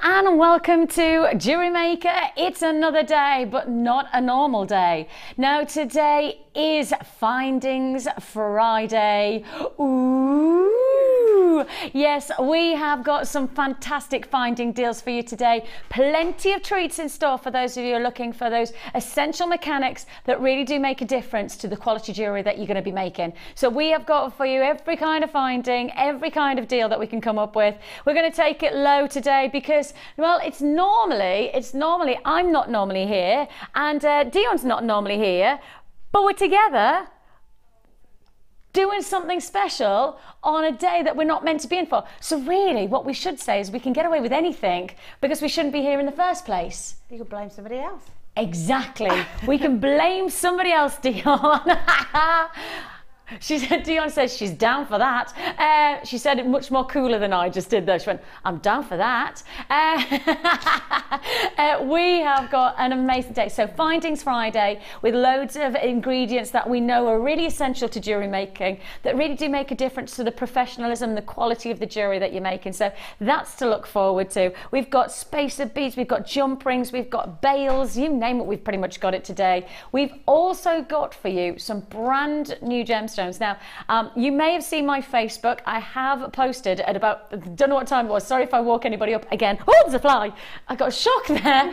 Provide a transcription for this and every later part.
and welcome to Jewellery Maker. It's another day, but not a normal day. Now today is Findings Friday. Ooh. Yes, we have got some fantastic finding deals for you today. Plenty of treats in store for those of you who are looking for those essential mechanics that really do make a difference to the quality jewellery that you're going to be making. So we have got for you every kind of finding, every kind of deal that we can come up with. We're going to take it low today because, well, it's normally I'm not normally here and Dion's not normally here, but we're together doing something special on a day that we're not meant to be in for. So really what we should say is we can get away with anything because we shouldn't be here in the first place. You could blame somebody else. Exactly. We can blame somebody else, Dion. She said, Dion says she's down for that. She said it much more cooler than I just did though. She went, I'm down for that. We have got an amazing day. So Findings Friday with loads of ingredients that we know are really essential to jewellery making, that really do make a difference to the professionalism, the quality of the jewellery that you're making. So that's to look forward to. We've got spacer beads, we've got jump rings, we've got bails, you name it, we've pretty much got it today. We've also got for you some brand new gemstones. Now, you may have seen my Facebook. I have posted at about, don't know what time it was. Sorry if I woke anybody up again. Oh, there's a fly. I got a shock there.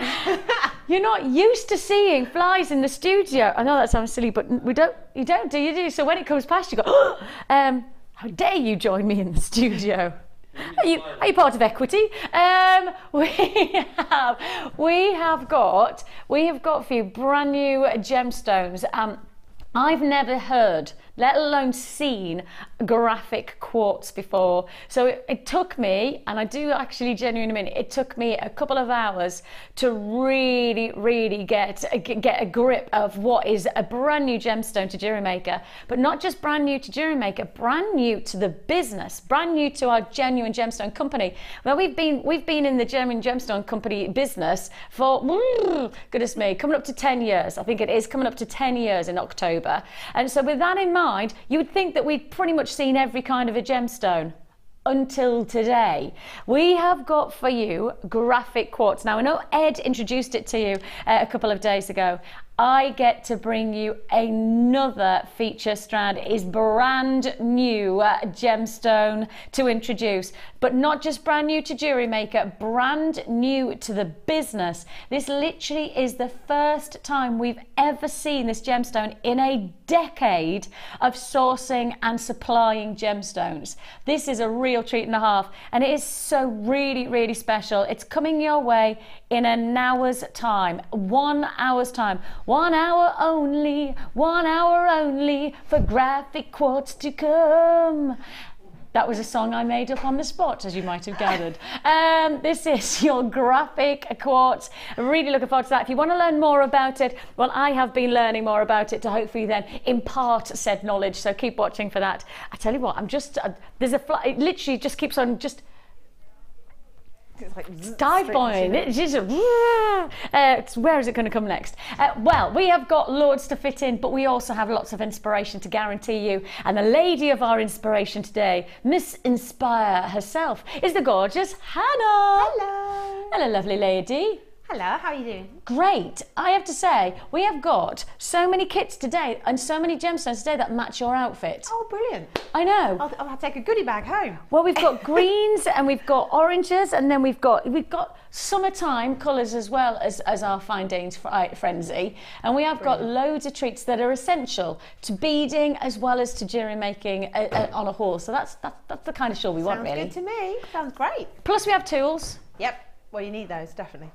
You're not used to seeing flies in the studio. I know that sounds silly, but you don't, do you? So when it comes past, you go, oh, how dare you join me in the studio? Are you part of equity? We have got for you brand new gemstones. I've never heard, let alone seen, graphic quartz before. So it took me, and I do actually genuinely mean it took me a couple of hours to really get a grip of what is a brand new gemstone to Jewellery Maker. But not just brand new to Jewellery Maker, brand new to the business, brand new to our genuine gemstone company. Well, we've been in the genuine gemstone company business for, goodness me, coming up to 10 years. I think it is coming up to 10 years in October. And so with that in mind, you would think that we'd pretty much seen every kind of a gemstone until today. We have got for you graphic quartz. Now I know Ed introduced it to you a couple of days ago. I get to bring you another feature strand. It is brand new gemstone to introduce, but not just brand new to Jewellery Maker, brand new to the business. This literally is the first time we've ever seen this gemstone in a decade of sourcing and supplying gemstones. This is a real treat and a half, and it is so really special. It's coming your way in an hour's time, 1 hour's time. 1 hour only, 1 hour only for graphic quartz to come. That was a song I made up on the spot, as you might have gathered. This is your graphic quartz. Really looking forward to that. If you want to learn more about it, well, I have been learning more about it to hopefully then impart said knowledge. So keep watching for that. I tell you what, I'm just, there's a fly, it literally just keeps on just, it's like dive bombing. It's just where is it going to come next? Well, we have got loads to fit in, but we also have lots of inspiration to guarantee you. And the lady of our inspiration today, Miss Inspire herself, is the gorgeous Hannah. Hello. Hello, lovely lady. Hello, how are you doing? Great. I have to say, we have got so many kits today and so many gemstones today that match your outfit. Oh, brilliant. I know. I'll take a goodie bag home. Well, we've got greens and we've got oranges, and then we've got summertime colours as well as our Findings Frenzy. And we have got loads of treats that are essential to beading as well as to jewellery making on a whole. So that's the kind of shawl we want, really. Sounds good to me. Sounds great. Plus we have tools. Yep. Well, you need those, definitely.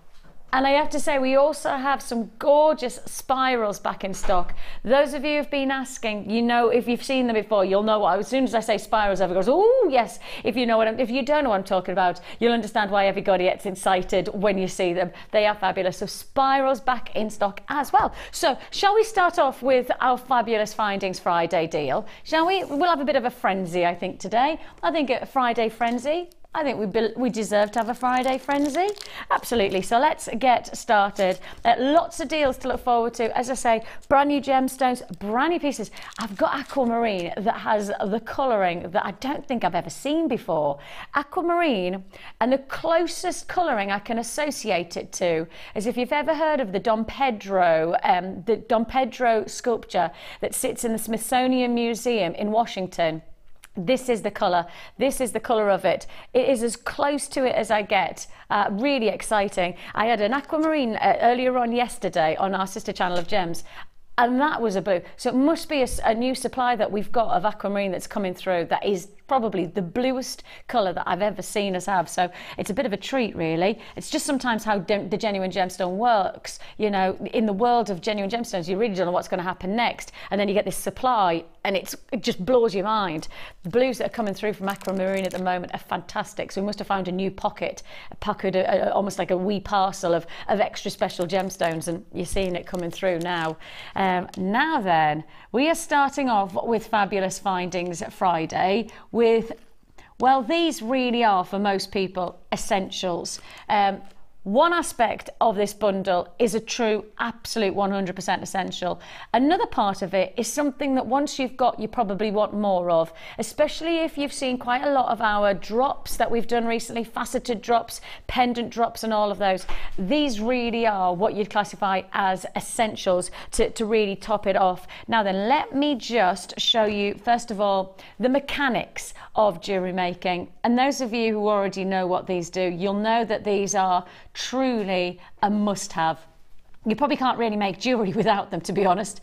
And I have to say, we also have some gorgeous spirals back in stock. Those of you who've been asking, you know, if you've seen them before, you'll know what. As soon as I say spirals, everyone goes, oh yes. If you don't know what I'm talking about, you'll understand why everybody gets excited when you see them. They are fabulous. So spirals back in stock as well. So shall we start off with our fabulous Findings Friday deal? Shall we? We'll have a bit of a frenzy, I think, today. I think a Friday frenzy. I think we deserve to have a Friday frenzy. Absolutely. So let's get started. Lots of deals to look forward to. As I say, brand new gemstones, brand new pieces. I've got Aquamarine that has the colouring that I don't think I've ever seen before. Aquamarine, and the closest colouring I can associate it to is if you've ever heard of the Dom Pedro sculpture that sits in the Smithsonian Museum in Washington. This is the colour. This is the colour of it. It is as close to it as I get. Really exciting. I had an Aquamarine earlier on yesterday on our sister channel of Gems, and that was a blue. So it must be a new supply that we've got of Aquamarine that's coming through that is probably the bluest colour that I've ever seen us have. So it's a bit of a treat, really. It's just sometimes how the genuine gemstone works. You know, in the world of genuine gemstones, you really don't know what's going to happen next. And then you get this supply and it just blows your mind. The blues that are coming through from Aquamarine at the moment are fantastic. So we must have found a new pocket, almost like a wee parcel of extra special gemstones, and you're seeing it coming through now. Now then, we are starting off with Fabulous Findings Friday with, well, these really are for most people essentials. One aspect of this bundle is a true, absolute 100% essential. Another part of it is something that once you've got, you probably want more of, especially if you've seen quite a lot of our drops that we've done recently, faceted drops, pendant drops, and all of those. These really are what you'd classify as essentials to really top it off. Now then, let me just show you, first of all, the mechanics of jewellery making. And those of you who already know what these do, you'll know that these are truly a must-have. You probably can't really make jewellery without them, to be honest.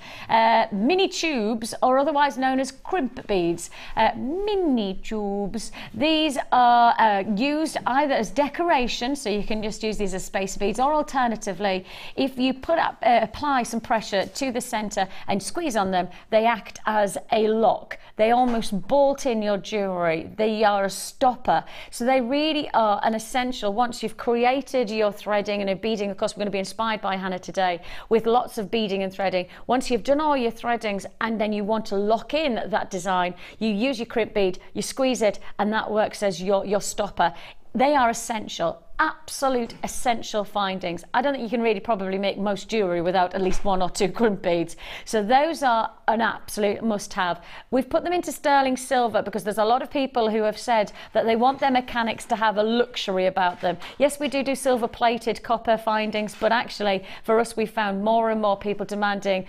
Mini tubes, or otherwise known as crimp beads. Mini tubes. These are used either as decoration, so you can just use these as spacer beads, or alternatively, if you apply some pressure to the centre and squeeze on them, they act as a lock. They almost bolt in your jewellery. They are a stopper. So they really are an essential once you've created your threading and your beading. Of course, we're going to be inspired by Hannah today with lots of beading and threading. Once you've done all your threadings and then you want to lock in that design, you use your crimp bead, you squeeze it, and that works as your stopper. They are essential. Absolute essential findings. I don't think you can really probably make most jewellery without at least 1 or 2 crimp beads. So those are an absolute must-have. We've put them into sterling silver because there's a lot of people who have said that they want their mechanics to have a luxury about them. Yes, we do silver plated copper findings, but actually for us we found more and more people demanding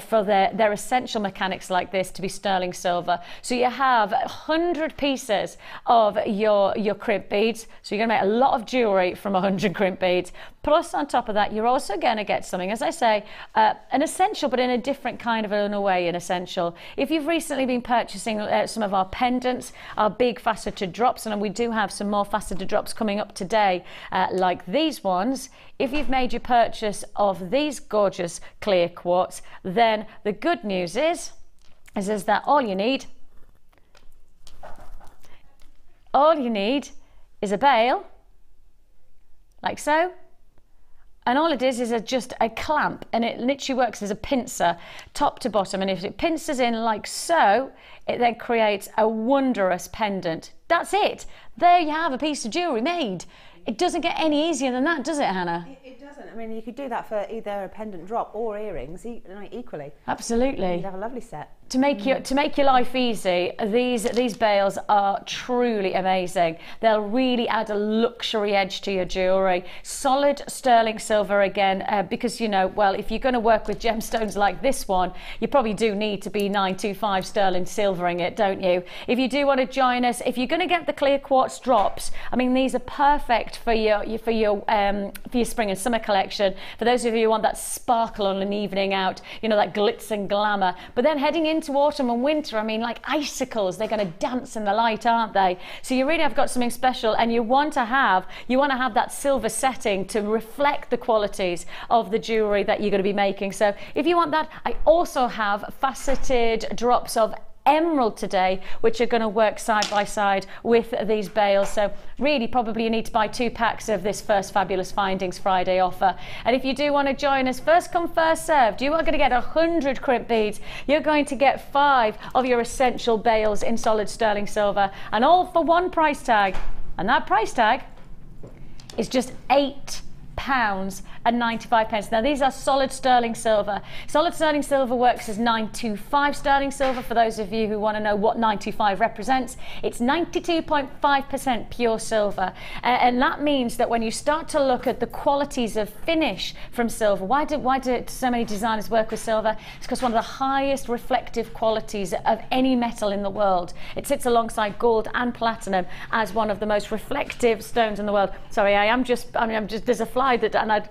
for their essential mechanics like this to be sterling silver. So you have 100 pieces of your crimp beads. So you're going to make a lot of jewellery from 100 crimp beads. Plus, on top of that, you're also going to get something, as I say, an essential, but in a different kind of an way, an essential. If you've recently been purchasing some of our pendants, our big faceted drops, and we do have some more faceted drops coming up today, like these ones. If you've made your purchase of these gorgeous clear quartz, then the good news is that all you need is a bail, like so, and all it is just a clamp, and it literally works as a pincer top to bottom, and if it pincers in like so, it then creates a wondrous pendant. That's it. There you have a piece of jewellery made. It doesn't get any easier than that, does it, Hannah? It doesn't. I mean, you could do that for either a pendant drop or earrings equally. Absolutely. You'd have a lovely set. To make your life easy, these bails are truly amazing. They'll really add a luxury edge to your jewellery. Solid sterling silver again, because, you know, well, if you're going to work with gemstones like this one, you probably do need to be 925 sterling silvering it, don't you? If you do want to join us, if you're going to get the clear quartz drops, I mean, these are perfect for your spring and summer collection. For those of you who want that sparkle on an evening out, you know, that glitz and glamour. But then heading into autumn and winter, I mean, like icicles, they're going to dance in the light, aren't they? So you really have got something special, and you want to have that silver setting to reflect the qualities of the jewellery that you're going to be making. So if you want that, I also have faceted drops of emerald today, which are going to work side by side with these bails. So really probably you need to buy 2 packs of this first Fabulous Findings Friday offer. And if you do want to join us, first come first served. You are going to get 100 crimp beads. You're going to get 5 of your essential bails in solid sterling silver, and all for one price tag And that price tag is just £8.95. Now these are solid sterling silver. Solid sterling silver works as 925 sterling silver. For those of you who want to know what 925 represents, it's 92.5% pure silver. And that means that when you start to look at the qualities of finish from silver, why do so many designers work with silver? It's because one of the highest reflective qualities of any metal in the world. It sits alongside gold and platinum as one of the most reflective stones in the world. Sorry, I'm just, there's a fly that, and I'd,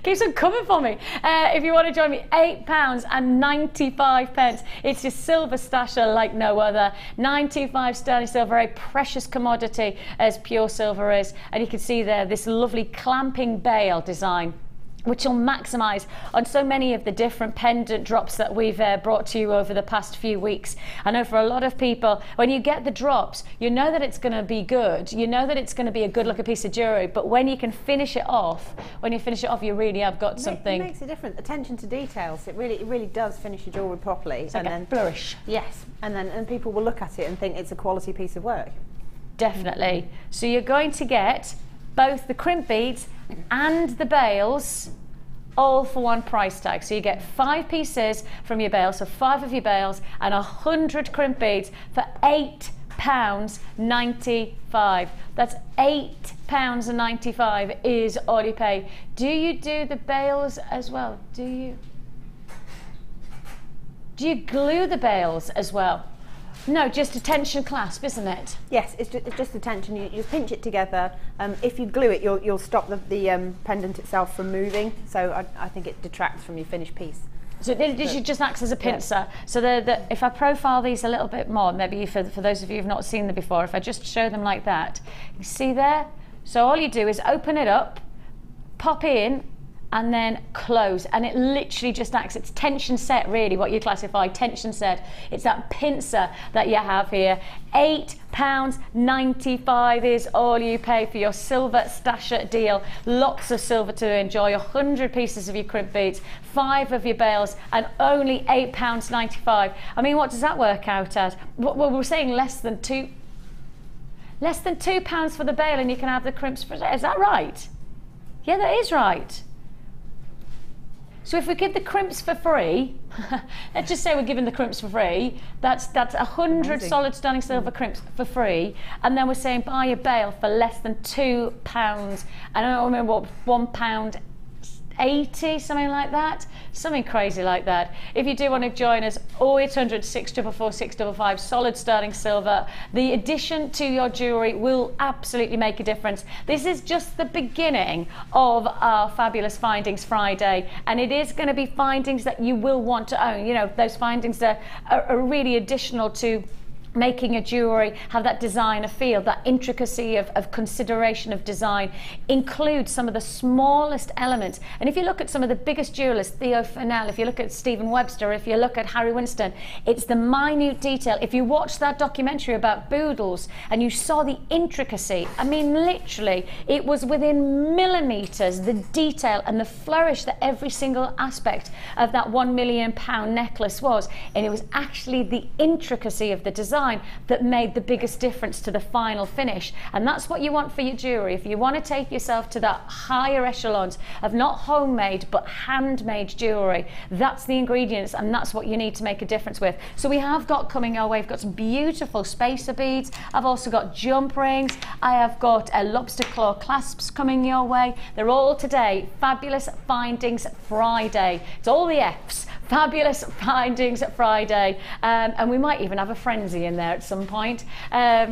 keeps on coming for me. If you want to join me, £8.95. It's your silver stasher like no other. 925 sterling silver, a precious commodity as pure silver is. And you can see there this lovely clamping bail design, which will maximise on so many of the different pendant drops that we've brought to you over the past few weeks. I know for a lot of people, when you get the drops, you know that it's going to be good. You know that it's going to be a good looking piece of jewellery, but when you can finish it off, you really have got something. It makes a difference. Attention to details. It really does finish your jewellery properly. It's like a flourish. Yes, and people will look at it and think it's a quality piece of work. Definitely. So you're going to get both the crimp beads and the bails all for one price tag. So you get 5 pieces from your bail, so 5 of your bails and 100 crimp beads for £8.95. That's £8.95 is all you pay. Do you do the bails as well? Do you glue the bails as well? No, just a tension clasp, isn't it? Yes, it's just a tension. You pinch it together. If you glue it, you'll stop the pendant itself from moving. So I think it detracts from your finished piece. So it just acts as a pincer. Yeah. So if I profile these a little bit more, maybe for those of you who've not seen them before, if I just show them like that, you see there? So all you do is open it up, pop in, and then close, and it literally just acts. It's tension set, really, what you classify tension set. It's that pincer that you have here. £8.95 is all you pay for your silver stasher deal. Lots of silver to enjoy. 100 pieces of your crimp beads, 5 of your bails, and only £8.95. I mean, what does that work out at? Well, we're saying less than £2 for the bail, and you can have the crimps for. Is that right? Yeah, that is right. So if we give the crimps for free, let's just say we're giving the crimps for free, that's 100 Amazing. solid sterling silver crimps for free, and then we're saying buy a bail for less than £2. I don't remember what, £1.80, something like that, something crazy like that. If you do want to join us, 0800 644 655, solid sterling silver. The addition to your jewellery will absolutely make a difference. This is just the beginning of our Fabulous Findings Friday, and it is going to be findings that you will want to own. You know, those findings are really additional to making a jewellery have that designer feel, that intricacy of consideration of design, includes some of the smallest elements. And if you look at some of the biggest jewellers, Theo Fennell, if you look at Stephen Webster, if you look at Harry Winston, it's the minute detail. If you watch that documentary about Boodles and you saw the intricacy, I mean, literally, it was within millimetres, the detail and the flourish that every single aspect of that £1 million necklace was. And it was actually the intricacy of the design that made the biggest difference to the final finish. And that's what you want for your jewellery. If you want to take yourself to that higher echelons of not homemade but handmade jewellery, that's the ingredients, and that's what you need to make a difference with. So we have got coming our way, we've got some beautiful spacer beads. I've also got jump rings. I have got lobster claw clasps coming your way. They're all today. Fabulous Findings Friday. It's all the F's. Fabulous Findings Friday, and we might even have a frenzy in there at some point.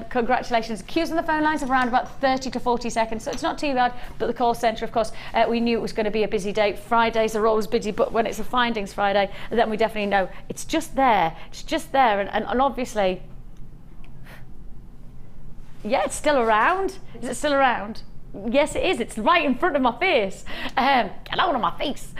Congratulations. Queues on the phone lines of around about 30 to 40 seconds, so it's not too bad. But the call centre, of course, we knew it was going to be a busy day. Fridays are always busy, but when it's a Findings Friday, then we definitely know it's just there. It's just there, and obviously, yeah, it's still around. Is it still around? Yes, it is. It's right in front of my face. Get out of my face.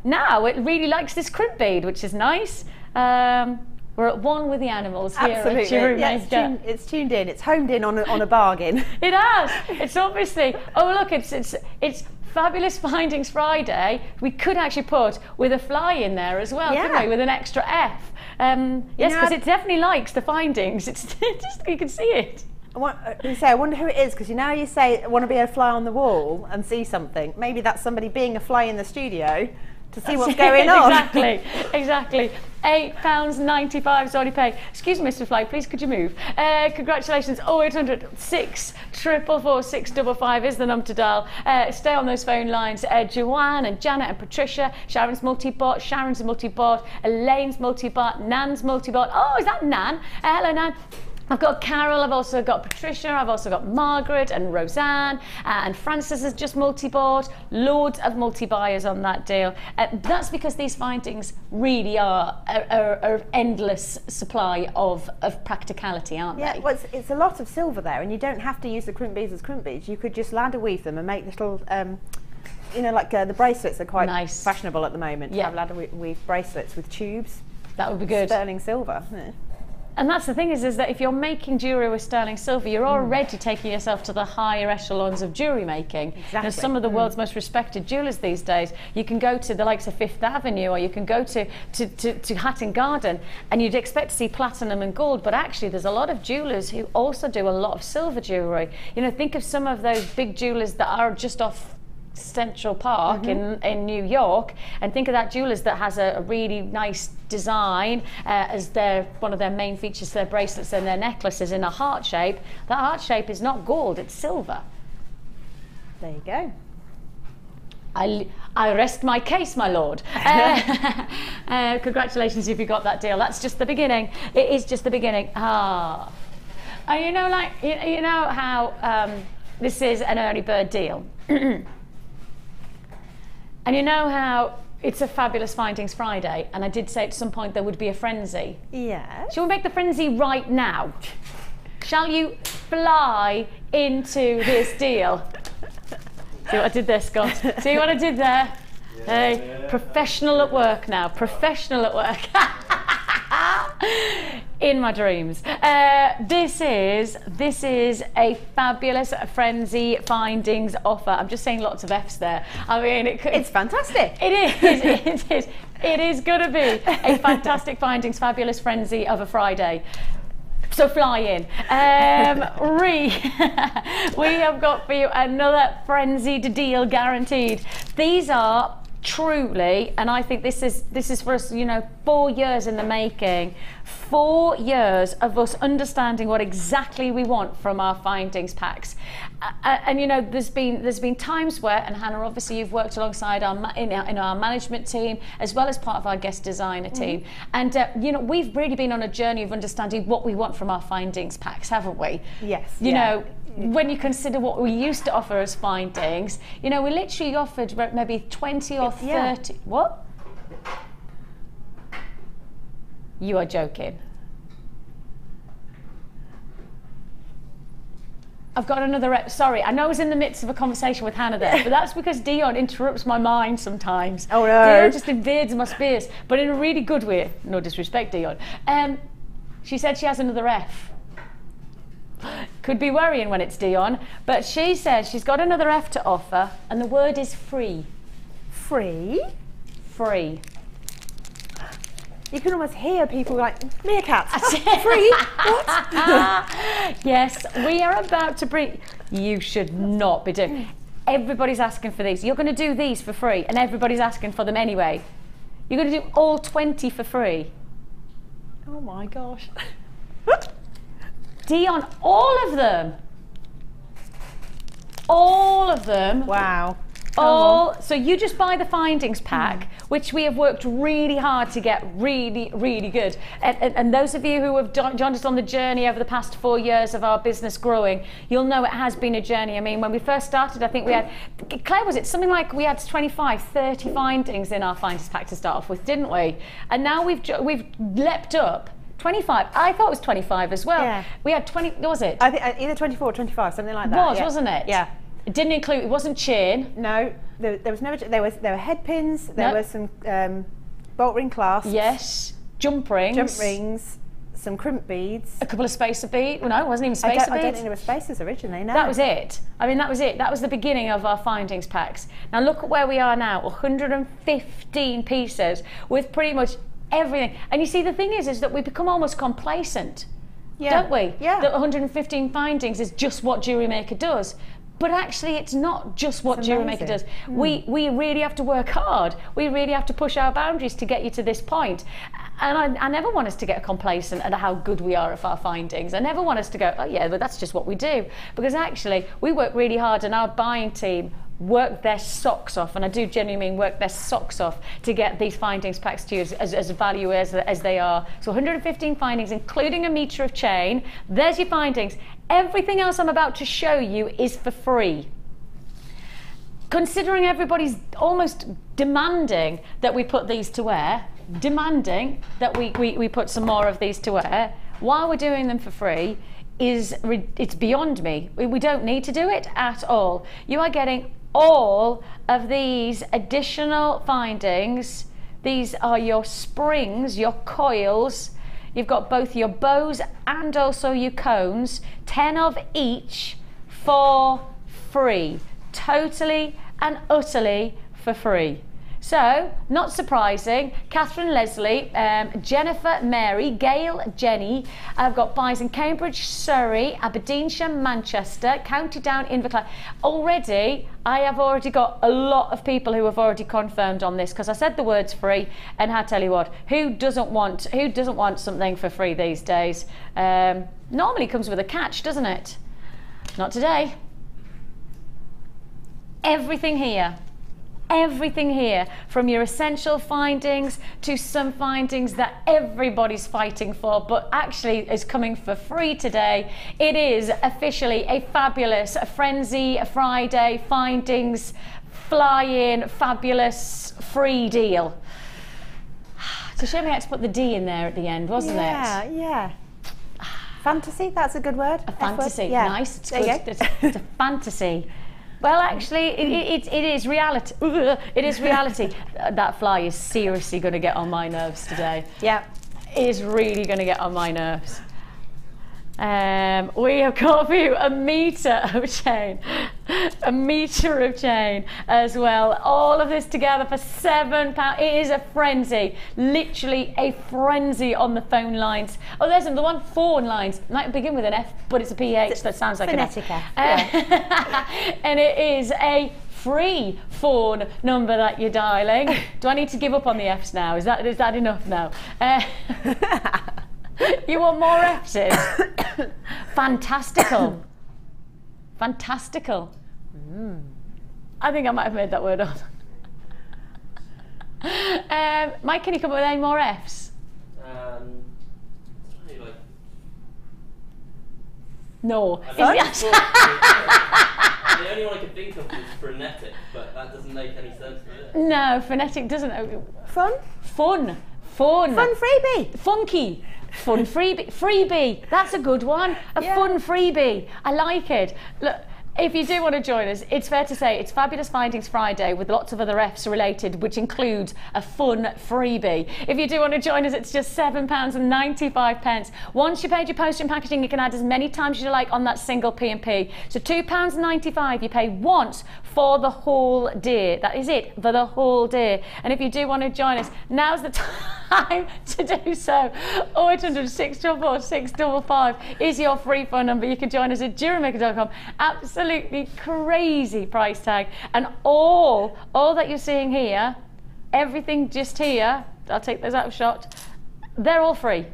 Now it really likes this crimp bead, which is nice. We're at one with the animals here Absolutely. at Jewellery Yeah, Maker. it's tuned in. It's homed in on a bargain. It has. It's obviously. Oh look, it's Fabulous Findings Friday. We could actually put with a fly in there as well, couldn't we? With an extra F. Yes, because it definitely likes the findings. It's just, you can see it. I wonder who it is, because you say I want to be a fly on the wall and see something. Maybe that's somebody being a fly in the studio to see what's going on. Exactly. £8.95 is already paid. Excuse me, Mr. Fly, please could you move? Congratulations. 0800 644 655 is the number to dial. Stay on those phone lines. Joanne and Janet and Patricia. Sharon's multi-bot. Sharon's a multi-bot. Elaine's multi-bot. Nan's multi-bot. Oh, is that Nan? Hello, Nan. I've got Carol, I've also got Patricia, I've also got Margaret and Roseanne, and Francis is just multi-bought. Loads of multi-buyers on that deal. That's because these findings really are an endless supply of practicality, aren't they? Well, it's a lot of silver there, and you don't have to use the crimp beads as crimp beads. You could just ladder weave them and make little, like the bracelets are quite fashionable at the moment. Yeah. Have ladder weave bracelets with tubes. That would be good. Sterling silver. Yeah. And that's the thing is that if you're making jewellery with sterling silver, you're already taking yourself to the higher echelons of jewellery making. Exactly. Now, some of the world's most respected jewellers these days, you can go to the likes of Fifth Avenue, or you can go to Hatton Garden, and you'd expect to see platinum and gold, but actually there's a lot of jewellers who also do a lot of silver jewellery. Think of some of those big jewellers that are just off Central Park in New York, and think of that jewellers that has a really nice design as one of their main features, their bracelets and their necklaces in a heart shape. That heart shape is not gold, it's silver. There you go. I rest my case, my lord. Congratulations if you got that deal. That's just the beginning. It is just the beginning. And you know how this is an early bird deal. And you know how it's a fabulous findings Friday, and I did say at some point there would be a frenzy. Yes. Shall we make the frenzy right now? Shall you fly into this deal? See what I did there, Scott? See what I did there? Yeah, hey, professional at work now. Professional at work. In my dreams. This is a fabulous frenzy findings offer. I'm just saying lots of F's there. I mean, it's fantastic. It is going to be a fantastic findings, fabulous frenzy of a Friday. So fly in. We have got for you another frenzied deal guaranteed. These are truly, and I think this is for us, 4 years in the making, 4 years of us understanding what exactly we want from our findings packs. And there's been times where, and Hannah, obviously you've worked alongside in our management team as well as part of our guest designer team, and we've really been on a journey of understanding what we want from our findings packs, haven't we? Yes. When you consider what we used to offer as findings, we literally offered maybe 20 or 30. Yeah. What? You are joking. I've got another sorry, I know I was in the midst of a conversation with Hannah there, but that's because Dion interrupts my mind sometimes. Oh no. Dion just invades my space, but in a really good way. No disrespect, Dion. She said she has another F. Could be worrying when it's Dion, but she says she's got another F to offer, and the word is free. Free? Free. You can almost hear people like, meerkats, free, what? Yes, we are about to bring, you should not be doing, everybody's asking for these. You're going to do these for free, and everybody's asking for them anyway. You're going to do all 20 for free. Oh my gosh. Dion, all of them. All of them. Wow. So you just buy the findings pack, which we have worked really hard to get really, really good. And those of you who have joined us on the journey over the past 4 years of our business growing, you'll know it has been a journey. I mean, when we first started, I think we had, Claire, was it something like we had 25, 30 findings in our findings pack to start off with, didn't we? And now we've leapt up. 25. I thought it was 25 as well. Yeah. We had 20, was it? I think either 24 or 25, something like that. Wasn't it? Yeah. It didn't include, it wasn't chain. No, there was never, there were head pins, there were some bolt ring clasps. Yes, jump rings. Some crimp beads. A couple of spacer beads. Well, no, it wasn't even spacer beads. I don't think there were spacers originally, no. That was it. I mean, that was it. That was the beginning of our findings packs. Now look at where we are now, 115 pieces with pretty much everything. And you see, the thing is that we become almost complacent, don't we? Yeah. That 115 findings is just what Jewellery Maker does. But actually, it's not just what Jewellery Maker does. We really have to work hard. We really have to push our boundaries to get you to this point. And I never want us to get complacent at how good we are at our findings. I never want us to go, oh yeah, but that's just what we do. Because actually, we work really hard, and our buying team work their socks off, and I do genuinely mean work their socks off, to get these findings packs to you as value as they are. So 115 findings, including a metre of chain. There's your findings. Everything else I'm about to show you is for free. Considering everybody's almost demanding that we put these to wear, demanding that we put some more of these to wear, while we're doing them for free, it's beyond me. We don't need to do it at all. You are getting all of these additional findings. These are your springs, your coils. You've got both your bows and also your cones, 10 of each, for free. Totally and utterly for free. So, not surprising, Catherine, Leslie, Jennifer, Mary, Gail, Jenny. I've got buys in Cambridge, Surrey, Aberdeenshire, Manchester, County Down, Inverclyde. Already, I have already got a lot of people who have already confirmed on this, because I said the words free, and I tell you what, who doesn't want something for free these days? Normally comes with a catch, doesn't it? Not today. Everything here. Everything here, from your essential findings to some findings that everybody's fighting for, but actually is coming for free today. It is officially a fabulous Frenzy Friday findings fly-in fabulous free deal. It's a shame we had to put the D in there at the end, wasn't it? Yeah. Fantasy, that's a good word. A fantasy, yeah. Nice. It's good. It's a fantasy. Well, actually, it is reality. It is reality. That fly is seriously going to get on my nerves today. Yeah. It is really going to get on my nerves. We have got for you a metre of chain. A metre of chain as well. All of this together for £7. It is a frenzy. Literally a frenzy on the phone lines. Oh, there's another one. Phone lines. Might begin with an F, but it's a PH. That sounds like phonetic an F. Yeah. And it is a free phone number that you're dialing. Do I need to give up on the Fs now? Is that enough now? You want more F's in? Fantastical. Fantastical. I think I might have made that word up. Mike, can you come up with any more F's? No. The only one I can think of is frenetic, but that doesn't make any sense, does it? No, frenetic doesn't. Fun? Fun. Fun. Fun freebie. Funky. Fun freebie. Freebie. That's a good one. A fun freebie. I like it. Look, if you do want to join us, it's fair to say it's Fabulous Findings Friday with lots of other Fs related, which includes a fun freebie. If you do want to join us, it's just £7.95. Once you paid your postage and packaging, you can add as many times as you like on that single P&P. So £2.95 you pay once for the whole day. That is it, for the whole day. And if you do want to join us, now's the time to do so. 0800 644 655 is your free phone number. You can join us at JewelleryMaker.com. Absolutely crazy price tag, and all that you're seeing here, everything just here, I'll take those out of shot, they're all free.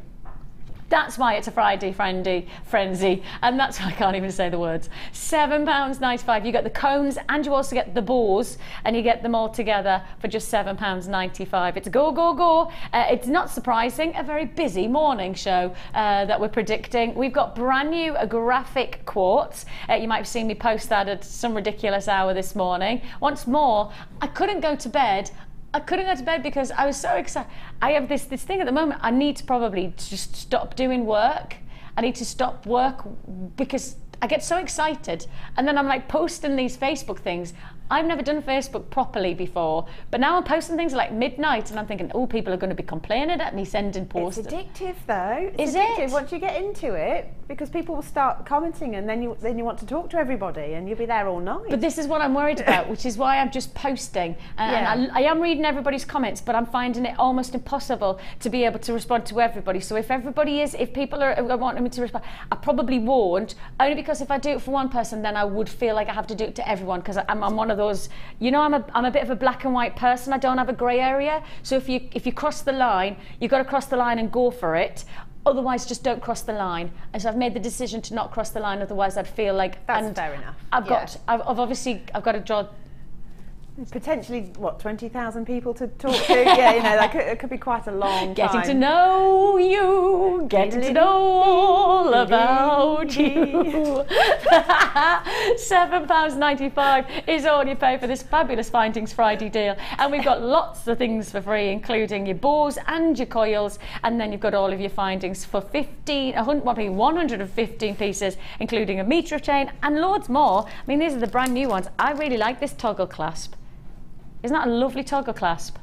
That's why it's a Friday frenzy, and that's why I can't even say the words. £7.95. You get the cones, and you also get the bows, and you get them all together for just £7.95. It's go, go, go. It's not surprising, a very busy morning show that we're predicting. We've got brand new Graphic Quartz. You might have seen me post that at some ridiculous hour this morning. Once more, I couldn't go to bed. Because I was so excited. I have this thing at the moment. I need to probably just stop doing work. I need to stop work because I get so excited, and then I'm like posting these Facebook things. I've never done Facebook properly before, but now I'm posting things like midnight and I'm thinking, oh, people are going to be complaining at me sending posts. It's addictive though. It's Is addictive it? Once you get into it, because people will start commenting and then you want to talk to everybody and you'll be there all night. But this is what I'm worried about, which is why I'm just posting. And I am reading everybody's comments, but I'm finding it almost impossible to be able to respond to everybody. So if people are wanting me to respond, I probably won't, only because if I do it for one person, then I would feel like I have to do it to everyone, because I'm one of those, I'm a bit of a black and white person. I don't have a grey area. So if you cross the line, you've got to cross the line and go for it. Otherwise, just don't cross the line. And so I've made the decision to not cross the line. Otherwise, I'd feel like that's fair enough. I've got to draw. Potentially, what, 20,000 people to talk to? Yeah, it could be quite a long Getting time. to know you, getting to know all about you. £7.95 is all you pay for this fabulous Findings Friday deal. And we've got lots of things for free, including your bows and your coils. And then you've got all of your findings for 115 pieces, including a metre of chain and loads more. I mean, these are the brand new ones. I really like this toggle clasp. Isn't that a lovely toggle clasp?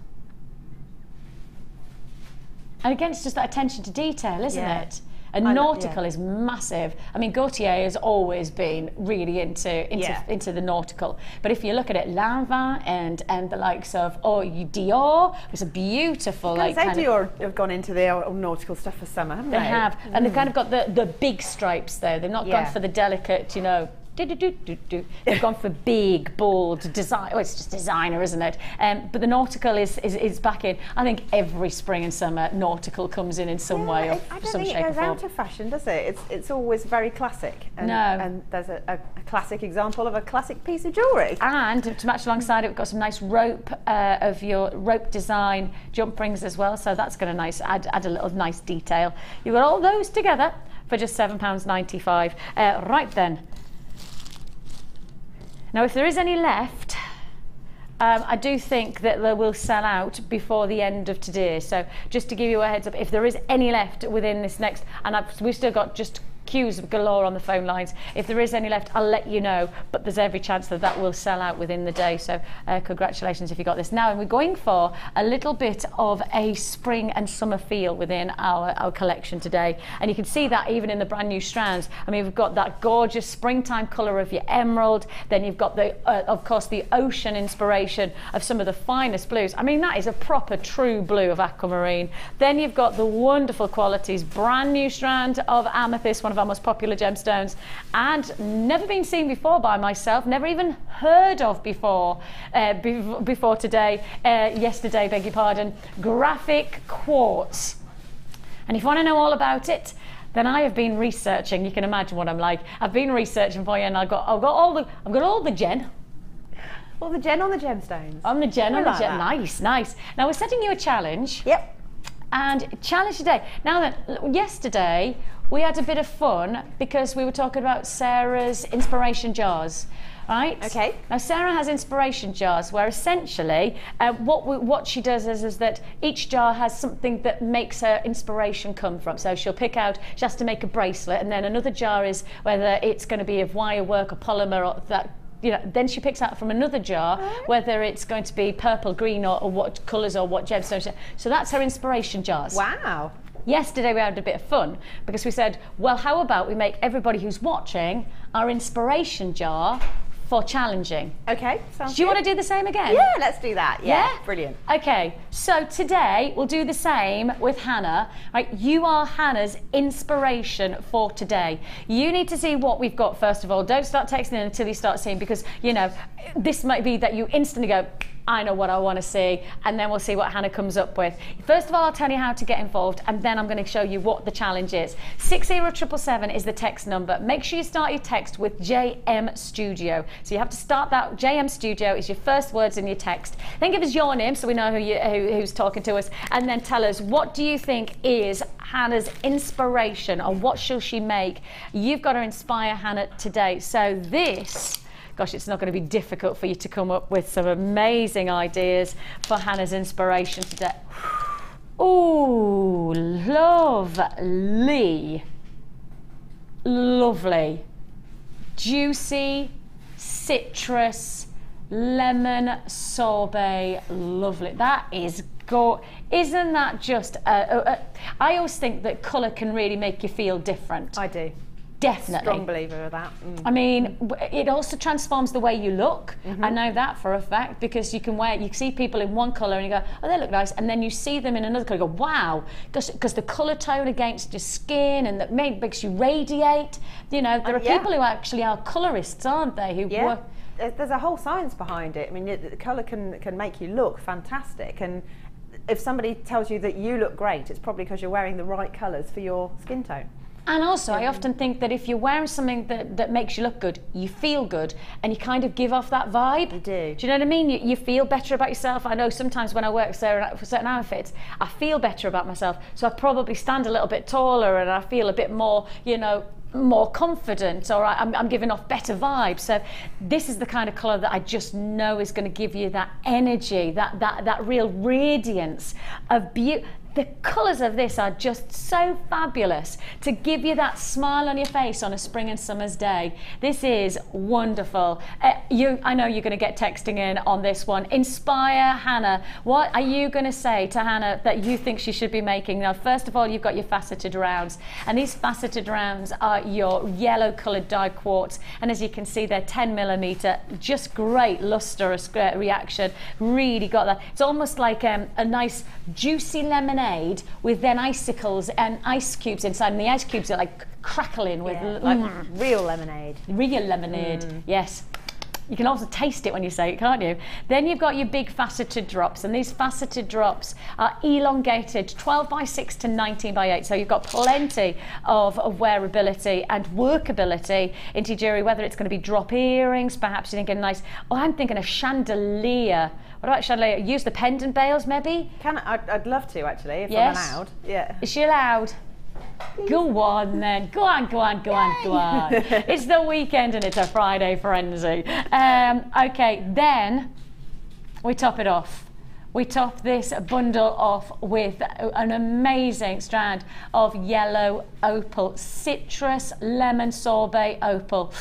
And again, it's just that attention to detail, isn't it? And nautical is massive. I mean, Gaultier has always been really into the nautical. But if you look at it, Lanvin and the likes of Dior, it's a beautiful Dior have gone into the nautical stuff for summer, haven't they? They have, and they've kind of got the big stripes though. They've not gone for the delicate, They've gone for big, bold design. Oh, it's just designer, isn't it? But the nautical is back in. I think every spring and summer, nautical comes in some way or I don't some think shape it or goes form. out of fashion, does it? It's always very classic. And, and there's a classic example of a classic piece of jewellery. And to match alongside it, we've got some nice rope of your rope design jump rings as well. So that's going to add a little nice detail. You've got all those together for just £7.95. Right then. Now, if there is any left, I do think that they will sell out before the end of today. So just to give you a heads up, if there is any left within this next, and we've still got just queues galore on the phone lines. If there is any left, I'll let you know, but there's every chance that will sell out within the day. So congratulations if you got this. Now, and we're going for a little bit of a spring and summer feel within our collection today. And you can see that even in the brand new strands. I mean, we've got that gorgeous springtime colour of your emerald. Then you've got of course, the ocean inspiration of some of the finest blues. I mean, that is a proper true blue of aquamarine. Then you've got the wonderful qualities, brand new strand of amethyst, one of our most popular gemstones, and never been seen before by myself, never even heard of before today, yesterday, beg your pardon, Graphic Quartz. And if you want to know all about it, then I have been researching. You can imagine what I'm like. I've been researching for you, and I've got all the gen. Well, the gen on the gemstones. On the gen, nice. Now we're setting you a challenge. Yep. And challenge today. Now then, yesterday we had a bit of fun because we were talking about Sarah's inspiration jars, right? Okay. Now Sarah has inspiration jars where essentially what she does is that each jar has something that makes her inspiration come from. So she'll pick out, she has to make a bracelet, and then another jar is whether it's going to be of wire work or polymer or that. Then she picks out from another jar whether it's going to be purple, green, or what colours or what gemstones. So that's her inspiration jars. Wow. Yesterday we had a bit of fun because we said, well, how about we make everybody who's watching our inspiration jar for challenging. Okay, sounds good. Do you want to do the same again? Yeah, let's do that. Yeah, brilliant. Okay, so today we'll do the same with Hannah. Right, you are Hannah's inspiration for today. You need to see what we've got first of all. Don't start texting in until you start seeing, because this might be that you instantly go, I know what I want to see, and then we'll see what Hannah comes up with. First of all, I'll tell you how to get involved, and then I'm going to show you what the challenge is. 60777 is the text number. Make sure you start your text with JM Studio. So you have to start that. JM Studio is your first words in your text. Then give us your name so we know who's talking to us, and then tell us, what do you think is Hannah's inspiration, or what shall she make? You've got to inspire Hannah today. So this, gosh, it's not going to be difficult for you to come up with some amazing ideas for Hannah's inspiration today. Ooh, lovely. Lovely. Juicy, citrus, lemon sorbet, lovely. That is isn't that just I always think that colour can really make you feel different. I do. Definitely. Strong believer of that. I mean, it also transforms the way you look. I know that for a fact, because you see people in one colour and you go, oh, they look nice, and then you see them in another colour and go, wow, because the colour tone against your skin and that makes you radiate. You know, there are people who actually are colourists, aren't they? Who work. There's a whole science behind it. I mean, the colour can make you look fantastic, and if somebody tells you that you look great, it's probably because you're wearing the right colours for your skin tone. And also, I often think that if you're wearing something that makes you look good, you feel good, and you kind of give off that vibe. You do. Do you know what I mean? You feel better about yourself. I know sometimes when I work for certain outfits, I feel better about myself. So I probably stand a little bit taller and I feel a bit more, you know, more confident, or I'm giving off better vibes. So this is the kind of colour that I just know is going to give you that energy, that real radiance of beauty. The colours of this are just so fabulous to give you that smile on your face on a spring and summer's day. This is wonderful. I know you're going to get texting in on this one. Inspire Hannah. What are you going to say to Hannah that you think she should be making? Now, first of all, you've got your faceted rounds, and these faceted rounds are your yellow coloured dyed quartz, and as you can see, they're 10mm, just great luster reaction. Really got that. It's almost like a nice juicy lemonade with then icicles and ice cubes inside, and the ice cubes are like crackling with like real lemonade. Real lemonade, yes. You can also taste it when you say it, can't you? Then you've got your big faceted drops, and these faceted drops are elongated 12x6 to 19x8, so you've got plenty of wearability and workability into your jewellery, whether it's going to be drop earrings, perhaps you're thinking nice, I'm thinking a chandelier. What about chandelier? Use the pendant bales, maybe? I'd love to, actually, if I'm allowed. Yeah. Is she allowed? Go on then, go on. It's the weekend and it's a Friday frenzy. Okay, then we top it off. We top this bundle off with an amazing strand of yellow opal, citrus lemon sorbet opal.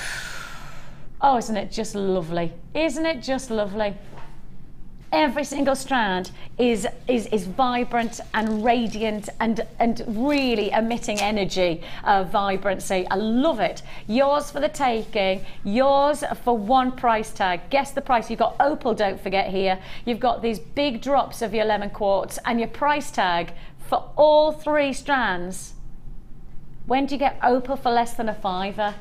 Oh, isn't it just lovely? Isn't it just lovely? Every single strand is vibrant and radiant and really emitting energy of vibrancy. I love it. Yours for the taking, yours for one price tag. Guess the price. You've got opal, don't forget here. You've got these big drops of your lemon quartz, and your price tag for all 3 strands. When do you get opal for less than a £5?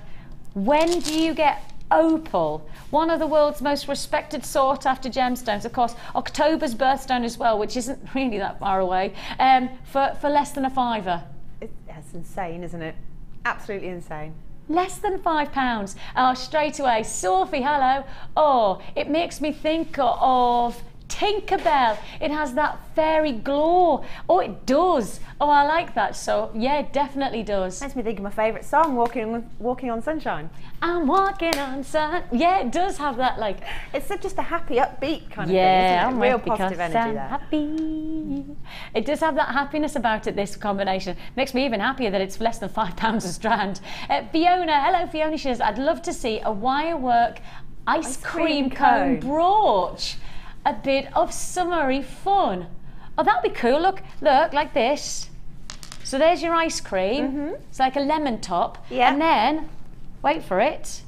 When do you get opal, one of the world's most respected sought after gemstones, of course October's birthstone as well, which isn't really that far away, for less than a £5? That's insane, isn't it? Absolutely insane. Less than £5. Oh, straight away, Sophie, hello. Oh, it makes me think of Tinkerbell. It has that fairy glow. Oh, it does. Oh, I like that. So yeah, it definitely does. Makes me think of my favourite song, Walking on Sunshine. I'm walking on sun. Yeah, it does have that, like, it's just a happy, upbeat kind of thing, isn't it? Yeah, real positive energy there. Happy. It does have that happiness about it, this combination. Makes me even happier that it's less than £5 a strand. Fiona, hello Fiona, she says, I'd love to see a wirework ice cream cone brooch. A bit of summery fun. Oh, that'll be cool. Look, like this. So there's your ice cream. It's like a lemon top. Yeah. And then, wait for it.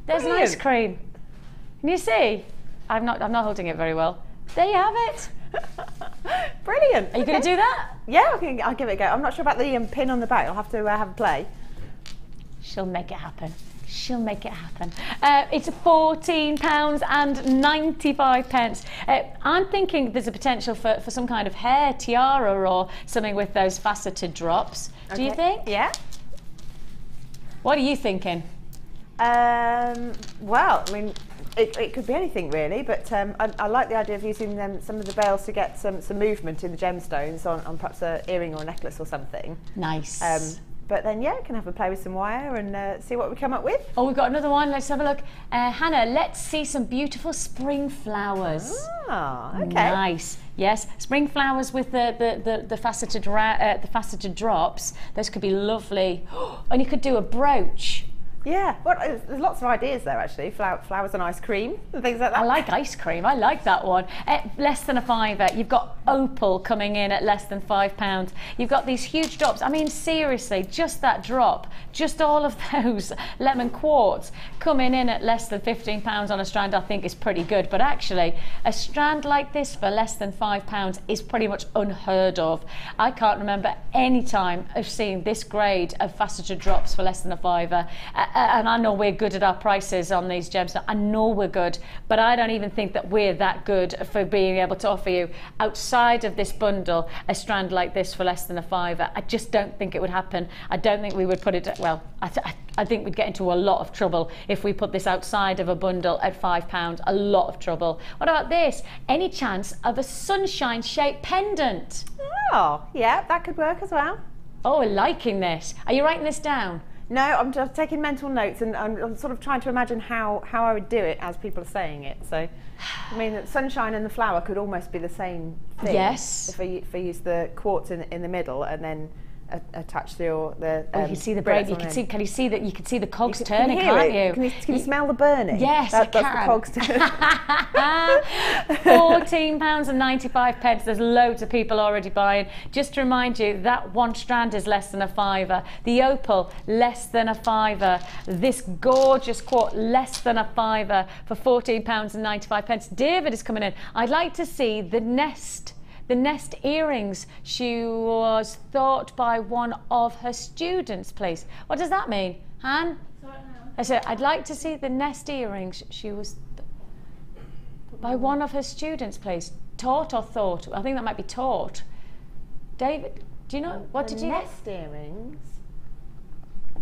There's an ice cream. Can you see? I'm not holding it very well. There you have it. Brilliant. Are you going to do that? Yeah, I'll give it a go. I'm not sure about the pin on the back. I'll have to have a play. She'll make it happen. She'll make it happen. It's £14.95. I'm thinking there's a potential for some kind of hair tiara or something with those faceted drops. Okay. Do you think? Yeah. What are you thinking? Well, I mean, it could be anything really, but I like the idea of using some of the bales to get some movement in the gemstones on perhaps an earring or a necklace or something. Nice. But then, yeah, can have a play with some wire and see what we come up with. Oh, we've got another one. Let's have a look. Hannah, let's see some beautiful spring flowers. Ah, okay. Nice. Yes, spring flowers with the faceted drops. Those could be lovely. And you could do a brooch Yeah, well, there's lots of ideas there actually. Flowers and ice cream and things like that. I like ice cream. I like that one. At less than a fiver. You've got opal coming in at less than £5. You've got these huge drops. I mean, seriously, just that drop, just all of those lemon quartz coming in at less than £15 on a strand, I think is pretty good. But actually, a strand like this for less than £5 is pretty much unheard of. I can't remember any time of seeing this grade of faceted drops for less than a fiver. And I know we're good at our prices on these gems. I know we're good, but I don't even think that we're that good for being able to offer you, outside of this bundle, a strand like this for less than a fiver. I just don't think it would happen. I don't think we would put it, well, I think we'd get into a lot of trouble if we put this outside of a bundle at £5, a lot of trouble. What about this? Any chance of a sunshine shaped pendant? Oh, yeah, that could work as well. Oh, we're liking this. Are you writing this down? No, I'm just taking mental notes, and I'm sort of trying to imagine how I would do it as people are saying it. So, I mean, the sunshine and the flower could almost be the same thing. Yes. If I use the quartz in the middle and then attach the you can see the braid. You can see. Can you see that? You can see the cogs turning, can you can't hear you? Can you smell the burning? Yes, that's can. the cogs turning. £14.95. There's loads of people already buying. Just to remind you, that one strand is less than a fiver. The opal, less than a fiver. This gorgeous quartz, less than a fiver for £14.95. David is coming in. I'd like to see the nest. The nest earrings. She was thought by one of her students, please. What does that mean, Han? I said, I'd like to see the nest earrings. She was by one of her students, please. Taught or thought? I think that might be taught. David, do you know? What did you... Nest earrings?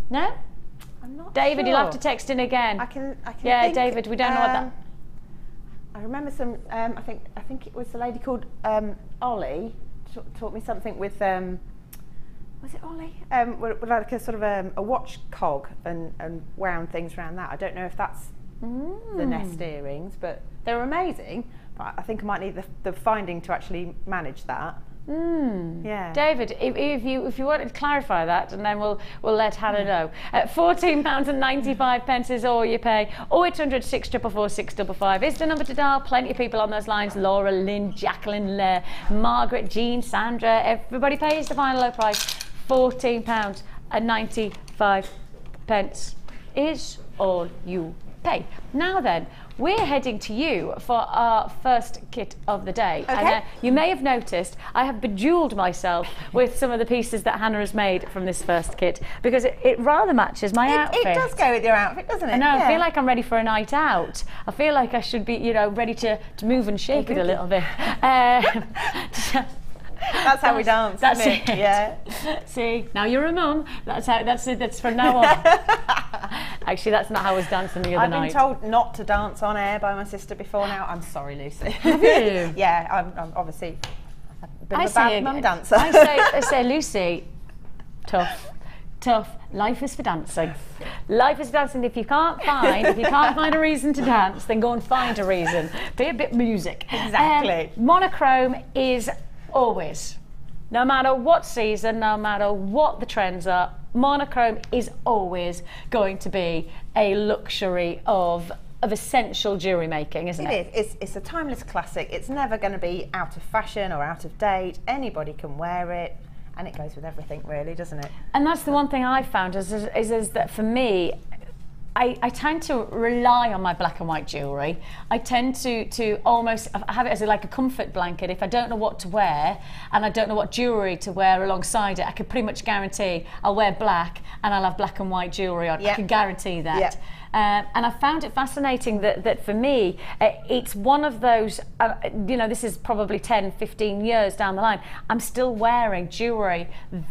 No? I'm not David, sure. You'll have to text in again. I can yeah, think, David, we don't know what that... I remember some. I think it was a lady called Ollie taught me something with. Was it Ollie? With like a sort of a watch cog and wound things around that. I don't know if that's the nest earrings, but they're amazing. But I think I might need the finding to actually manage that. Yeah. David, if you want to clarify that, and then we'll let Hannah know. £14.95 is all you pay. 0800 644 655 is the number to dial. Plenty of people on those lines. Laura, Lynn, Jacqueline, Margaret, Jean, Sandra. Everybody pays the final low price. £14.95 is all you pay. Now then, we're heading to you for our first kit of the day. Okay. And you may have noticed I have bejewelled myself with some of the pieces that Hannah has made from this first kit, because it rather matches my outfit. It does go with your outfit, doesn't it? I know, yeah. I feel like I'm ready for a night out. I feel like I should be, you know, ready to move and shake it a little bit. That's how we dance. That's isn't it? Yeah. See, now you're a mum. That's how. That's it. That's from now on. Actually, that's not how I was dancing the other night. I've been told not to dance on air by my sister before now. I'm sorry, Lucy. Have you? Yeah, I'm obviously a bit of a bad mum dancer. I say, Lucy, tough. Life is for dancing. Life is for dancing. If you can't find a reason to dance, then go and find a reason. Be a bit music. Exactly. Monochrome is always, no matter what season, no matter what the trends are, monochrome is always going to be a luxury of essential jewellery making, isn't it? It is. It's a timeless classic. It's never going to be out of fashion or out of date. Anybody can wear it, and it goes with everything, really, doesn't it? And that's the one thing I've found is that for me, I tend to rely on my black and white jewellery. I tend to almost have it as like a comfort blanket. If I don't know what to wear and I don't know what jewellery to wear alongside it, I can pretty much guarantee I'll wear black and I'll have black and white jewellery on. Yep. I can guarantee that. Yep. And I found it fascinating that for me, it's one of those, you know, this is probably 10, 15 years down the line, I'm still wearing jewellery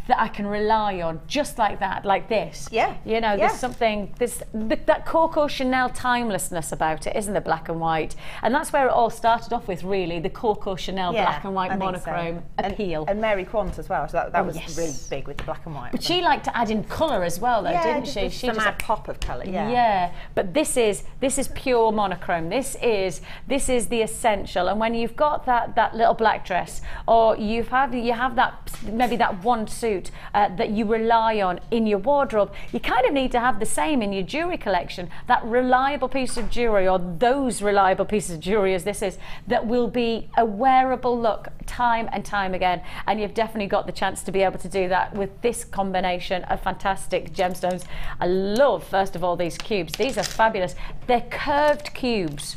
that I can rely on, just like that, like this. Yeah. You know, there's something, that Coco Chanel timelessness about it, isn't there, black and white? And that's where it all started off with, really, the Coco Chanel black and white monochrome appeal. And Mary Quant as well, so that was really big with the black and white. But she liked to add in colour as well, though, didn't she? She just a pop of colour, Yeah, but this is pure monochrome. This is the essential. And when you've got that little black dress, or you have that, maybe that one suit that you rely on in your wardrobe, you kind of need to have the same in your jewellery collection. That reliable piece of jewellery, or those reliable pieces of jewellery as this is, that will be a wearable look time and time again. And you've definitely got the chance to be able to do that with this combination of fantastic gemstones. I love, first of all, these cubes. These are fabulous. They're curved cubes,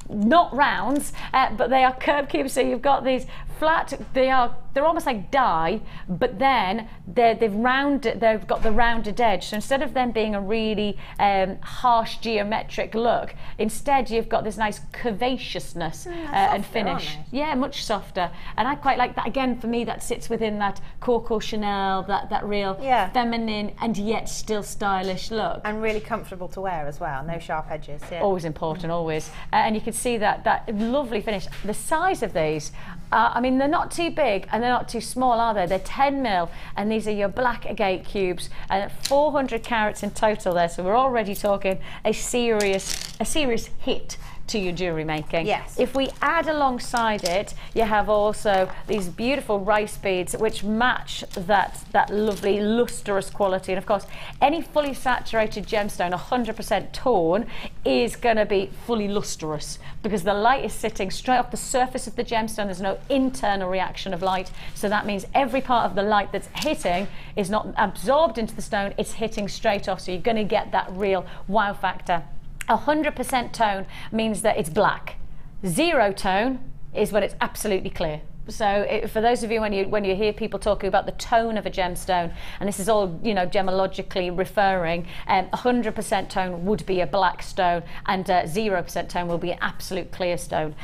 not rounds, but they are curved cubes. So you've got these flat, they're almost like die, but then they've got the rounded edge. So instead of them being a really harsh geometric look, instead you've got this nice curvaceousness and finish. Yeah, much softer. And I quite like that. Again, for me, that sits within that Coco Chanel, that real feminine and yet still stylish look. And really comfortable to wear as well. No sharp edges. Yeah. Always important, always. And you can see that lovely finish. The size of these, I mean, they're not too big and they're not too small, are they? They're 10 mil, and these are your black agate cubes, and 400 carats in total there. So we're already talking a serious hit to your jewellery making. Yes. If we add alongside it, you have also these beautiful rice beads which match that lovely lustrous quality. And of course, any fully saturated gemstone, 100% torn, is going to be fully lustrous because the light is sitting straight off the surface of the gemstone. There's no internal reaction of light, so that means every part of the light that's hitting is not absorbed into the stone, it's hitting straight off, so you're going to get that real wow factor. 100% tone means that it's black. 0 tone is when it's absolutely clear. So for those of you, when you hear people talking about the tone of a gemstone, and this is all, you know, gemologically referring, 100% tone would be a black stone, and 0% tone will be an absolute clear stone.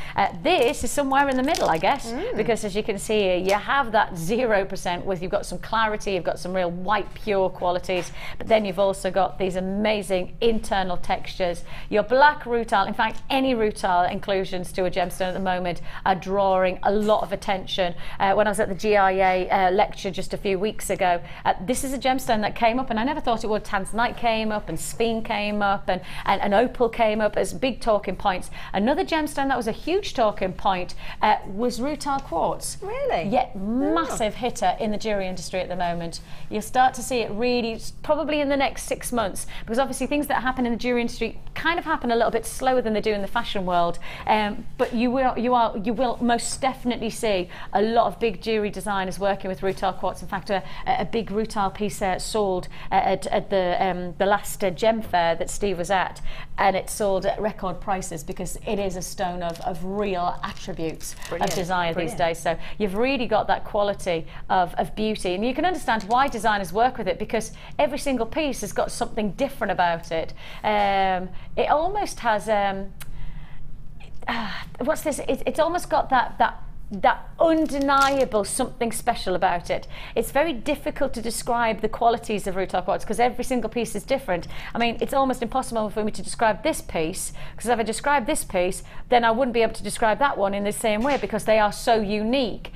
This is somewhere in the middle, I guess, because as you can see here, you have that 0% with, you've got some clarity, you've got some real white pure qualities, but then you've also got these amazing internal textures. Your black rutile, in fact, any rutile inclusions to a gemstone at the moment are drawing a lot of attention. When I was at the GIA lecture just a few weeks ago, this is a gemstone that came up, and I never thought it would. Tanzanite came up, and sphene came up, and opal came up as big talking points. Another gemstone that was a huge talking point was rutile quartz. Really? Yeah, massive hitter in the jewellery industry at the moment. You'll start to see it really probably in the next 6 months, because obviously things that happen in the jewellery industry kind of happen a little bit slower than they do in the fashion world, but you will most definitely see a lot of big jewellery designers working with rutile quartz. In fact, a big rutile piece sold at the last gem fair that Steve was at, and it sold at record prices because it is a stone of real attributes of desire these days. So you've really got that quality of beauty, and you can understand why designers work with it, because every single piece has got something different about it. It almost has what's this? It's almost got that undeniable something special about it. It's very difficult to describe the qualities of rutile quartz because every single piece is different. I mean, it's almost impossible for me to describe this piece, because if I describe this piece, then I wouldn't be able to describe that one in the same way because they are so unique.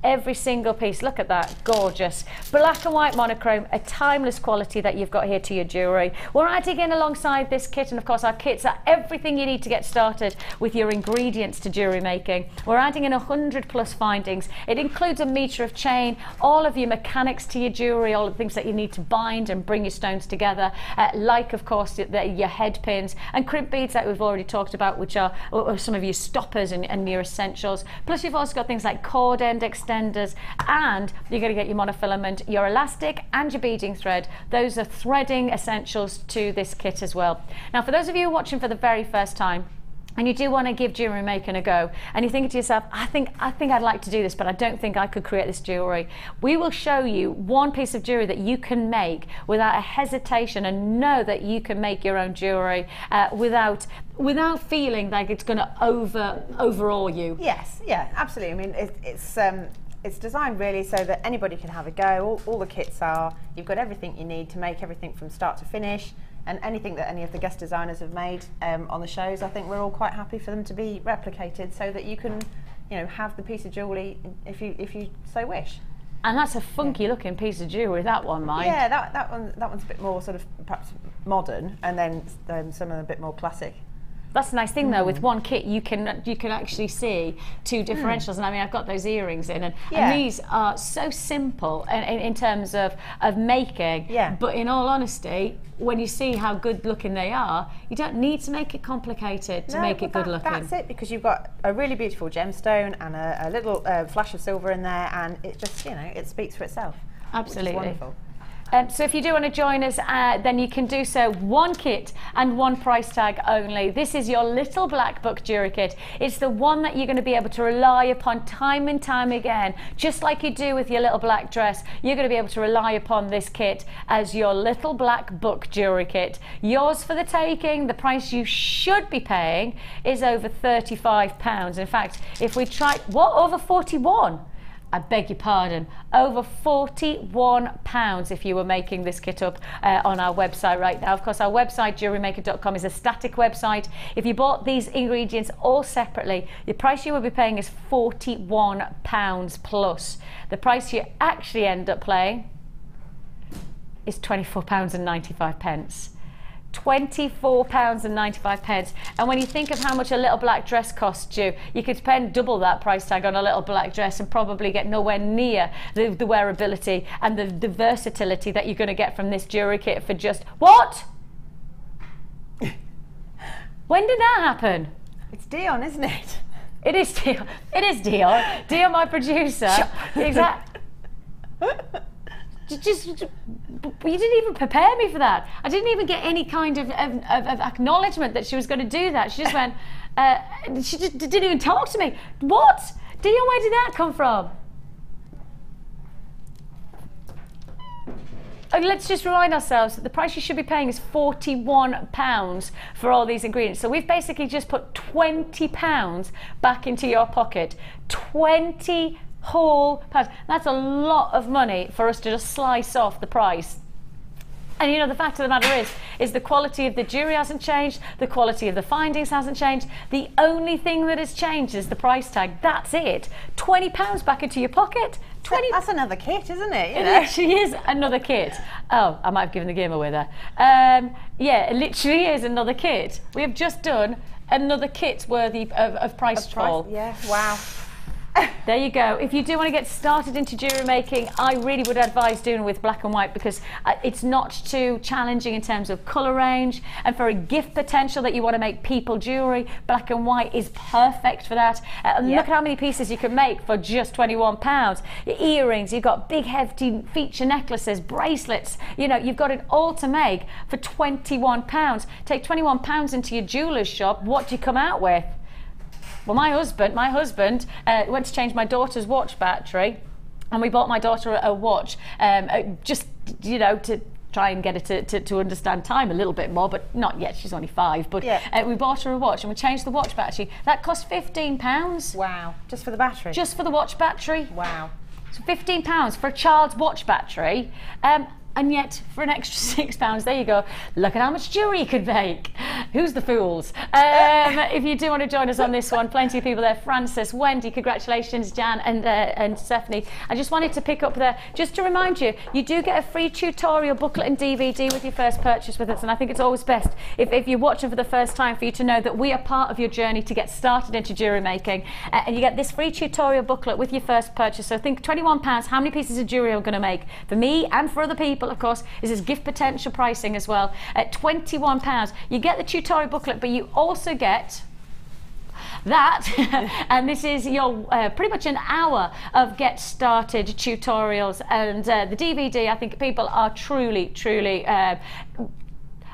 Every single piece, look at that, gorgeous. Black and white monochrome, a timeless quality that you've got here to your jewellery. We're adding in alongside this kit, and of course our kits are everything you need to get started with your ingredients to jewellery making. We're adding in 100+ findings. It includes a metre of chain, all of your mechanics to your jewellery, all the things that you need to bind and bring your stones together, like of course your head pins and crimp beads that we've already talked about, which are some of your stoppers and your essentials. Plus you've also got things like cord end extenders, and you're going to get your monofilament, your elastic and your beading thread. Those are threading essentials to this kit as well. Now for those of you watching for the very first time, and you do want to give jewellery making a go, and you're thinking to yourself, I think I'd like to do this, but I don't think I could create this jewellery. We will show you one piece of jewellery that you can make without a hesitation, and know that you can make your own jewellery without feeling like it's going to overawe you. Yes, yeah, absolutely. I mean, it's designed really so that anybody can have a go. All the kits are, you've got everything you need to make everything from start to finish. And anything that any of the guest designers have made on the shows, I think we're all quite happy for them to be replicated, so that you can, you know, have the piece of jewellery if you so wish. And that's a funky looking piece of jewellery, that one, Mike. Yeah, that one's a bit more sort of perhaps modern, and then some of them a bit more classic. That's the nice thing though, with one kit you can actually see two differentials, and I mean I've got those earrings in, and these are so simple in terms of making, but in all honesty, when you see how good looking they are, you don't need to make it complicated to make it good looking. That's it, because you've got a really beautiful gemstone and a little flash of silver in there, and it just, you know, it speaks for itself. Absolutely. Which is wonderful. So if you do want to join us, then you can do so. One kit and one price tag only. This is your little black book jewellery kit. It's the one that you're going to be able to rely upon time and time again. Just like you do with your little black dress, you're going to be able to rely upon this kit as your little black book jewellery kit. Yours for the taking. The price you should be paying is over £35. In fact, if we try, what, over 41? I beg your pardon, over £41 if you were making this kit up on our website right now. Of course, our website, JewelleryMaker.com, is a static website. If you bought these ingredients all separately, the price you will be paying is £41 plus. The price you actually end up paying is £24.95. £24.95. And when you think of how much a little black dress costs you, you could spend double that price tag on a little black dress and probably get nowhere near the wearability and the versatility that you're going to get from this jewellery kit for just what? When did that happen? It's Dion, isn't it? It is Dion. It is Dion. Dion, my producer. Exactly. You didn't even prepare me for that. I didn't even get any kind of acknowledgement that she was going to do that. She just went, she just didn't even talk to me. What? Dion, where did that come from? Let's just remind ourselves that the price you should be paying is £41 for all these ingredients. So we've basically just put £20 back into your pocket. 20 whole pounds. That's a lot of money for us to just slice off the price. And you know, the fact of the matter is the quality of the jewellery hasn't changed, the quality of the findings hasn't changed. The only thing that has changed is the price tag. That's it. £20 back into your pocket. That's another kit, isn't it? It literally is another kit. Oh, I might have given the game away there. Yeah, it literally is another kit. We have just done another kit worthy of price fall. Yeah, wow. There you go. If you do want to get started into jewellery making, I really would advise doing it with black and white, because it's not too challenging in terms of colour range, and for a gift potential that you want to make people jewellery, black and white is perfect for that. Look at how many pieces you can make for just £21. Your earrings, you've got big hefty feature necklaces, bracelets, you know, you've got it all to make for £21. Take £21 into your jeweller's shop, what do you come out with? Well, my husband went to change my daughter's watch battery, and we bought my daughter a watch, just, you know, to try and get her to understand time a little bit more, but not yet, she's only 5. But we bought her a watch and we changed the watch battery. That cost £15. Wow. Just for the battery? Just for the watch battery. Wow. So £15 for a child's watch battery. And yet, for an extra £6, there you go. Look at how much jewellery you could make. Who's the fools? If you do want to join us on this one, plenty of people there. Francis, Wendy, congratulations, Jan and Stephanie. I just wanted to pick up there, just to remind you, you do get a free tutorial booklet and DVD with your first purchase with us, and I think it's always best, if you're watching for the first time, for you to know that we are part of your journey to get started into jewellery making, and you get this free tutorial booklet with your first purchase. So think £21, how many pieces of jewellery are we going to make? For me and for other people, of course, is this gift potential pricing as well. At £21, you get the tutorial booklet, but you also get that and this is your pretty much an hour of get started tutorials, and the DVD, I think people are truly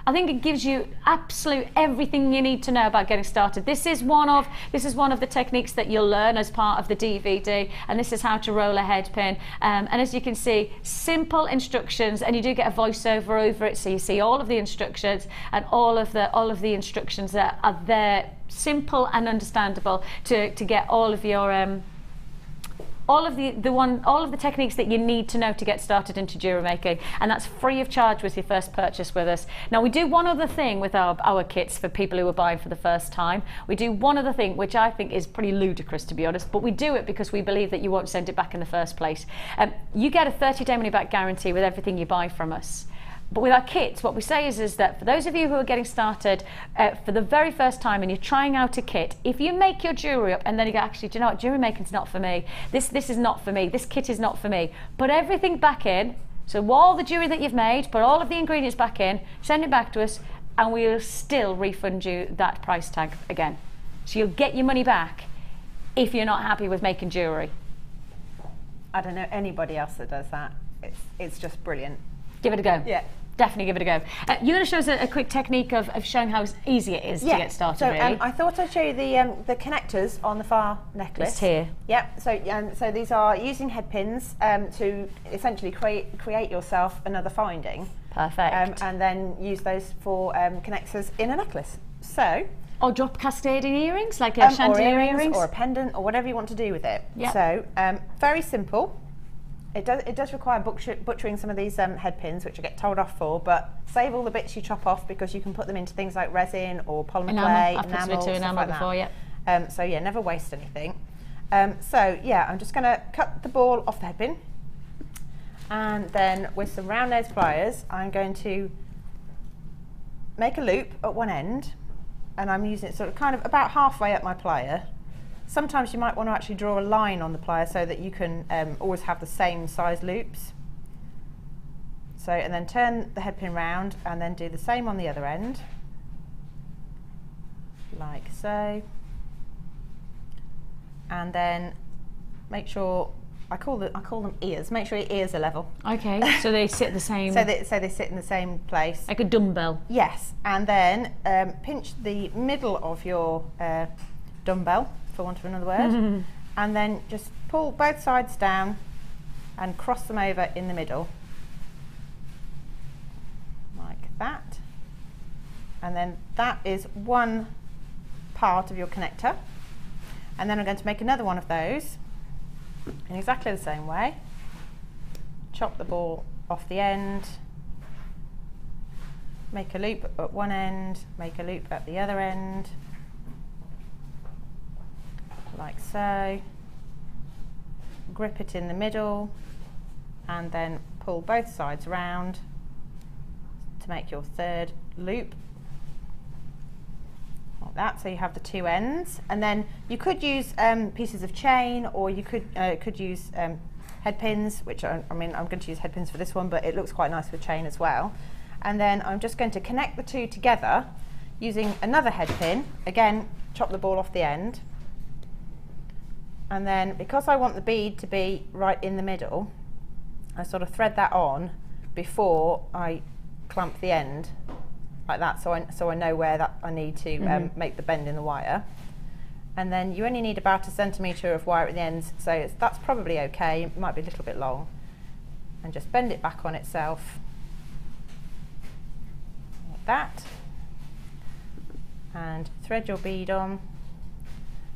I think it gives you absolute everything you need to know about getting started. This is one of the techniques that you'll learn as part of the DVD, and this is how to roll a head pin. And as you can see, simple instructions, and you do get a voiceover over it, so you see all of the instructions, and all of the instructions that are there, simple and understandable to get all of your all of the techniques that you need to know to get started into jewellery making, and that's free of charge with your first purchase with us. Now we do one other thing with our kits for people who are buying for the first time. We do one other thing which I think is pretty ludicrous, to be honest, but we do it because we believe that you won't send it back in the first place. You get a 30-day money back guarantee with everything you buy from us. But with our kits, what we say is that for those of you who are getting started for the very first time and you're trying out a kit, if you make your jewellery up and then you go, actually, do you know what, jewellery making's not for me, this is not for me, this kit is not for me, put everything back in, so all the jewellery that you've made, put all of the ingredients back in, send it back to us, and we'll still refund you that price tag again. So you'll get your money back if you're not happy with making jewellery. I don't know anybody else that does that. It's just brilliant. Give it a go. Yeah. Definitely give it a go. You're going to show us a quick technique of showing how easy it is to get started, so, really. I thought I'd show you the connectors on the far necklace. It's here. Yep, so these are using head pins to essentially create yourself another finding. Perfect. And then use those for connectors in a necklace. So, or drop cascading earrings, like a chandelier earrings. Or a pendant, or whatever you want to do with it. Yep. So, very simple. It does require butchering some of these head pins, which I get told off for, but save all the bits you chop off because you can put them into things like resin or polymer clay, I've put some into enamel before, yeah. So yeah, never waste anything. So yeah, I'm just going to cut the ball off the head pin, and then with some round nose pliers, I'm going to make a loop at one end, and I'm using it sort of kind of about halfway up my plier. Sometimes you might want to actually draw a line on the plier so that you can always have the same size loops. So, and then turn the head pin round and then do the same on the other end, like so. And then make sure, I call them ears, make sure your ears are level. Okay, so they sit the same. So they sit in the same place. Like a dumbbell. Yes, and then pinch the middle of your dumbbell, for want of another word, and then just pull both sides down and cross them over in the middle, like that. And then that is one part of your connector. And then I'm going to make another one of those in exactly the same way. Chop the ball off the end, make a loop at one end, make a loop at the other end, like so, grip it in the middle, and then pull both sides round to make your third loop, like that. So you have the two ends, and then you could use pieces of chain, or you could use head pins, which I'm going to use head pins for this one, but it looks quite nice with chain as well. And then I'm just going to connect the two together using another head pin. Again, chop the ball off the end. And then, because I want the bead to be right in the middle, I sort of thread that on before I clamp the end, like that, so I know where that I need to make the bend in the wire. And then you only need about 1 centimetre of wire at the ends, so that's probably okay. It might be a little bit long. And just bend it back on itself, like that. And thread your bead on.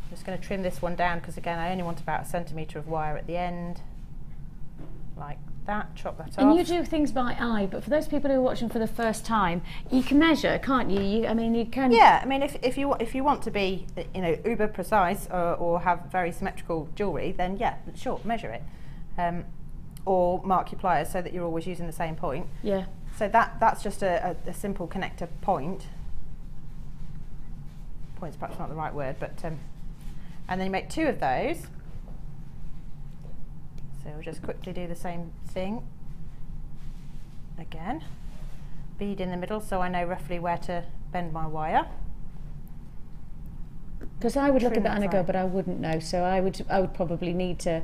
I'm just going to trim this one down because, again, I only want about 1 centimetre of wire at the end, like that. Chop that off. And you do things by eye, but for those people who are watching for the first time, you can measure, can't you? I mean, you can. Yeah, I mean, if you want to be, uber precise or have very symmetrical jewellery, then yeah, sure, measure it, or mark your pliers so that you're always using the same point. Yeah. So that's just a simple connector point. Point's perhaps not the right word, but. And then you make 2 of those. So we'll just quickly do the same thing. Again, bead in the middle so I know roughly where to bend my wire. Because I would look at that and I go, but I wouldn't know. So I would probably need to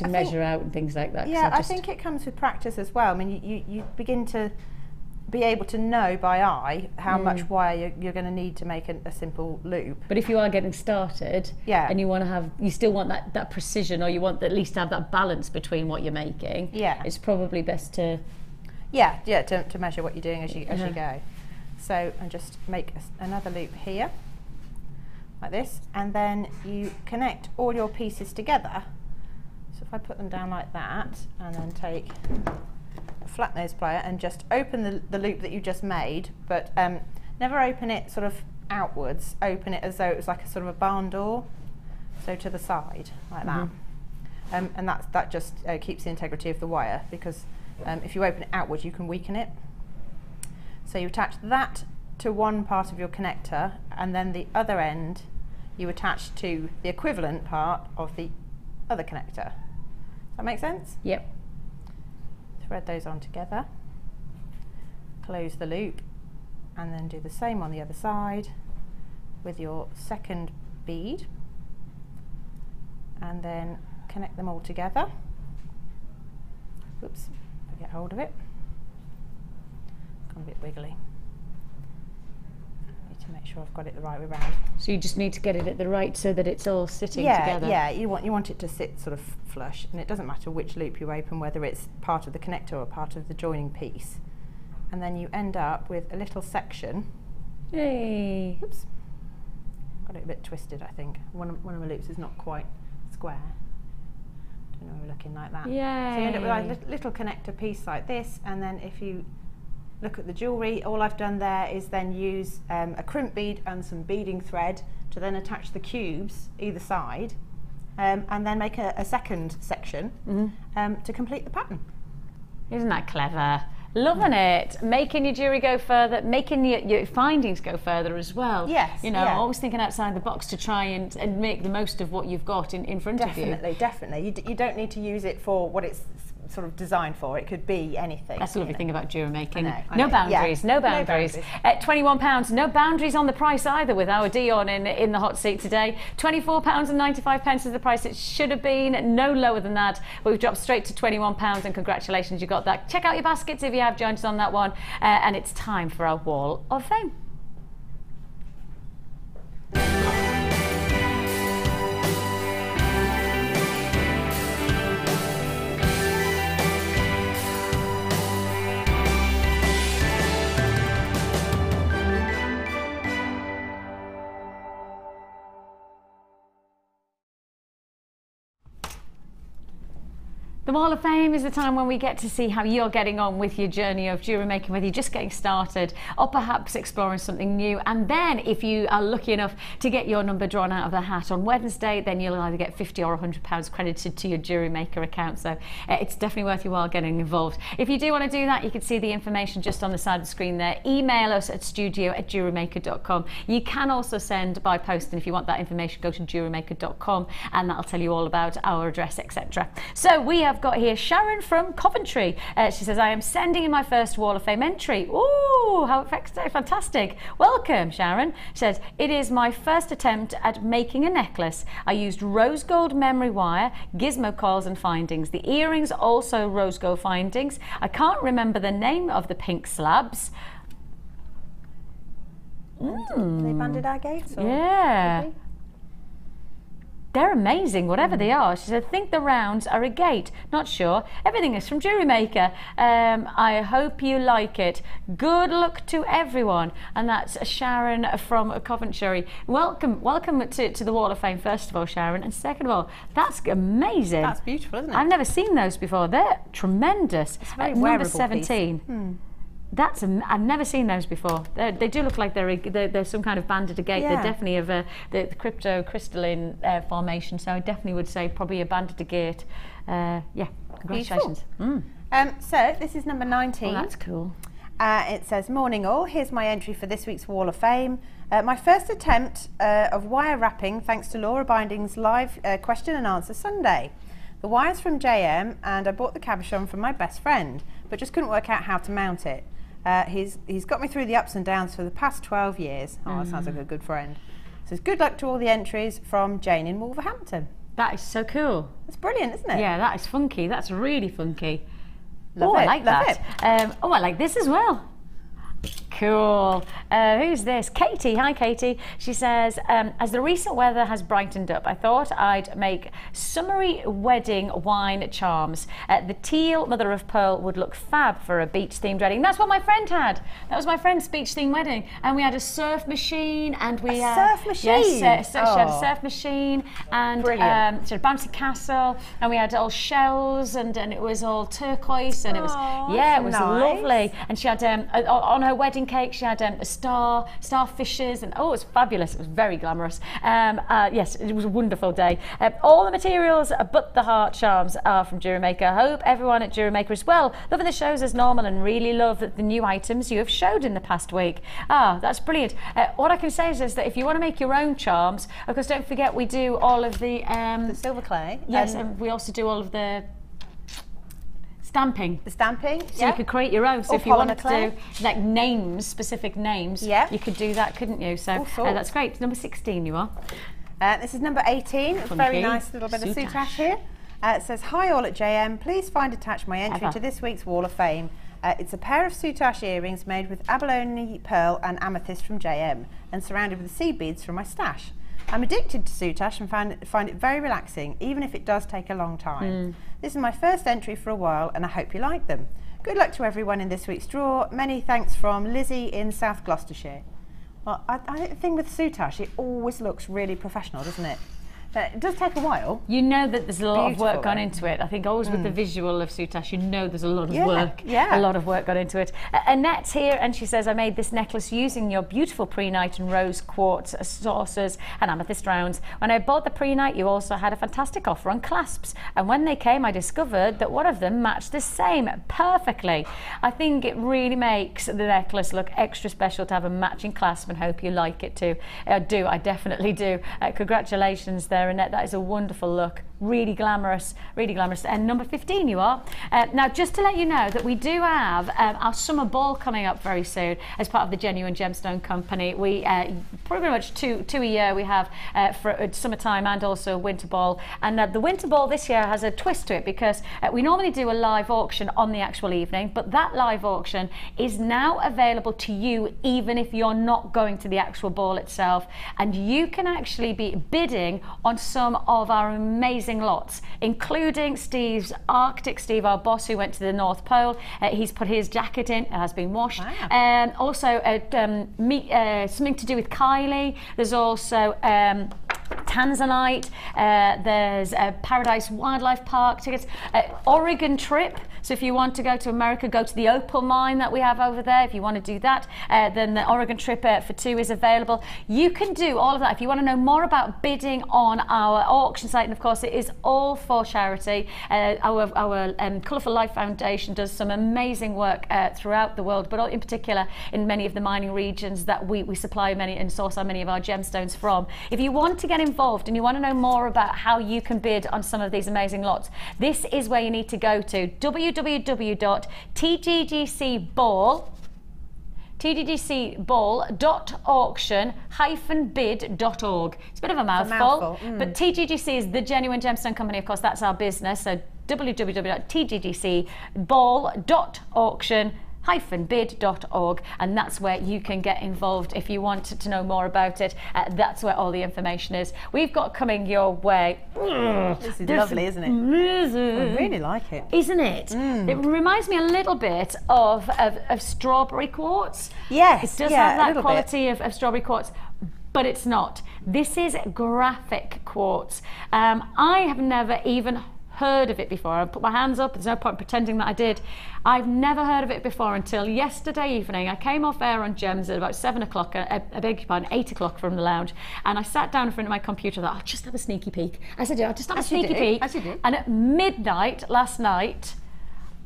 measure out and things like that. Yeah, I think it comes with practice as well. I mean, you begin to be able to know by eye how much wire you're going to need to make a simple loop. But if you are getting started, and you still want that precision, or you want at least to have that balance between what you're making, it's probably best to to measure what you're doing as you go. So and just make another loop here, like this, and then you connect all your pieces together So if I put them down like that and then take a flat nose plier and just open the loop that you just made, but never open it sort of outwards, open it as though it was like a sort of a barn door, so to the side, like that. And that just keeps the integrity of the wire, because if you open it outwards you can weaken it. So you attach that to one part of your connector, and then the other end you attach to the equivalent part of the other connector. Does that make sense? Yep. Thread those on together, close the loop, and then do the same on the other side with your second bead, and then connect them all together. Oops, get hold of it. Gone a bit wiggly. Need to make sure I've got it the right way round. So you just need to get it at the right so that it's all sitting together. Yeah, you want it to sit sort of flush, and it doesn't matter which loop you open, whether it's part of the connector or part of the joining piece. And then you end up with a little section. Hey. Oops. Got it a bit twisted, I think. One of my loops is not quite square. Don't know, we're looking like that. Yay. So you end up with like a little connector piece like this, and then if you look at the jewellery, all I've done there is then use a crimp bead and some beading thread to then attach the cubes either side, and then make a second section to complete the pattern. Isn't that clever? Loving it. Making your jewellery go further, making your findings go further as well. Yes. You know, always thinking outside the box to try and make the most of what you've got in front of you. Definitely. You don't need to use it for what it's sort of designed for. It could be anything. That's the lovely thing about jewellery making. I No know. boundaries, Yeah. no boundaries. At £21, no boundaries on the price either, with our Dion in the hot seat today. £24.95 is the price it should have been, no lower than that. But we've dropped straight to £21, and congratulations, you got that. Check out your baskets if you have joined us on that one. And it's time for our Wall of Fame. The Wall of Fame is the time when we get to see how you're getting on with your journey of jewellery making, whether you're just getting started or perhaps exploring something new. And then if you are lucky enough to get your number drawn out of the hat on Wednesday, then you'll either get £50 or £100 credited to your Jewellery Maker account. So it's definitely worth your while getting involved. If you do want to do that, you can see the information just on the side of the screen there. Email us at studio@jewellerymaker.com. You can also send by post, and if you want that information, go to jewellerymaker.com, and that'll tell you all about our address, etc. So we have got here Sharon from Coventry. She says, I am sending in my first Wall of Fame entry. Ooh, how fantastic. Welcome, Sharon. She says, it is my first attempt at making a necklace. I used rose gold memory wire, gizmo coils and findings. The earrings also rose gold findings. I can't remember the name of the pink slabs. Are they banded agates? Yeah. They're amazing, whatever they are. She said, I think the rounds are agate. Not sure. Everything is from Jewellery Maker. I hope you like it. Good luck to everyone. And that's Sharon from Coventry. Welcome to the Wall of Fame, first of all, Sharon. And second of all, that's amazing. That's beautiful, isn't it? I've never seen those before. They're tremendous. It's a very number wearable 17. Piece. I've never seen those before. They do look like they're some kind of banded agate. Yeah. They're definitely of the cryptocrystalline formation. So I definitely would say probably a banded agate. Yeah, congratulations. So this is number 19. Oh, that's cool. It says, morning all, here's my entry for this week's Wall of Fame. My first attempt of wire wrapping thanks to Laura Binding's live question and answer Sunday. The wire's from JM and I bought the cabochon from my best friend, but just couldn't work out how to mount it. He's got me through the ups and downs for the past 12 years. Oh, that sounds like a good friend. So good luck to all the entries from Jane in Wolverhampton. That is so cool. That's brilliant, isn't it? Yeah, that is funky. That's really funky. Love Oh, it, I like love that. Oh, I like this as well. Cool. Who's this? Katie. Hi, Katie. She says, as the recent weather has brightened up, I thought I'd make summery wedding wine charms. The teal mother of pearl would look fab for a beach-themed wedding. That's what my friend had. That was my friend's beach-themed wedding. And we had a surf machine, and we surf machine? Yes, so she had a surf machine, and she had a bouncy castle, and we had all shells, and it was all turquoise, and it was it was lovely. And she had on her wedding cake, she had starfishes, and it was fabulous. It was very glamorous. Yes, it was a wonderful day. All the materials but the heart charms are from Jewellery Maker. I hope everyone at Jewellery Maker as well loving the shows as normal and really love the new items you have showed in the past week. That's brilliant. What I can say is that if you want to make your own charms, of course, don't forget we do all of the silver clay. Yes, and we also do all of the stamping. The stamping, so you could create your own. So or if you wanted to do like names, specific names, you could do that, couldn't you? So that's great. Number 16 you are. This is number 18. It's a very nice little bit of soutache here. It says, hi all at JM, please find attached my entry to this week's Wall of Fame. It's a pair of soutache earrings made with abalone pearl and amethyst from JM and surrounded with seed beads from my stash. I'm addicted to soutache and find it very relaxing, even if it does take a long time. This is my first entry for a while, and I hope you like them. Good luck to everyone in this week's draw. Many thanks from Lizzie in South Gloucestershire. Well, I think with soutache, it always looks really professional, doesn't it? It does take a while. You know that there's a lot of work gone into it. I think always with the visual of soutache, you know there's a lot of work. A lot of work gone into it. Annette's here, and she says, I made this necklace using your beautiful prehnite and rose quartz saucers and amethyst rounds. When I bought the prehnite, you also had a fantastic offer on clasps. And when they came, I discovered that one of them matched the same perfectly. I think it really makes the necklace look extra special to have a matching clasp, and hope you like it too. I definitely do. Congratulations there, Annette. That is a wonderful look. Really glamorous, really glamorous. And number 15 you are. Now, just to let you know that we do have our summer ball coming up very soon as part of the Genuine Gemstone Company. We pretty much two a year we have for summertime and also winter ball. And the winter ball this year has a twist to it, because we normally do a live auction on the actual evening, but that live auction is now available to you even if you're not going to the actual ball itself, and you can actually be bidding on some of our amazing lots, including Steve's Arctic Steve, our boss who went to the North Pole. He's put his jacket in, it has been washed. Wow. Also something to do with Kylie. There's also Tanzanite, there's Paradise Wildlife Park tickets, Oregon trip. So if you want to go to America, go to the opal mine that we have over there. If you want to do that, then the Oregon trip for 2 is available. You can do all of that. If you want to know more about bidding on our auction site, and of course it is all for charity. Our Colourful Life Foundation does some amazing work throughout the world, but in particular in many of the mining regions that we supply many and source many of our gemstones from. If you want to get involved and you want to know more about how you can bid on some of these amazing lots, this is where you need to go to: tggcball.auction-bid.org. It's a bit of a mouthful. But TGGC is the Genuine Gemstone Company, of course, that's our business. So www.tggcball.auction-bid.org, and that's where you can get involved if you want to know more about it. That's where all the information is. We've got coming your way. This is lovely, isn't it? I really like it. Isn't it? It reminds me a little bit of strawberry quartz. Yes. It does have that quality of strawberry quartz, but it's not. This is graphic quartz. I have never even heard of it before. I put my hands up, there's no point pretending that I did. I've never heard of it before until yesterday evening. I came off air on Gems at about 7 o'clock, I beg your pardon, 8 o'clock from the lounge, and I sat down in front of my computer and thought, I'll just have a sneaky peek. As I do, I'll just have a sneaky peek. As you did. And at midnight last night,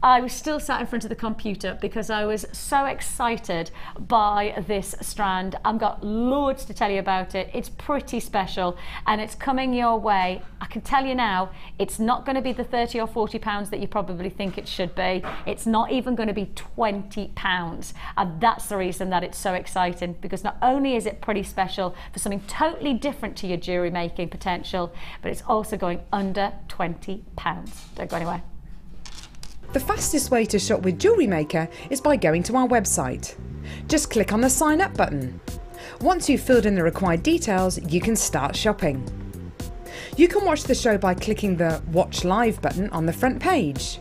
I was still sat in front of the computer because I was so excited by this strand. I've got loads to tell you about it. It's pretty special and it's coming your way. I can tell you now, it's not going to be the 30 or 40 pounds that you probably think it should be. It's not even going to be 20 pounds. And that's the reason that it's so exciting, because not only is it pretty special for something totally different to your jewellery making potential, but it's also going under 20 pounds. Don't go anywhere. The fastest way to shop with Jewellery Maker is by going to our website. Just click on the sign up button. Once you've filled in the required details, you can start shopping. You can watch the show by clicking the Watch Live button on the front page.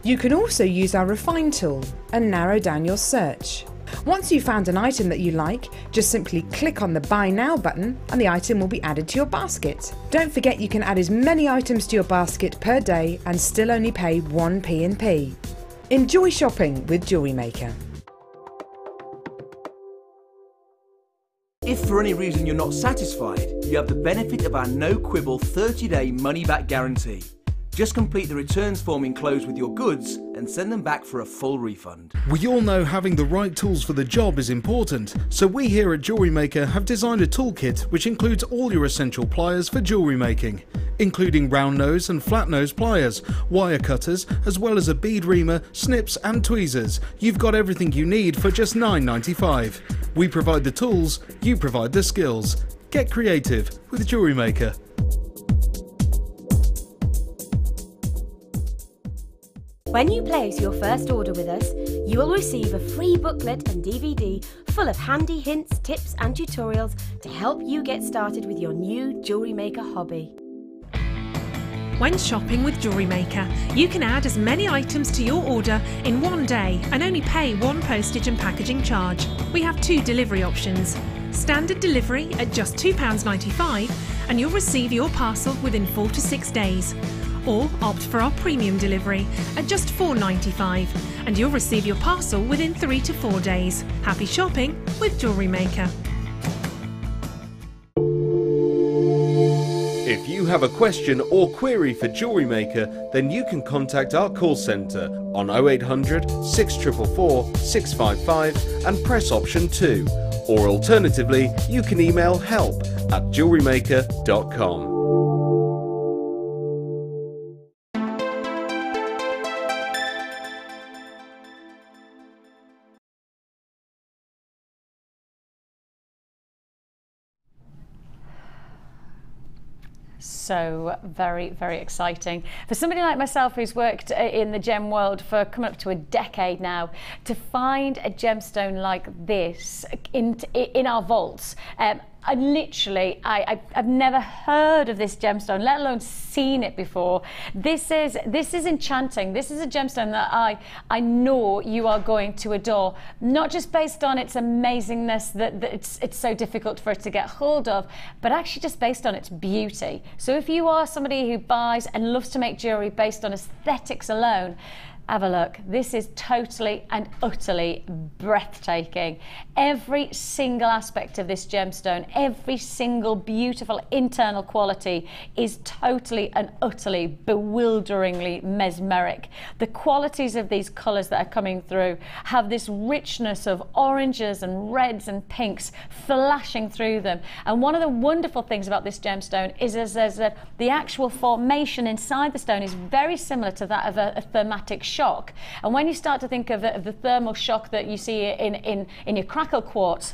You can also use our Refine tool and narrow down your search. Once you've found an item that you like, just simply click on the Buy Now button and the item will be added to your basket. Don't forget you can add as many items to your basket per day and still only pay 1 P&P. Enjoy shopping with Jewellery Maker. If for any reason you're not satisfied, you have the benefit of our no-quibble 30-day money-back guarantee. Just complete the returns form enclosed with your goods and send them back for a full refund. We all know having the right tools for the job is important, so we here at Jewellery Maker have designed a toolkit which includes all your essential pliers for jewellery making, including round nose and flat nose pliers, wire cutters, as well as a bead reamer, snips and tweezers. You've got everything you need for just $9.95. We provide the tools, you provide the skills. Get creative with Jewellery Maker. When you place your first order with us, you will receive a free booklet and DVD full of handy hints, tips and tutorials to help you get started with your new Jewellery Maker hobby. When shopping with Jewellery Maker, you can add as many items to your order in one day and only pay one postage and packaging charge. We have 2 delivery options. Standard delivery at just £2.95 and you'll receive your parcel within 4 to 6 days. Or opt for our premium delivery at just £4.95 and you'll receive your parcel within 3 to 4 days. Happy shopping with Jewellery Maker. If you have a question or query for Jewellery Maker, then you can contact our call centre on 0800 6444 655 and press option 2. Or alternatively, you can email help@jewellerymaker.com. So very, very exciting. For somebody like myself who's worked in the gem world for coming up to a decade now, to find a gemstone like this in our vaults, I've never heard of this gemstone, let alone seen it before. This is enchanting. This is a gemstone that I know you are going to adore, not just based on its amazingness that it's so difficult for it to get hold of, but actually just based on its beauty. So if you are somebody who buys and loves to make jewellery based on aesthetics alone, have a look. This is totally and utterly breathtaking. Every single aspect of this gemstone, every single beautiful internal quality is totally and utterly bewilderingly mesmeric. The qualities of these colours that are coming through have this richness of oranges and reds and pinks flashing through them. And one of the wonderful things about this gemstone is that the actual formation inside the stone is very similar to that of a thermatic shock. And when you start to think of the thermal shock that you see in your crackle quartz,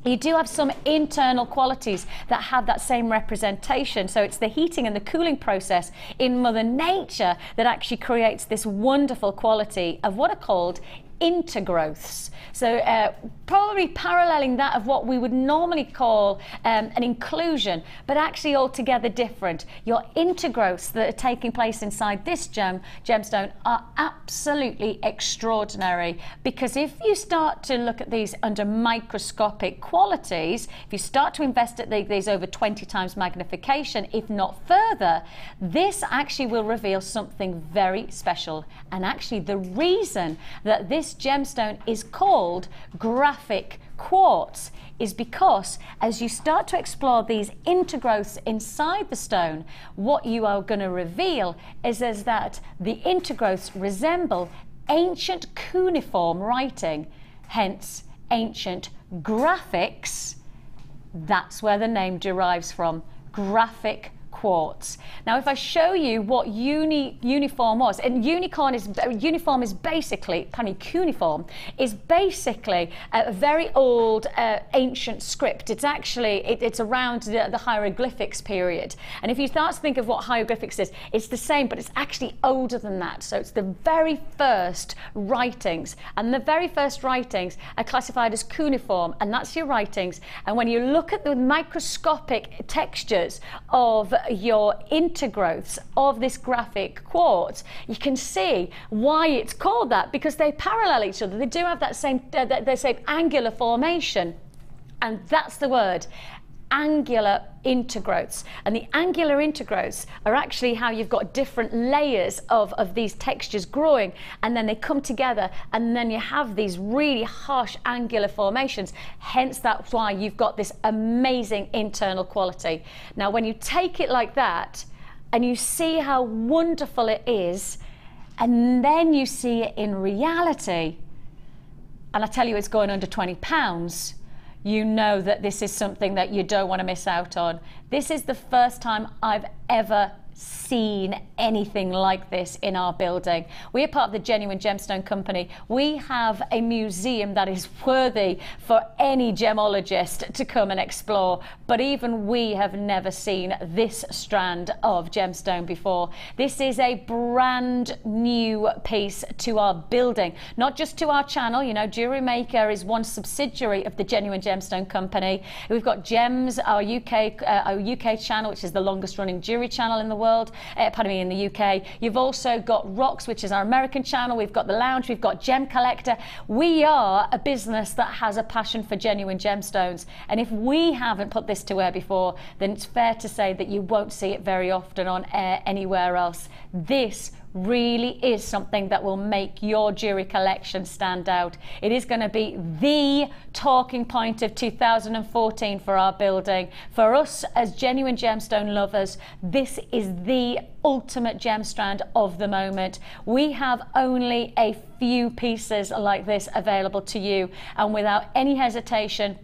you do have some internal qualities that have that same representation. So it's the heating and the cooling process in Mother Nature that actually creates this wonderful quality of what are called intergrowths. So probably paralleling that of what we would normally call an inclusion, but actually altogether different. Your intergrowths that are taking place inside this gemstone are absolutely extraordinary, because if you start to look at these under microscopic qualities, if you start to invest at these over 20 times magnification, if not further, this actually will reveal something very special. And actually the reason that this gemstone is called Graphic Quartz is because as you start to explore these intergrowths inside the stone, what you are going to reveal is that the intergrowths resemble ancient cuneiform writing, hence ancient graphics. That's where the name derives from, Graphic quartz. Now, if I show you what uniform was, and uniform is basically, cuneiform is basically a very old ancient script. It's actually, it's around the hieroglyphics period. And if you start to think of what hieroglyphics is, it's the same, but it's actually older than that. So it's the very first writings, and the very first writings are classified as cuneiform, and that's your writings. And when you look at the microscopic textures of your intergrowths of this graphic quartz, you can see why it's called that, because they parallel each other. They do have that same angular formation, and that's the word, angular intergrowths. And the angular intergrowths are actually how you've got different layers of these textures growing, and then they come together, and then you have these really harsh angular formations. Hence, that's why you've got this amazing internal quality. Now, when you take it like that and you see how wonderful it is, and then you see it in reality, and I tell you it's going under £20, you know that this is something that you don't want to miss out on. This is the first time I've ever seen anything like this in our building. We are part of the Genuine Gemstone Company. We have a museum that is worthy for any gemologist to come and explore, but even we have never seen this strand of gemstone before. This is a brand new piece to our building, not just to our channel. You know, Jewellery Maker is one subsidiary of the Genuine Gemstone Company. We've got Gems, our UK channel, which is the longest running jewellery channel in the world, in the UK. You've also got Rocks, which is our American channel. We've got The Lounge, we've got Gem Collector. We are a business that has a passion for genuine gemstones, and if we haven't put this to air before, then it's fair to say that you won't see it very often on air anywhere else. This really is something that will make your jewellery collection stand out. It is going to be the talking point of 2014 for our building. For us as genuine gemstone lovers, this is the ultimate gem strand of the moment. We have only a few pieces like this available to you, and without any hesitation,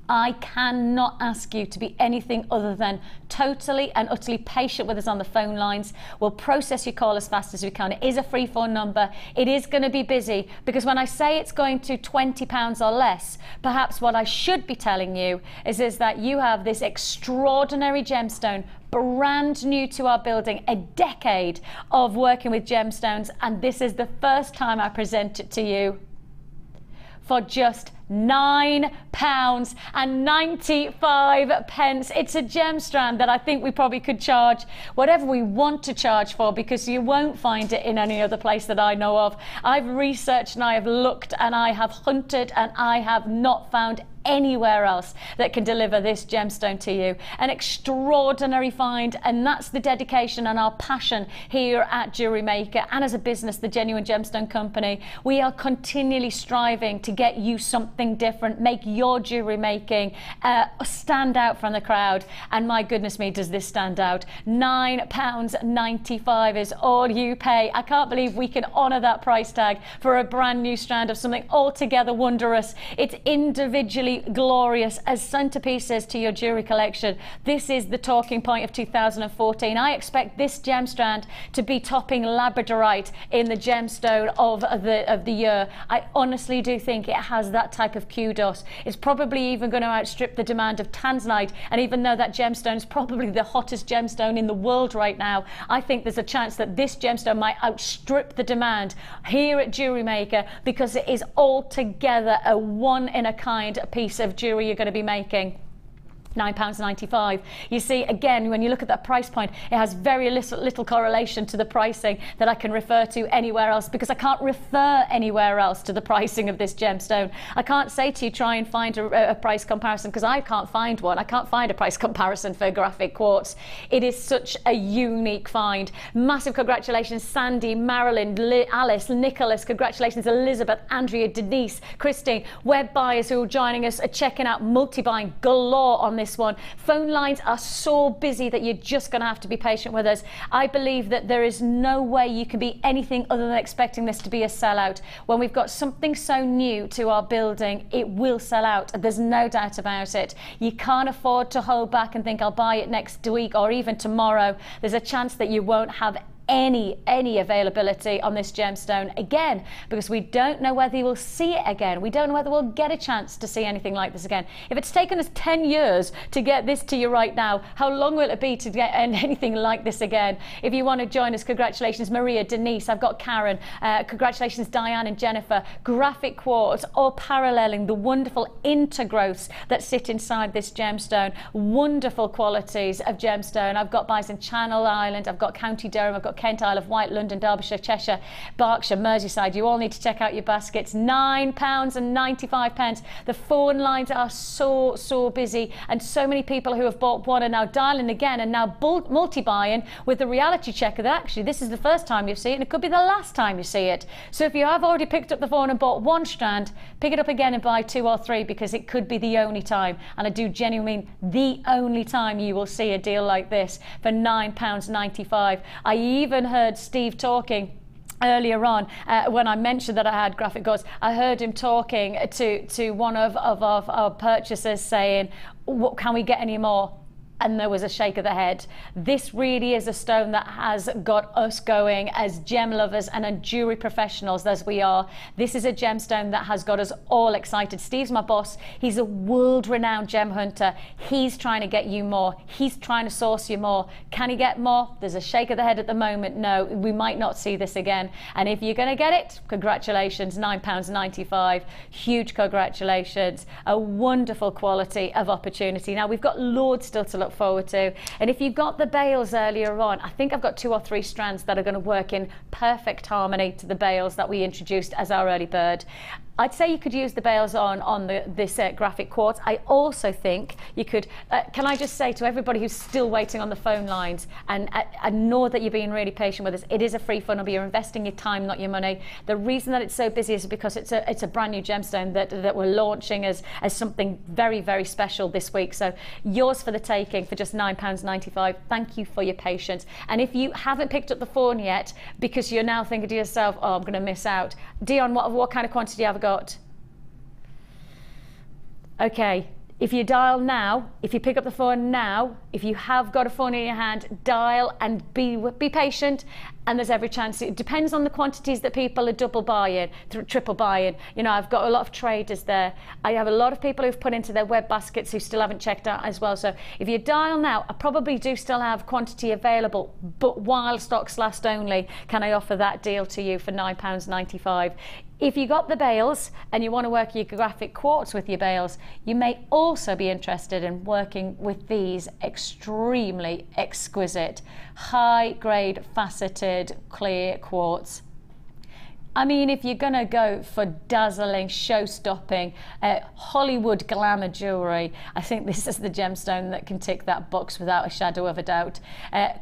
I cannot ask you to be anything other than totally and utterly patient with us on the phone lines. We'll process your call as fast as we can. It is a free phone number. It is going to be busy, because when I say it's going to £20 or less, perhaps what I should be telling you is that you have this extraordinary gemstone, brand new to our building, a decade of working with gemstones, and this is the first time I present it to you for just £9.95. It's a gem strand that I think we probably could charge whatever we want to charge for, because you won't find it in any other place that I know of. I've researched and I have looked and I have hunted, and I have not found anywhere else that can deliver this gemstone to you. An extraordinary find, and that's the dedication and our passion here at Jewellery Maker, and as a business, the Genuine Gemstone Company. We are continually striving to get you something different, make your jewellery making stand out from the crowd, and my goodness me, does this stand out. £9.95 is all you pay. I can't believe we can honour that price tag for a brand new strand of something altogether wondrous. It's individually glorious as centerpieces to your jewellery collection. This is the talking point of 2014. I expect this gem strand to be topping labradorite in the gemstone of the year. I honestly do think it has that type of kudos. It's probably even going to outstrip the demand of tanzanite, and even though that gemstone is probably the hottest gemstone in the world right now, I think there's a chance that this gemstone might outstrip the demand here at Jewellery Maker, because it is altogether a one-in-a-kind piece of jewellery you're going to be making. £9.95. You see, again, when you look at that price point, it has very little correlation to the pricing that I can refer to anywhere else, because I can't refer anywhere else to the pricing of this gemstone. I can't say to you, try and find a price comparison, because I can't find one. I can't find a price comparison for graphic quartz. It is such a unique find. Massive congratulations, Sandy, Marilyn, Alice, Nicholas. Congratulations, Elizabeth, Andrea, Denise, Christine, web buyers who are joining us, are checking out multi-buying galore on this this one. Phone lines are so busy that you're just going to have to be patient with us. I believe that there is no way you can be anything other than expecting this to be a sellout. When we've got something so new to our building, it will sell out. There's no doubt about it. You can't afford to hold back and think I'll buy it next week or even tomorrow. There's a chance that you won't have any availability on this gemstone again, because we don't know whether we'll see it again. We don't know whether we'll get a chance to see anything like this again. If it's taken us 10 years to get this to you right now, how long will it be to get anything like this again? If you want to join us, congratulations Maria, Denise, I've got Karen, congratulations Diane and Jennifer. Graphic Quartz, all paralleling the wonderful intergrowths that sit inside this gemstone. Wonderful qualities of gemstone. I've got buys in Channel Island, I've got County Durham, I've got Kent, Isle of Wight, London, Derbyshire, Cheshire, Berkshire, Merseyside. You all need to check out your baskets. £9.95. The phone lines are so busy, and so many people who have bought one are now dialing again and now multi-buying with the reality check that actually this is the first time you see it and it could be the last time you see it. So if you have already picked up the phone and bought one strand, pick it up again and buy 2 or 3, because it could be the only time, and I do genuinely mean the only time, you will see a deal like this for £9.95. I even heard Steve talking earlier on when I mentioned that I had Graphic Quartz. I heard him talking to one of our purchasers saying, what, can we get any more? And there was a shake of the head. This really is a stone that has got us going as gem lovers and as jewellery professionals as we are. This is a gemstone that has got us all excited. Steve's my boss. He's a world-renowned gem hunter. He's trying to get you more. He's trying to source you more. Can he get more? There's a shake of the head at the moment. No, we might not see this again. And if you're going to get it, congratulations, £9.95. Huge congratulations. A wonderful quality of opportunity. Now, we've got loads still to look forward to, and if you got the bales earlier on, I think I've got 2 or 3 strands that are going to work in perfect harmony to the bales that we introduced as our early bird. I'd say you could use the bales on this Graphic Quartz. I also think you could, can I just say to everybody who's still waiting on the phone lines, and I know that you're being really patient with us, it is a free funnel, but you're investing your time, not your money. The reason that it's so busy is because it's a brand new gemstone that we're launching as something very, very special this week. So yours for the taking for just £9.95. Thank you for your patience. And if you haven't picked up the phone yet, because you're now thinking to yourself, oh, I'm going to miss out. Dion, what kind of quantity have I got? Okay, if you dial now, if you pick up the phone now, if you have got a phone in your hand, dial and be patient, and there's every chance. It depends on the quantities that people are double buying, triple buying. You know, I've got a lot of traders there. I have a lot of people who've put into their web baskets who still haven't checked out as well. So if you dial now, I probably do still have quantity available, but while stocks last only, can I offer that deal to you for £9.95. If you got the bales and you want to work your Graphic Quartz with your bales, you may also be interested in working with these extremely exquisite, high-grade faceted clear quartz. I mean, if you're going to go for dazzling, show-stopping, Hollywood glamour jewellery, I think this is the gemstone that can tick that box without a shadow of a doubt.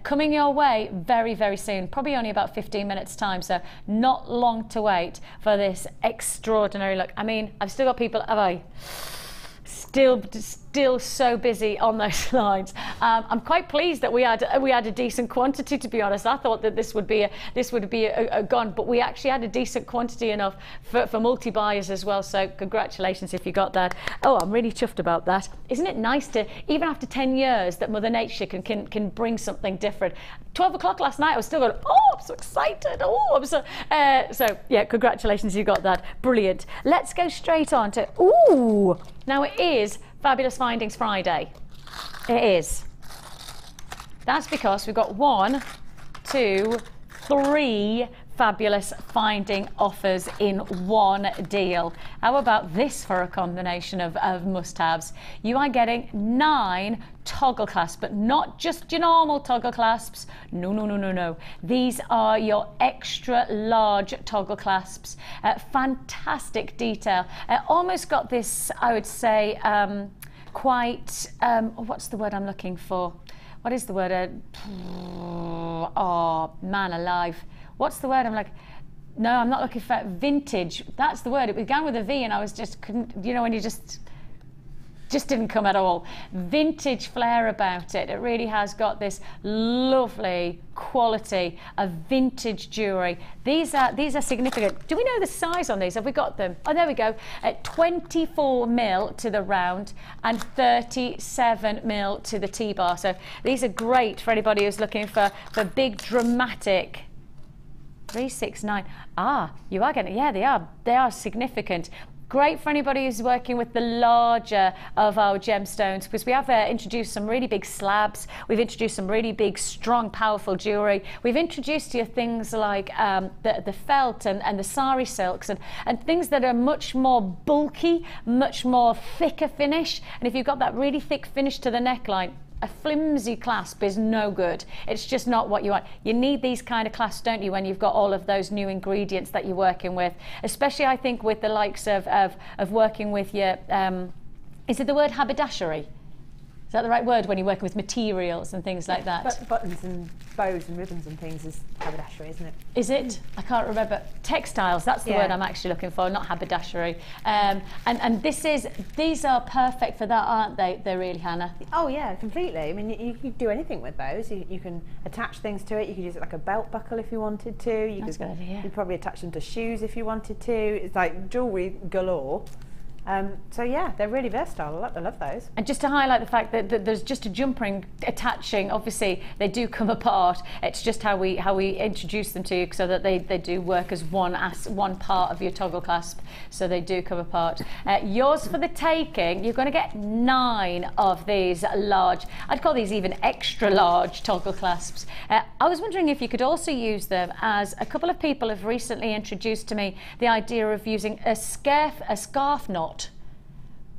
Coming your way very, very soon, probably only about 15 minutes time, so not long to wait for this extraordinary look. I mean, I've still got people, have I? Still so busy on those lines. I'm quite pleased that we had a decent quantity, to be honest. I thought that this would be a gone, but we actually had a decent quantity enough for multi-buyers as well. So congratulations if you got that. Oh, I'm really chuffed about that. Isn't it nice to, even after 10 years, that Mother Nature can bring something different. 12 o'clock last night, I was still going, oh, I'm so excited. Oh, I'm so yeah, congratulations, you got that. Brilliant. Let's go straight on to, ooh, now it is Fabulous Findings Friday. It is. That's because we've got 1, 2, 3 fabulous finding offers in one deal. How about this for a combination of must-haves? You are getting 9 toggle clasps, but not just your normal toggle clasps. No. These are your extra large toggle clasps. Fantastic detail. Almost got this, I would say, quite, what's the word I'm looking for? What is the word? Oh, man alive. What's the word? I'm like, no, I'm not looking for vintage. That's the word. It began with a V and I was just couldn't, you know, when you just just didn't come at all. Vintage flair about it. It really has got this lovely quality of vintage jewellery. These are significant. Do we know the size on these? Have we got them? Oh, there we go. At 24 mil to the round and 37 mil to the T-bar. So these are great for anybody who's looking for big dramatic. 369. You are getting, yeah, they are significant. Great for anybody who's working with the larger of our gemstones, because we have introduced some really big slabs. We've introduced some really big, strong, powerful jewellery. We've introduced you things like the felt and the sari silks and things that are much more bulky, much more thicker finish. And if you've got that really thick finish to the neckline, a flimsy clasp is no good. It's just not what you want. You need these kind of clasps, don't you, when you've got all of those new ingredients that you're working with, especially I think with the likes of working with your, is it the word haberdashery? Is that the right word when you're working with materials and things like that? But buttons and bows and ribbons and things is haberdashery, isn't it? Is it? I can't remember. Textiles, that's the word I'm actually looking for, not haberdashery. And these are perfect for that, aren't they? They're really, Hannah? Oh yeah, completely. I mean, you can do anything with those. You can attach things to it. You could use it like a belt buckle if you wanted to. That's a good idea. You'd probably attach them to shoes if you wanted to. It's like jewellery galore. So yeah, they're really versatile. I love those. And just to highlight the fact that there's just a jump ring attaching, obviously they do come apart. It's just how we introduce them to you so that they do work as one part of your toggle clasp. So they do come apart. Yours for the taking. You're going to get 9 of these large, I'd call these even extra large toggle clasps. I was wondering if you could also use them, as a couple of people have recently introduced to me the idea of using a scarf knot.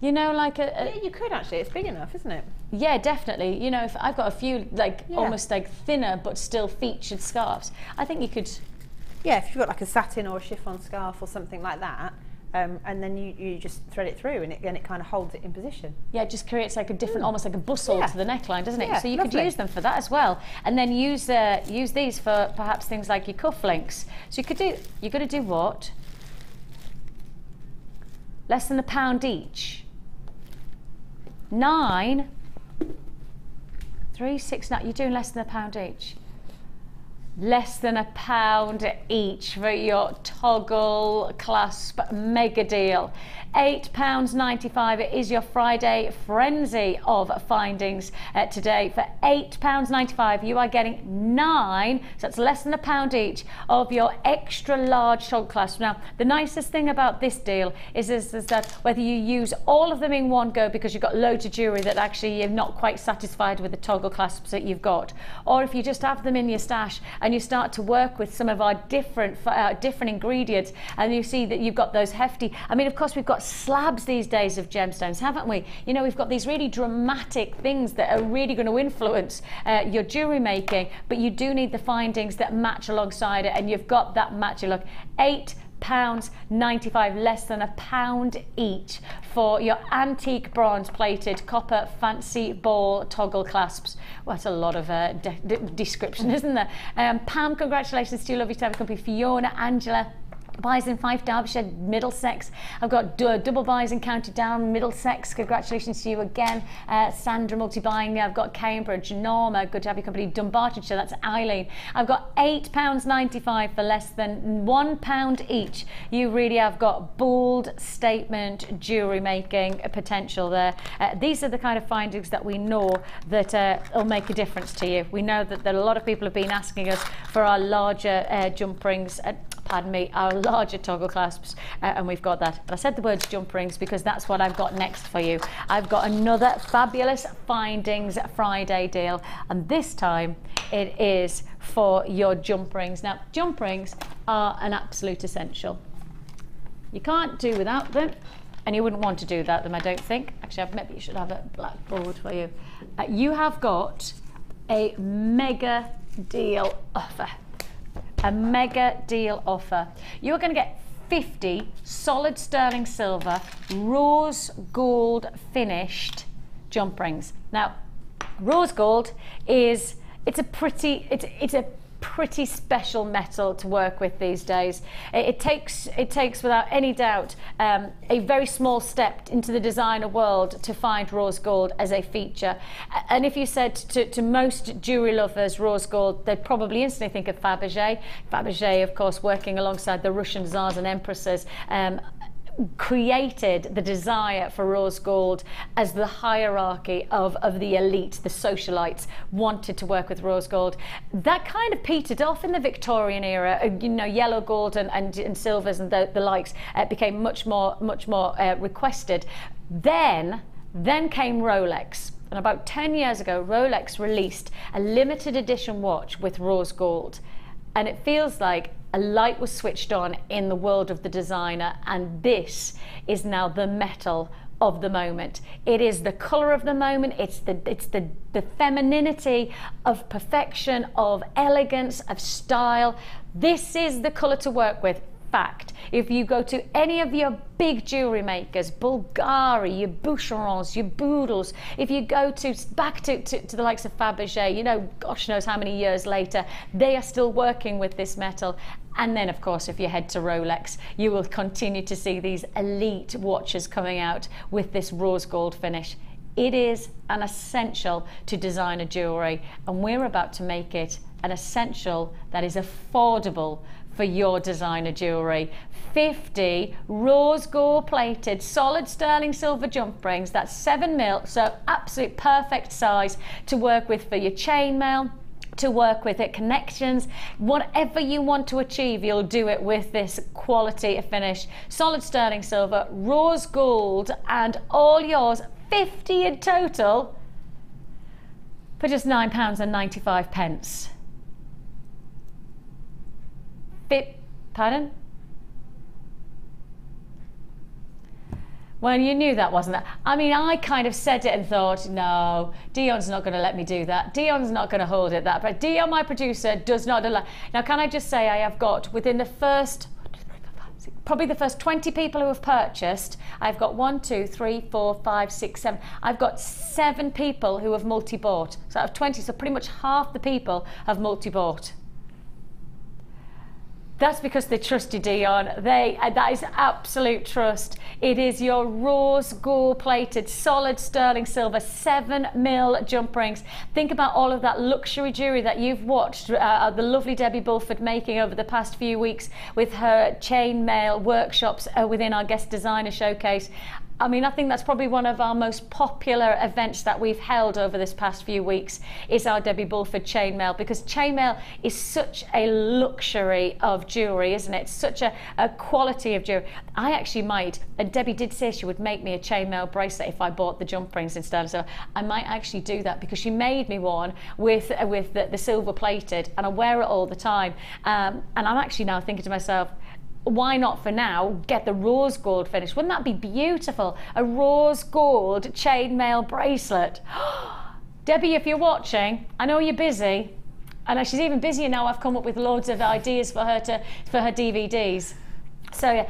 You know, like yeah, you could actually. It's big enough, isn't it? Yeah, definitely. You know, if I've got a few almost like thinner but still featured scarves, I think you could. Yeah, if you've got like a satin or a chiffon scarf or something like that, and then you just thread it through, and it kind of holds it in position. Yeah, it just creates like a different, almost like a bustle to the neckline, doesn't it? Yeah, so you lovely. could use them for that as well, and then use these for perhaps things like your cufflinks. So you're going to do what? Less than £1 each. 9, 3, 6, 9. You're doing less than £1 each. Less than £1 each for your toggle clasp mega deal. £8.95. It is your Friday frenzy of findings today. For £8.95, you are getting 9, so that's less than £1 each, of your extra large toggle clasps. Now, the nicest thing about this deal is that whether you use all of them in one go because you've got loads of jewellery that actually you're not quite satisfied with the toggle clasps that you've got, or if you just have them in your stash and you start to work with some of our different ingredients, and you see that you've got those hefty, I mean, of course, we've got slabs these days of gemstones, haven't we? You know, we've got these really dramatic things that are really going to influence your jewellery making, but you do need the findings that match alongside it, and you've got that matching look. £8.95, less than £1 each for your antique bronze plated copper fancy ball toggle clasps. Well, that's a lot of description, isn't there? Pam, congratulations to you, lovely to have a company. Fiona, Angela, buys in Fife, Derbyshire, Middlesex. I've got double buys in County Down, Middlesex. Congratulations to you again. Sandra, multi-buying. I've got Cambridge, Norma, good to have your company. Dumbartonshire, that's Eileen. I've got £8.95 for less than £1 each. You really have got bold statement jewellery making potential there. These are the kind of findings that we know that will make a difference to you. We know that a lot of people have been asking us for our larger jump rings, pardon me, our larger toggle clasps, and we've got that. But I said the words jump rings because that's what I've got next for you. I've got another fabulous findings Friday deal, and this time it is for your jump rings. Now, jump rings are an absolute essential. You can't do without them, and you wouldn't want to do without them, I don't think. Actually, maybe you should have a blackboard for you. You have got a mega deal offer. A mega deal offer. You're going to get 50 solid sterling silver rose gold finished jump rings. Now, rose gold is it's a pretty special metal to work with these days. It takes without any doubt a very small step into the designer world to find rose gold as a feature. And if you said to most jewelry lovers rose gold, they'd probably instantly think of Fabergé. Fabergé, of course, working alongside the Russian Tsars and Empresses, created the desire for rose gold as the hierarchy of the elite. The socialites wanted to work with rose gold. That kind of petered off in the Victorian era. You know, yellow gold and silvers and the likes became much more requested. Then came Rolex. And about 10 years ago, Rolex released a limited edition watch with rose gold. And it feels like a light was switched on in the world of the designer, and this is now the metal of the moment. It is the colour of the moment. It's the femininity of perfection, of elegance, of style. This is the colour to work with. Fact. If you go to any of your big jewellery makers, Bulgari, your Boucherons, your Boodles, if you go back to the likes of Fabergé, you know, gosh knows how many years later, they are still working with this metal. And then, of course, if you head to Rolex, you will continue to see these elite watches coming out with this rose gold finish. It is an essential to designer jewellery, and we're about to make it an essential that is affordable for your designer jewellery. 50 rose gold plated solid sterling silver jump rings. That's 7mm, so absolute perfect size to work with for your chainmail, to work with it connections, whatever you want to achieve, you'll do it with this quality of finish. Solid sterling silver, rose gold, and all yours, 50 in total, for just £9.95. Pardon? Well, you knew that, wasn't it? I mean, I kind of said it and thought, no, Dion's not going to let me do that. Dion's not going to hold it that. But Dion, my producer, does not allow. Now, can I just say I have got, within the first, probably the first 20 people who have purchased, I've got 1, 2, 3, 4, 5, 6, 7. I've got 7 people who have multi-bought. So out of 20, so pretty much half the people have multi-bought. That's because they trusted Dion. That is absolute trust. It is your rose gold plated solid sterling silver 7mm jump rings. Think about all of that luxury jewellery that you've watched the lovely Debbie Bulford making over the past few weeks with her chainmail workshops within our guest designer showcase. I mean, I think that's probably one of our most popular events that we've held over this past few weeks is our Debbie Bulford chainmail, because chainmail is such a luxury of jewellery, isn't it? Such a quality of jewellery. I actually might, and Debbie did say she would make me a chainmail bracelet if I bought the jump rings instead, so I might actually do that, because she made me one with the silver plated, and I wear it all the time. And I'm actually now thinking to myself, why not for now get the rose gold finish? Wouldn't that be beautiful? A rose gold chainmail bracelet. Debbie, if you're watching, I know you're busy, and she's even busier now. I've come up with loads of ideas for her DVDs. So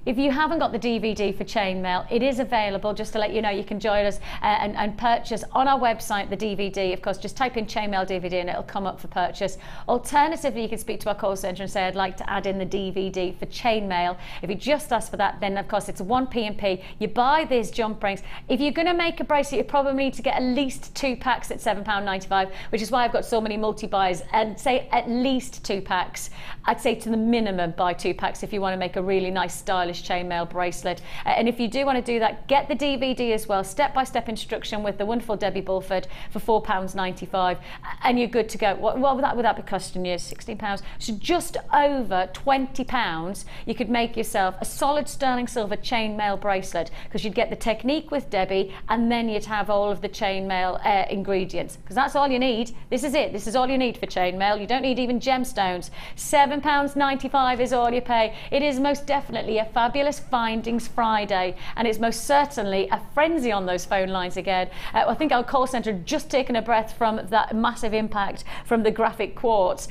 if you haven't got the DVD for chainmail, it is available. Just to let you know, you can join us and purchase on our website the DVD. Of course, just type in chainmail DVD and it'll come up for purchase. Alternatively, you can speak to our call centre and say, I'd like to add in the DVD for chainmail. If you just ask for that, then of course it's a 1 P&P. You buy these jump rings. If you're going to make a bracelet, you probably need to get at least 2 packs at £7.95, which is why I've got so many multi-buys, and say at least 2 packs. I'd say to the minimum buy 2 packs if you want to make a really nice stylish chainmail bracelet. And if you do want to do that, get the DVD as well, step-by-step instruction with the wonderful Debbie Bulford for £4.95, and you're good to go. What would that be costing you? £16. So just over £20 you could make yourself a solid sterling silver chainmail bracelet, because you'd get the technique with Debbie, and then you'd have all of the chainmail ingredients, because that's all you need. This is it. This is all you need for chainmail. You don't need even gemstones. £7.95 is all you pay. It is most definitely a fabulous Findings Friday, and it's most certainly a frenzy on those phone lines again. I think our call centre had just taken a breath from that massive impact from the Graphic Quartz,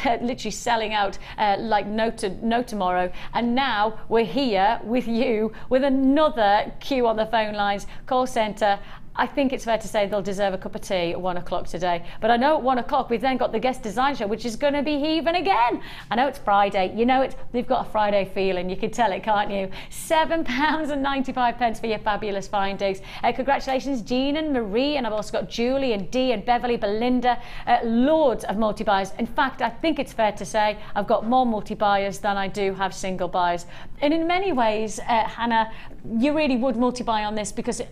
literally selling out like no tomorrow, and now we're here with you with another queue on the phone lines. Call centre, I think it's fair to say they'll deserve a cup of tea at 1 o'clock today. But I know at 1 o'clock we've then got the guest design show, which is going to be heaving again. I know it's Friday. You know, they've got a Friday feeling. You can tell it, can't you? £7.95 for your fabulous findings. Congratulations, Jean and Marie. And I've also got Julie and Dee and Beverly, Belinda. Loads of multi-buyers. In fact, I think it's fair to say I've got more multi-buyers than I do have single buyers. And in many ways, Hannah, you really would multi-buy on this, because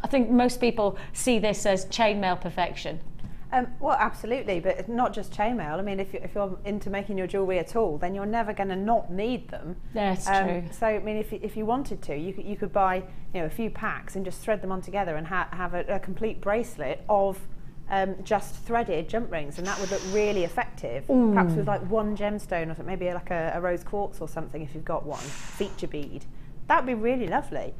I think most people see this as chainmail perfection. Well, absolutely, but not just chainmail. I mean, if you're into making your jewellery at all, then you're never going to not need them. That's true. So, I mean, if you wanted to, you could buy, you know, a few packs and just thread them on together and have a complete bracelet of just threaded jump rings, and that would look really effective. Perhaps with like one gemstone or something, maybe like a rose quartz or something if you've got one, feature bead. That would be really lovely,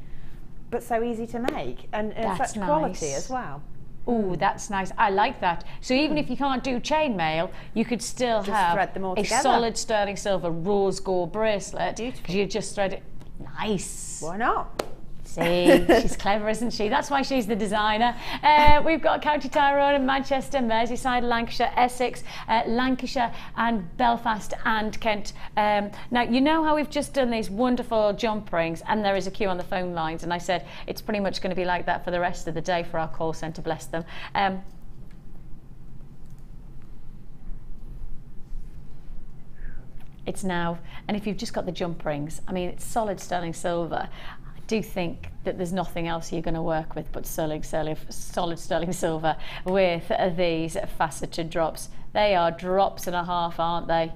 but so easy to make, and such quality as well. Oh, that's nice. I like that. So even if you can't do chainmail, you could still just have thread them all a together. Solid sterling silver rose gold bracelet. Beautiful. You just thread it. Nice. Why not? See, she's clever, isn't she? That's why she's the designer. We've got County Tyrone and Manchester, Merseyside, Lancashire, Essex, Lancashire and Belfast and Kent. Now, you know how we've just done these wonderful jump rings and there is a queue on the phone lines, and I said it's pretty much going to be like that for the rest of the day for our call centre, bless them. It's now, and if you've just got the jump rings, I mean, it's solid sterling silver. I do think that there's nothing else you're going to work with but solid sterling silver with these faceted drops. They are drops and a half, aren't they?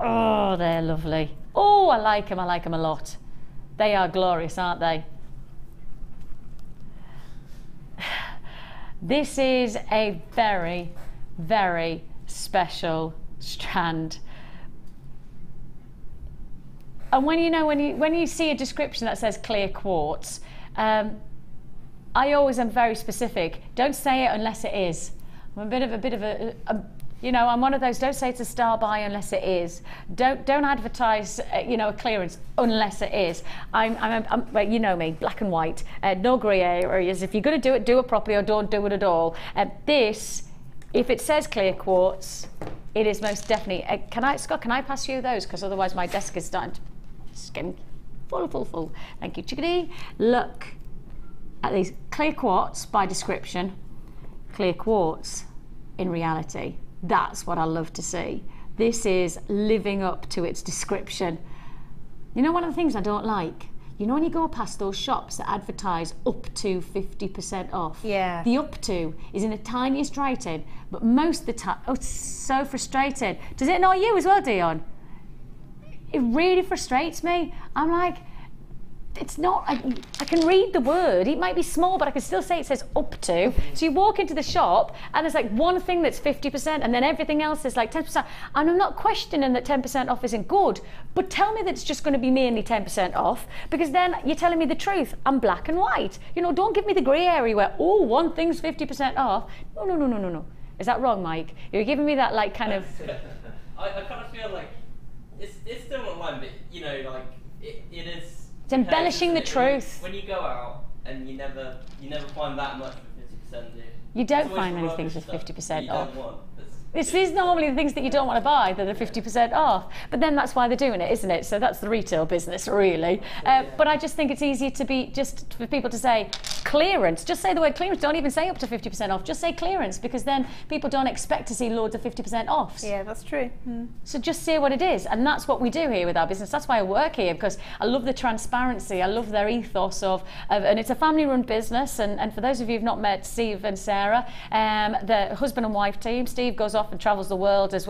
Oh, they're lovely. Oh, I like them a lot. They are glorious, aren't they? This is a very, very special strand. And when you see a description that says clear quartz, I always am very specific. Don't say it unless it is. I'm a bit of a you know, I'm one of those. Don't say it's a star buy unless it is. Don't advertise you know, a clearance unless it is. Well, you know me, black and white, no grey areas. If you're going to do it, do it properly, or don't do it at all. This, if it says clear quartz, it is most definitely. Scott, can I pass you those? Because otherwise my desk is starting to. It's getting full. Thank you, chickadee. Look at these. Clear quartz by description, clear quartz in reality. That's what I love to see. This is living up to its description. You know, one of the things I don't like, you know, when you go past those shops that advertise up to 50% off. Yeah. The up to is in the tiniest writing, but most of the time, oh, it's so frustrating. Does it annoy you as well, Dion? It really frustrates me. I'm like, it's not, I can read the word. It might be small, but I can still say it says up to. So you walk into the shop and there's like one thing that's 50% and then everything else is like 10%. And I'm not questioning that 10% off isn't good, but tell me that it's just going to be mainly 10% off, because then you're telling me the truth. I'm black and white. You know, don't give me the grey area where, oh, one thing's 50% off. No. Is that wrong, Mike? You're giving me that like kind of... I kind of feel like it's still online, but you know, like it is. It's embellishing the truth. When you go out and you never find that much for 50%, do you? You don't find many things with 50% off. Don't want. This is normally the things that you don't want to buy that are 50% off, but then that's why they're doing it, isn't it? So that's the retail business, really. But I just think it's easier to be, just for people to say clearance. Just say the word clearance. Don't even say up to 50% off. Just say clearance, because then people don't expect to see loads of 50% offs. Yeah, that's true. So just say what it is, and that's what we do here with our business. That's why I work here, because I love the transparency. I love their ethos of and it's a family-run business. And for those of you who've not met Steve and Sarah, the husband and wife team. Steve goes off and travels the world as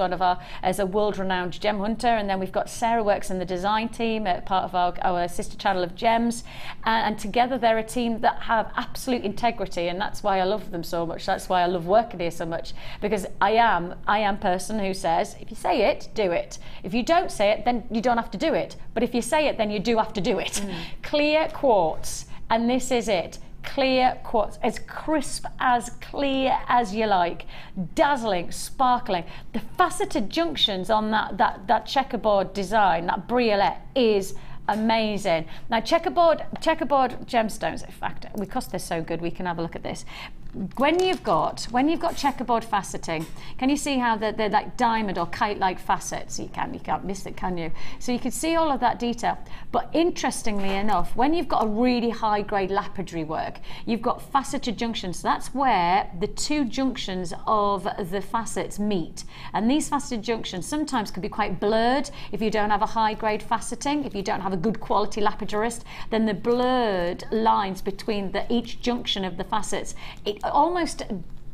as a world-renowned gem hunter, and then we've got Sarah works in the design team, part of our sister channel of Gems, and together they're a team that have absolute integrity, and that's why I love them so much. That's why I love working here so much, because I am a person who says, if you say it, do it. If you don't say it, then you don't have to do it, but if you say it, then you do have to do it. Clear quartz, and this is it. Clear quartz, as crisp, as clear as you like, dazzling, sparkling. The faceted junctions on that checkerboard design, that briolette, is amazing. Now checkerboard gemstones, in fact, because they're so good, we can have a look at this. When you've got checkerboard faceting, can you see how they're like diamond or kite-like facets? You can't miss it, can you? So you can see all of that detail. But interestingly enough, when you've got a really high-grade lapidary work, you've got faceted junctions. So that's where the two junctions of the facets meet. And these faceted junctions sometimes can be quite blurred if you don't have a high-grade faceting. If you don't have a good quality lapidarist, then the blurred lines between each junction of the facets, it almost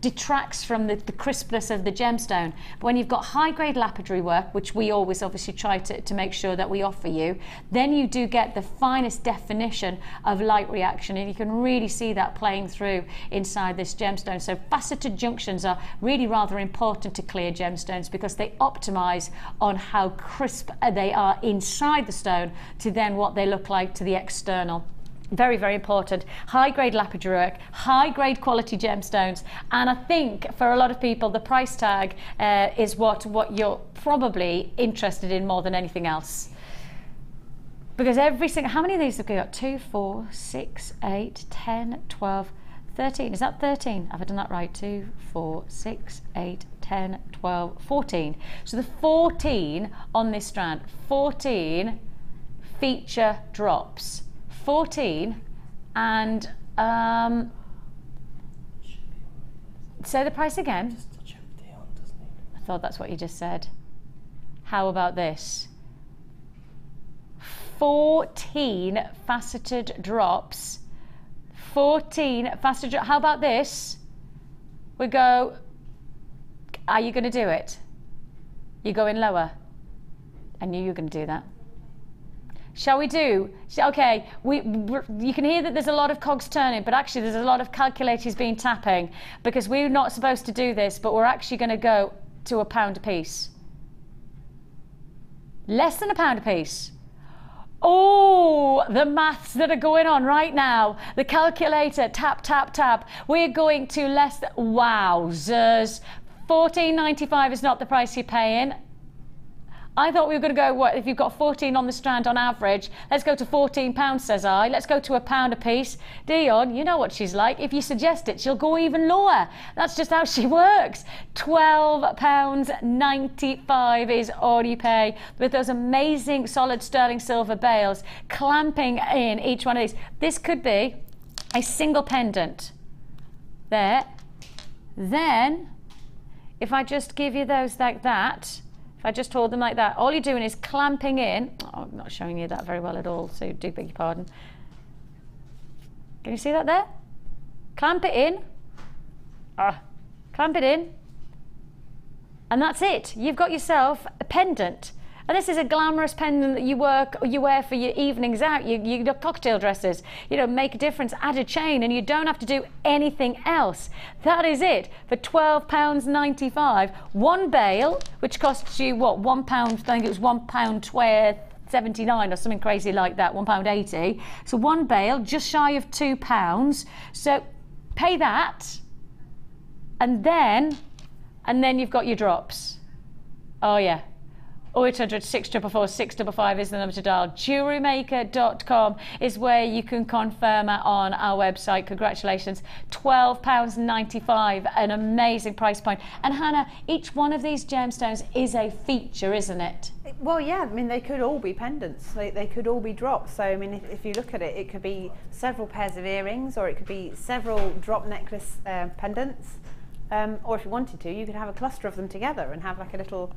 detracts from the crispness of the gemstone. But when you've got high-grade lapidary work, which we always obviously try to make sure that we offer you, then you do get the finest definition of light reaction, and you can really see that playing through inside this gemstone. So faceted junctions are really rather important to clear gemstones because they optimize on how crisp they are inside the stone to then what they look like to the external. Very, very important. High-grade lapidary work, high-grade quality gemstones, and I think for a lot of people the price tag is what you're probably interested in more than anything else. Because every single, how many of these have we got? 2, 4, 6, 8, 10, 12, 13. Is that 13? Have I done that right? 2, 4, 6, 8, 10, 12, 14. So the 14 on this strand, 14 feature drops. 14, and say the price again. I thought that's what you just said. How about this? 14 faceted drops. 14 faceted drops. How about this? We go, are you going to do it? You're going lower. I knew you were going to do that. Shall we do? Okay, you can hear that there's a lot of cogs turning, but actually there's a lot of calculators being tapping because we're not supposed to do this, but we're actually going to go to £1 a piece. Less than £1 a piece. Oh, the maths that are going on right now. The calculator, tap, tap, tap. We're going to less than, wowzers. £14.95 is not the price you're paying. I thought we were going to go, what, if you've got 14 on the strand on average, let's go to £14, says I. Let's go to £1 a piece. Dion, you know what she's like. If you suggest it, she'll go even lower. That's just how she works. £12.95 is all you pay with those amazing solid sterling silver bales clamping in each one of these. This could be a single pendant. There. Then, if I just give you those like that, if I just hold them like that, all you're doing is clamping in. Oh, I'm not showing you that very well at all, so do beg your pardon. Can you see that there? Clamp it in. Clamp it in. And that's it. You've got yourself a pendant. And this is a glamorous pendant that you wear for your evenings out, your cocktail dresses. You know, make a difference, add a chain, and you don't have to do anything else. That is it for £12.95. One bale, which costs you what, £1? I think it was £1.79 or something crazy like that, £1.80. So one bale, just shy of £2. So pay that, and then you've got your drops. Oh yeah. 0800 644 655 is the number to dial. JewelleryMaker.com is where you can confirm it on our website. Congratulations, £12.95, an amazing price point. And Hannah, each one of these gemstones is a feature, isn't it? Well, yeah, I mean, they could all be pendants. They could all be drops. So, I mean, if you look at it, it could be several pairs of earrings, or it could be several drop necklace pendants. Or if you wanted to, you could have a cluster of them together and have like a little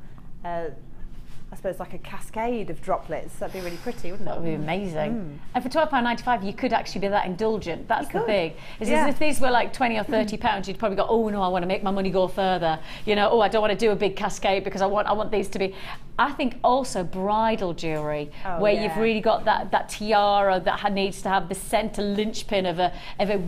I suppose like a cascade of droplets. That'd be really pretty, wouldn't it? That would be amazing. And for £12.95, you could actually be that indulgent. That's the thing. Is Yeah. if these were like 20 or 30 pounds, you'd probably go, oh no, I want to make my money go further. You know, oh, I don't want to do a big cascade because I want these to be. I think also bridal jewellery, where you've really got that tiara that needs to have the centre linchpin of a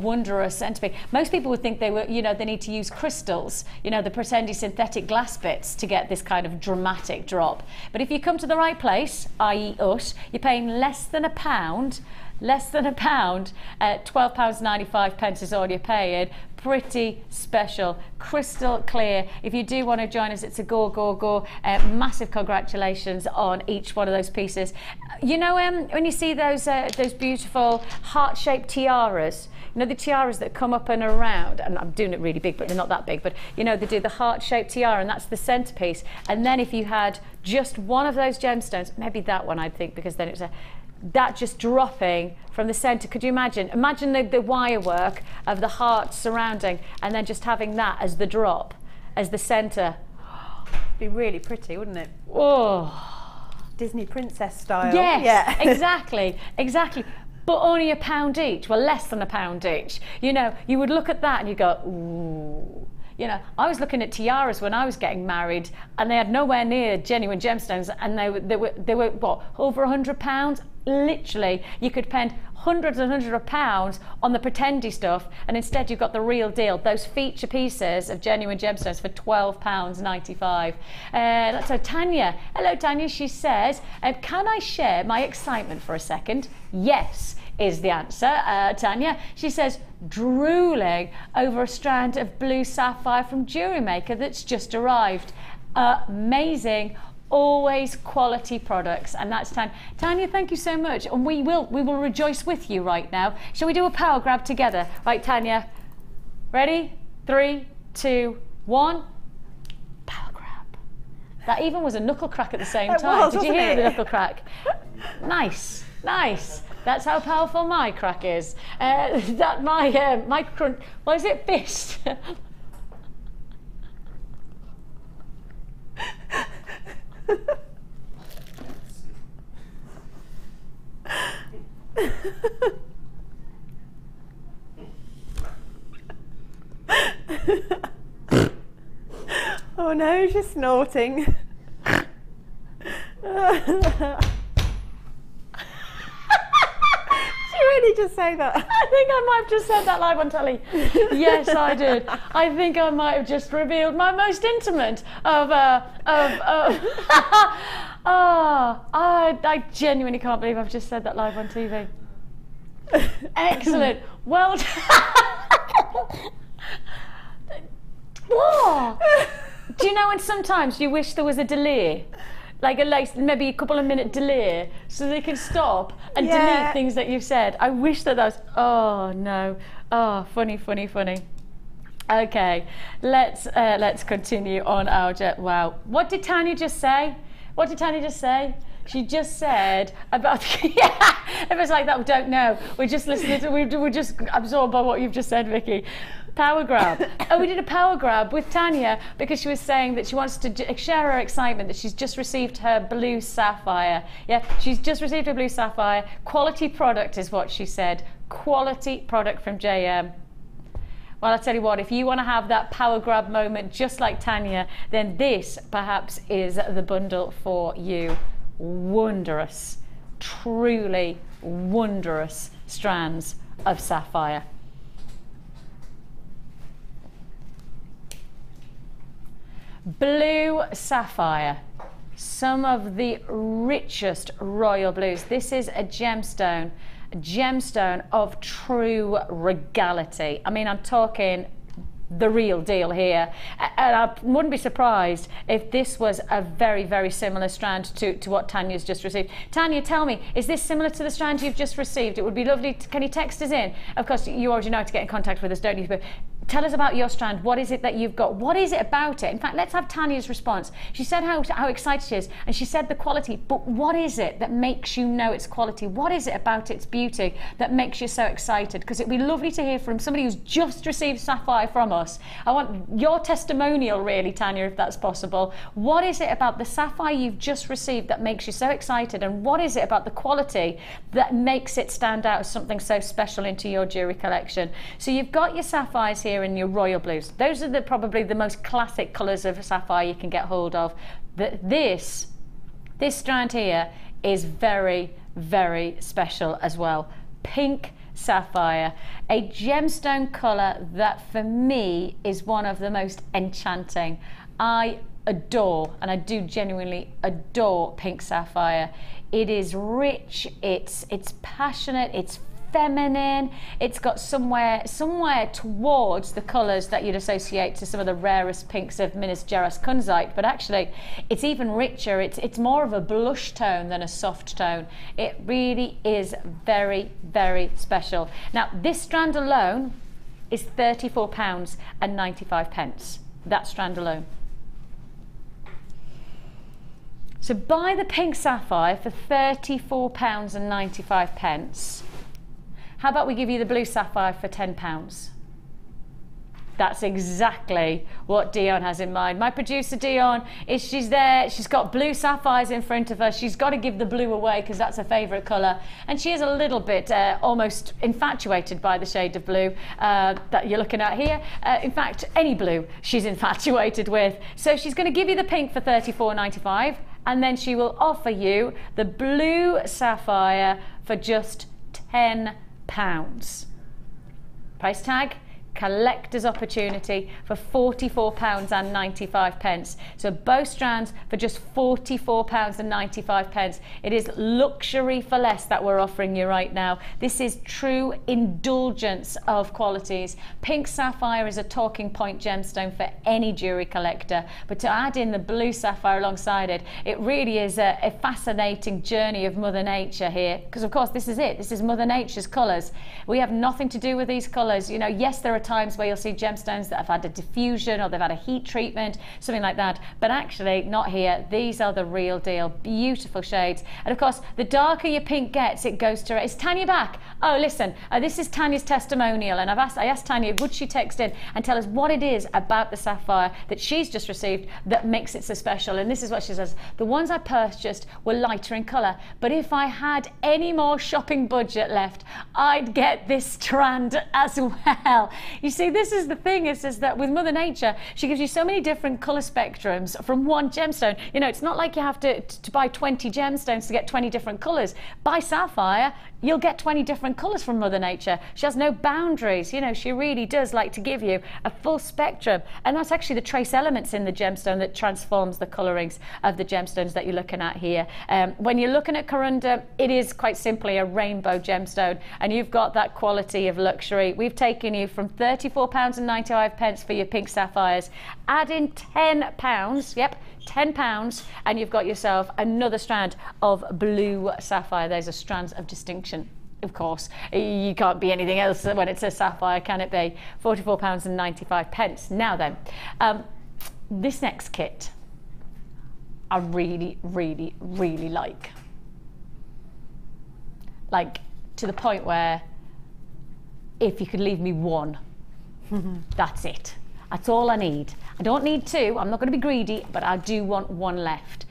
wondrous centerpiece. Most people would think they need to use crystals, the pretendy synthetic glass bits to get this kind of dramatic drop. But if you come to the right place, i.e. us, you're paying less than £1, less than £1, £12.95 is all you're paying. Pretty special, crystal clear. If you do want to join us, it's a go. Massive congratulations on each one of those pieces. You know, when you see those beautiful heart-shaped tiaras, you know, the tiaras that come up and around, and I'm doing it really big, but they're not that big, but you know, they do the heart-shaped tiara, and that's the centerpiece. And then if you had just one of those gemstones, maybe that one I'd think, because then it's that just dropping from the center. Could you imagine the wire work of the heart surrounding, and then just having that as the drop, as the center? Be really pretty, wouldn't it? Oh, Disney princess style. yes, yeah. exactly. But only £1 each, well, less than £1 each. You know, you would look at that and you go, ooh. You know, I was looking at tiaras when I was getting married, and they had nowhere near genuine gemstones, and they were what, over £100? Literally, you could spend hundreds and hundreds of pounds on the pretendy stuff, and instead you've got the real deal, those feature pieces of genuine gemstones for £12.95. So Tanya, hello Tanya, she says, can I share my excitement for a second? Yes, is the answer, Tanya. She says, drooling over a strand of blue sapphire from Jewellery Maker that's just arrived. Amazing, always quality products. And that's Tanya. Tanya, thank you so much, and we will rejoice with you right now. Shall we do a power grab together? Right, Tanya, ready? 3, 2, 1. Power grab. That even was a knuckle crack at the same time. Did you hear the knuckle crack? Nice. That's how powerful my crack is. That my crunch, what is it, fist? Oh no, she's snorting. Really just say that? I think I might have just said that live on telly. Yes, I did. I think I might have just revealed my most intimate I genuinely can't believe I've just said that live on TV. Excellent. Well done. Whoa. Do you know when sometimes you wish there was a delay? Like maybe a couple of minute delay, so they can stop and delete things that you've said. I wish that was, oh no, oh, funny. Okay, let's continue on our wow. What did Tanya just say? She just said about, it was like that, we don't know. We're just listening to, we're just absorbed by what you've just said, Vicky. Power grab. Oh, we did a power grab with Tanya because she was saying that she wants to share her excitement that she's just received her blue sapphire. Yeah, she's just received her blue sapphire. Quality product is what she said. Quality product from JM. Well, I'll tell you what, if you want to have that power grab moment just like Tanya, then this perhaps is the bundle for you. Wondrous, truly wondrous strands of sapphire. Blue sapphire, some of the richest royal blues. This is a gemstone of true regality. I mean, I'm talking the real deal here, and I wouldn't be surprised if this was a very, very similar strand to what Tanya's just received. Tanya, tell me, is this similar to the strand you've just received? It would be lovely. Can you text us in? Of course, you already know how to get in contact with us, don't you? But tell us about your strand. What is it that you've got? What is it about it? In fact, let's have Tanya's response. She said how excited she is, and she said the quality, but what is it that makes you know it's quality? What is it about its beauty that makes you so excited? Because it'd be lovely to hear from somebody who's just received sapphire from us. I want your testimonial, really, Tanya, if that's possible. What is it about the sapphire you've just received that makes you so excited, and what is it about the quality that makes it stand out as something so special into your jewellery collection? So you've got your sapphires here in your royal blues. Those are probably the most classic colours of sapphire you can get hold of. This strand here is very, very special as well. Pink sapphire, a gemstone colour that for me is one of the most enchanting. I adore, and I do genuinely adore pink sapphire. It is rich, it's passionate, it's feminine, it's got somewhere towards the colours that you'd associate to some of the rarest pinks of Minas Gerais kunzite, but actually it's even richer. It's more of a blush tone than a soft tone. It really is very, very special. Now this strand alone is £34.95. That strand alone. So buy the pink sapphire for £34.95. How about we give you the blue sapphire for £10? That's exactly what Dion has in mind. My producer Dion, she's there, she's got blue sapphires in front of her. She's got to give the blue away because that's her favourite colour. And she is a little bit almost infatuated by the shade of blue that you're looking at here. In fact, any blue she's infatuated with. So she's going to give you the pink for £34.95, and then she will offer you the blue sapphire for just £10. Price tag, collector's opportunity for £44.95. So both strands for just £44.95. It is luxury for less that we're offering you right now. This is true indulgence of qualities. Pink sapphire is a talking point gemstone for any jewelry collector, but to add in the blue sapphire alongside it, it really is a fascinating journey of Mother Nature here, because of course this is it. This is Mother Nature's colours. We have nothing to do with these colours. You know, yes, there are times where you'll see gemstones that have had a diffusion or they've had a heat treatment, something like that, but actually not here. These are the real deal. Beautiful shades. And of course, the darker your pink gets, it goes to... Is Tanya back? Oh, listen, this is Tanya's testimonial, and I asked Tanya, would she text in and tell us what it is about the sapphire that she's just received that makes it so special. And this is what she says: the ones I purchased were lighter in colour, but if I had any more shopping budget left, I'd get this strand as well. You see, this is the thing, is that with Mother Nature, she gives you so many different colour spectrums from one gemstone. You know, it's not like you have to buy 20 gemstones to get 20 different colours. Buy sapphire, you'll get 20 different colours from Mother Nature. She has no boundaries. You know, she really does like to give you a full spectrum. And that's actually the trace elements in the gemstone that transforms the colourings of the gemstones that you're looking at here. When you're looking at Corundum, it is quite simply a rainbow gemstone, and you've got that quality of luxury. We've taken you from £34.95 for your pink sapphires. Add in £10, yep, £10, and you've got yourself another strand of blue sapphire. Those are strands of distinction. Of course, you can't be anything else when it's a sapphire, can it be? £44.95. Now then, this next kit I really, really, really like. Like, to the point where if you could leave me one, that's it. That's all I need. I don't need two. I'm not going to be greedy, but I do want one left.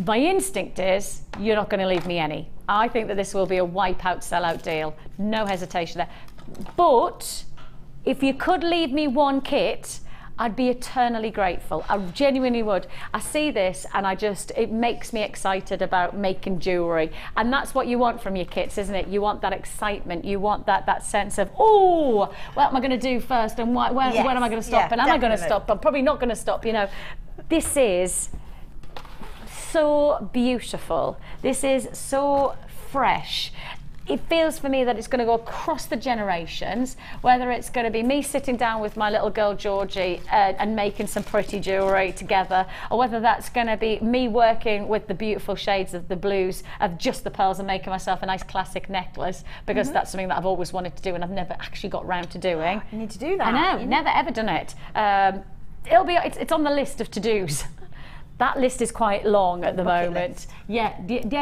My instinct is you're not going to leave me any. I think that this will be a wipeout sellout deal. No hesitation there. But if you could leave me one kit, I'd be eternally grateful. I genuinely would. I see this and it makes me excited about making jewellery. And that's what you want from your kits, isn't it? You want that excitement. You want that sense of, oh, what am I going to do first? And when am I going to stop? And am I going to stop? I'm probably not going to stop, you know. This is so beautiful. This is so fresh. It feels for me that it's going to go across the generations, whether it's going to be me sitting down with my little girl Georgie and making some pretty jewellery together, or whether that's going to be me working with the beautiful shades of the blues of just the pearls and making myself a nice classic necklace, because that's something that I've always wanted to do and I've never actually got round to doing. You need to do that. I know, never ever done it. It's on the list of to-dos. That list is quite long at the moment. Yeah,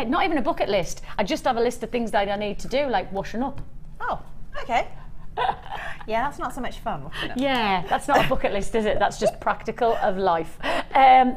not even a bucket list. I just have a list of things that I need to do, like washing up. Oh, okay. Yeah, that's not so much fun, washing up. Yeah, that's not a bucket list, is it? That's just practical of life.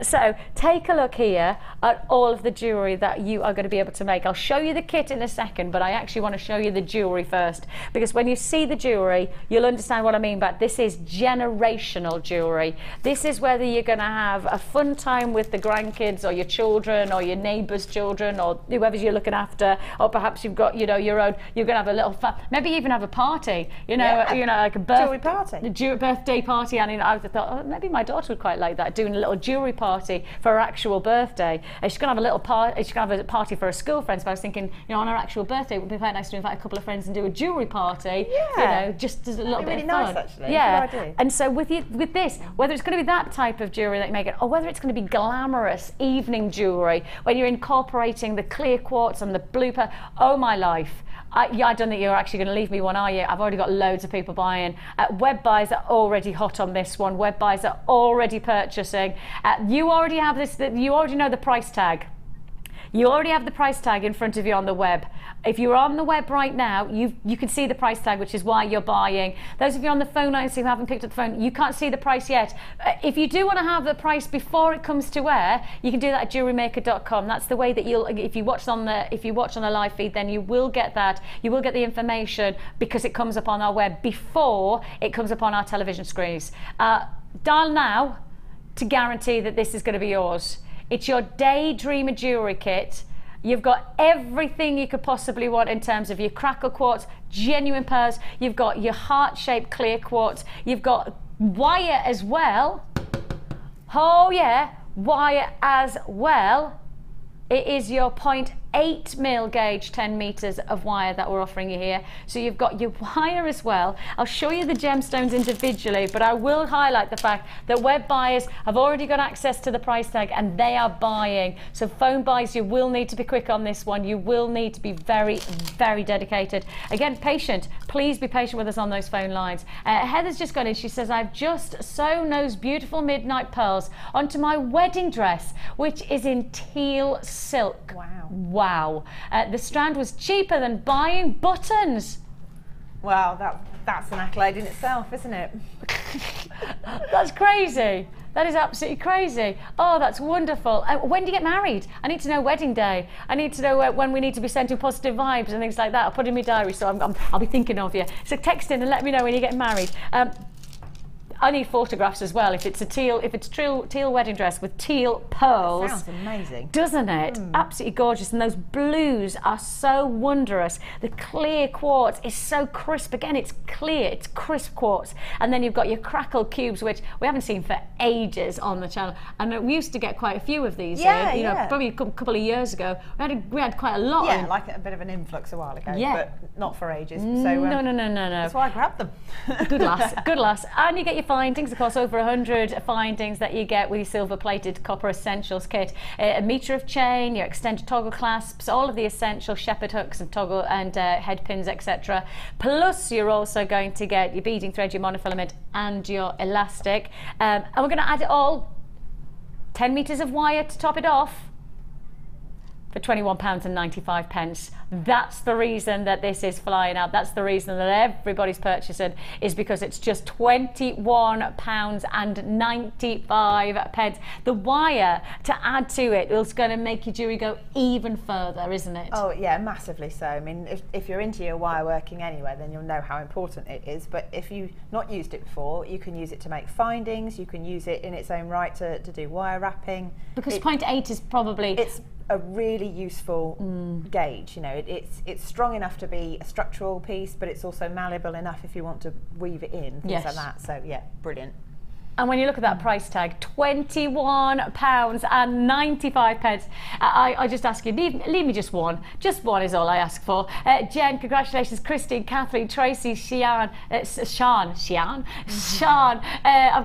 So take a look here at all of the jewellery that you are going to be able to make. I'll show you the kit in a second, but I actually want to show you the jewellery first, because when you see the jewellery, you'll understand what I mean. But this is generational jewellery. This is whether you're going to have a fun time with the grandkids or your children or your neighbours' children or whoever you're looking after, or perhaps you've got, you know, your own. You're going to have a little fun, maybe even have a party. You know, like a jewellery party, birthday party. And I thought, oh, maybe my daughter would quite like that, doing a little jewellery party for her actual birthday. She's going to have a little party, she's going to have a party for her school friends, but I was thinking, you know, on her actual birthday, it would be quite nice to invite a couple of friends and do a jewellery party, you know, just as a little bit really of fun. Nice, actually. Yeah, Good idea. and so with this, whether it's going to be that type of jewellery that you make it, or whether it's going to be glamorous evening jewellery, when you're incorporating the clear quartz and the blooper, oh my life. I don't think you're actually going to leave me one, are you? I've already got loads of people buying. Web buyers are already hot on this one. Web buyers are already purchasing. You already have this, you already know the price tag. You already have the price tag in front of you on the web. If you're on the web right now, you can see the price tag, which is why you're buying. Those of you on the phone lines who haven't picked up the phone, you can't see the price yet. If you do want to have the price before it comes to air, you can do that at JewelleryMaker.com. That's the way that if you watch on the live feed, then you will get that. You will get the information because it comes up on our web before it comes up on our television screens. Dial now to guarantee that this is going to be yours. It's your Daydreamer jewellery kit. You've got everything you could possibly want in terms of your crackle quartz, genuine pearls. You've got your heart-shaped clear quartz. You've got wire as well. Oh yeah, wire as well. It is your 0.8 mil gauge 10 meters of wire that we're offering you here. So you've got your wire as well. I'll show you the gemstones individually, but I will highlight the fact that web buyers have already got access to the price tag and they are buying. So phone buys, you will need to be quick on this one. You will need to be very, very dedicated. Again, patient. Please be patient with us on those phone lines. Heather's just got in. She says, I've just sewn those beautiful midnight pearls onto my wedding dress, which is in teal silk. Wow. Wow. The strand was cheaper than buying buttons. Wow, that's an accolade in itself, isn't it? That's crazy. That is absolutely crazy. Oh, that's wonderful. When do you get married? I need to know wedding day. I need to know when we need to be sending positive vibes and things like that. I'll put it in my diary, so I'll be thinking of you. So text in and let me know when you get married. I need photographs as well. If it's teal wedding dress with teal pearls. Sounds amazing. Doesn't it? Absolutely gorgeous. And those blues are so wondrous. The clear quartz is so crisp. Again, it's clear, it's crisp quartz. And then you've got your crackle cubes, which we haven't seen for ages on the channel. And we used to get quite a few of these. You know, probably a couple of years ago. We had quite a lot. Yeah, like a bit of an influx a while ago. Yeah. But not for ages. So, no. That's why I grabbed them. Good lass, good lass. And you get your findings, of course, over 100 findings that you get with your silver-plated copper essentials kit. A metre of chain, your extended toggle clasps, all of the essential shepherd hooks and toggle and head pins, etc. Plus, you're also going to get your beading thread, your monofilament, and your elastic. And we're going to add it all, 10 metres of wire to top it off, for £21.95. That's the reason that this is flying out. That's the reason that everybody's purchasing, is because it's just £21.95. The wire to add to it is going to make your jewellery go even further, isn't it? Oh yeah, massively so. I mean, if you're into your wire working anyway, then you'll know how important it is. But if you've not used it before, you can use it to make findings. You can use it in its own right to do wire wrapping. Because 0.8 is probably... It's a really useful gauge. You know, it's strong enough to be a structural piece, but it's also malleable enough if you want to weave it in, things like that. So yeah, brilliant. And when you look at that price tag, £21.95. I just ask you, leave me just one. Just one is all I ask for. Jen, congratulations. Christine, Kathleen, Tracy, Sian. I've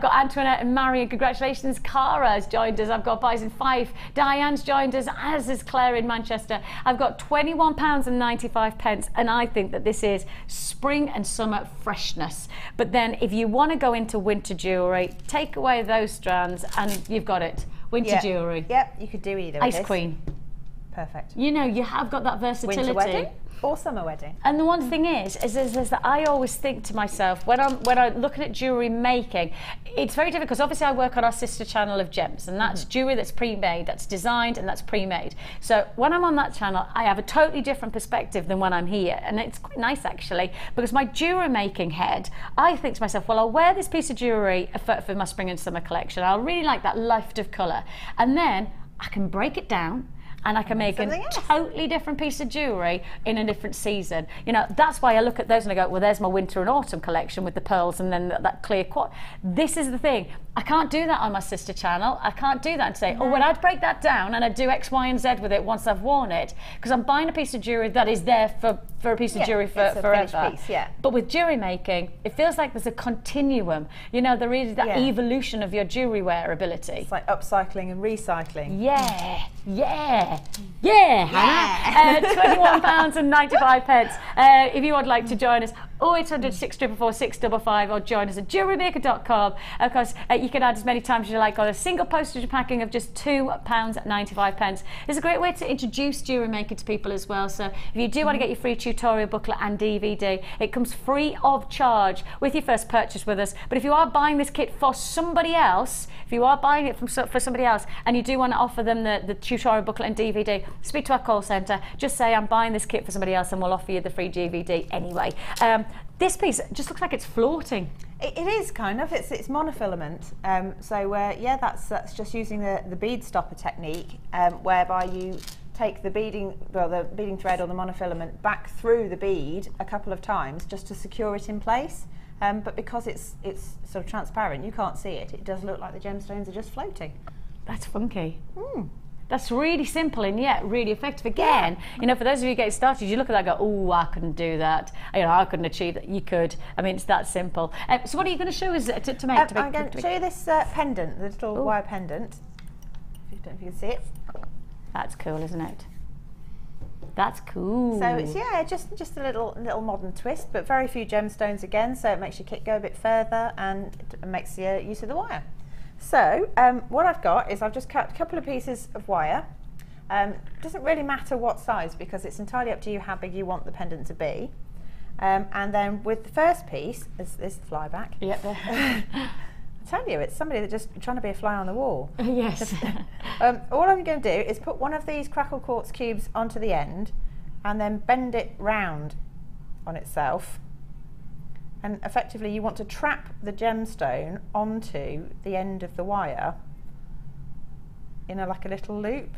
got Antoinette and Marion. Congratulations. Cara has joined us. I've got Buys in Fife. Diane's joined us, as is Claire in Manchester. I've got £21.95, and I think that this is spring and summer freshness. But then if you want to go into winter jewellery, take away those strands and you've got it. Winter jewellery. Yep, you could do either. Ice Queen. Perfect. You know, you have got that versatility. Winter wedding or summer wedding. And the one thing is that I always think to myself, when I'm looking at jewellery making, it's very difficult because obviously I work on our sister channel of Gems, and that's jewellery that's pre-made, that's designed, and that's pre-made. So when I'm on that channel, I have a totally different perspective than when I'm here, and it's quite nice actually, because my jewellery making head, I think to myself, well, I'll wear this piece of jewellery for my spring and summer collection. I'll really like that lift of colour, and then I can break it down and I can make a totally different piece of jewellery in a different season. You know, that's why I look at those and I go, well, there's my winter and autumn collection with the pearls and then that clear quartz. This is the thing. I can't do that on my sister channel. I can't do that and say, oh, well, I'd break that down and I'd do X, Y, and Z with it once I've worn it, because I'm buying a piece of jewellery that is there for a piece of jewellery forever. Piece, yeah. But with jewellery making, it feels like there's a continuum. You know, there is that evolution of your jewellery wearability. It's like upcycling and recycling. Yeah, yeah, yeah, Hannah. £21.95. If you would like to join us, 0800 644 655, or join us at JewelleryMaker.com. Of course, you can add as many times as you like on a single postage packing of just £2.95. It's a great way to introduce Jewellery Maker to people as well. So if you do want to get your free tutorial booklet and DVD, it comes free of charge with your first purchase with us. But if you are buying this kit for somebody else, if you are buying it for somebody else and you do want to offer them the tutorial booklet and DVD, speak to our call centre. Just say, I'm buying this kit for somebody else, and we'll offer you the free DVD anyway. This piece just looks like it's floating. It is kind of. It's monofilament. Yeah, that's just using the bead stopper technique, whereby you take the beading thread or the monofilament back through the bead a couple of times just to secure it in place. But because it's sort of transparent, you can't see it. It does look like the gemstones are just floating. That's funky. That's really simple and yet really effective. Again, you know, for those of you getting started, you look at that and go, oh, I couldn't do that. You know, I couldn't achieve that. You could. I mean, it's that simple. So what are you going to show us to make? I'm going to show you this pendant, the little wire pendant. I don't know if you can see it. That's cool, isn't it? That's cool. So it's just a little modern twist, but very few gemstones again, so it makes your kit go a bit further and it makes use of the wire. So what I've got is I've just cut a couple of pieces of wire. Doesn't really matter what size, because it's entirely up to you how big you want the pendant to be. And then with the first piece, is the fly back. Yep. I tell you, it's somebody that's just trying to be a fly on the wall. Yes. All I'm going to do is put one of these crackle quartz cubes onto the end and then bend it round on itself. And effectively you want to trap the gemstone onto the end of the wire in like a little loop.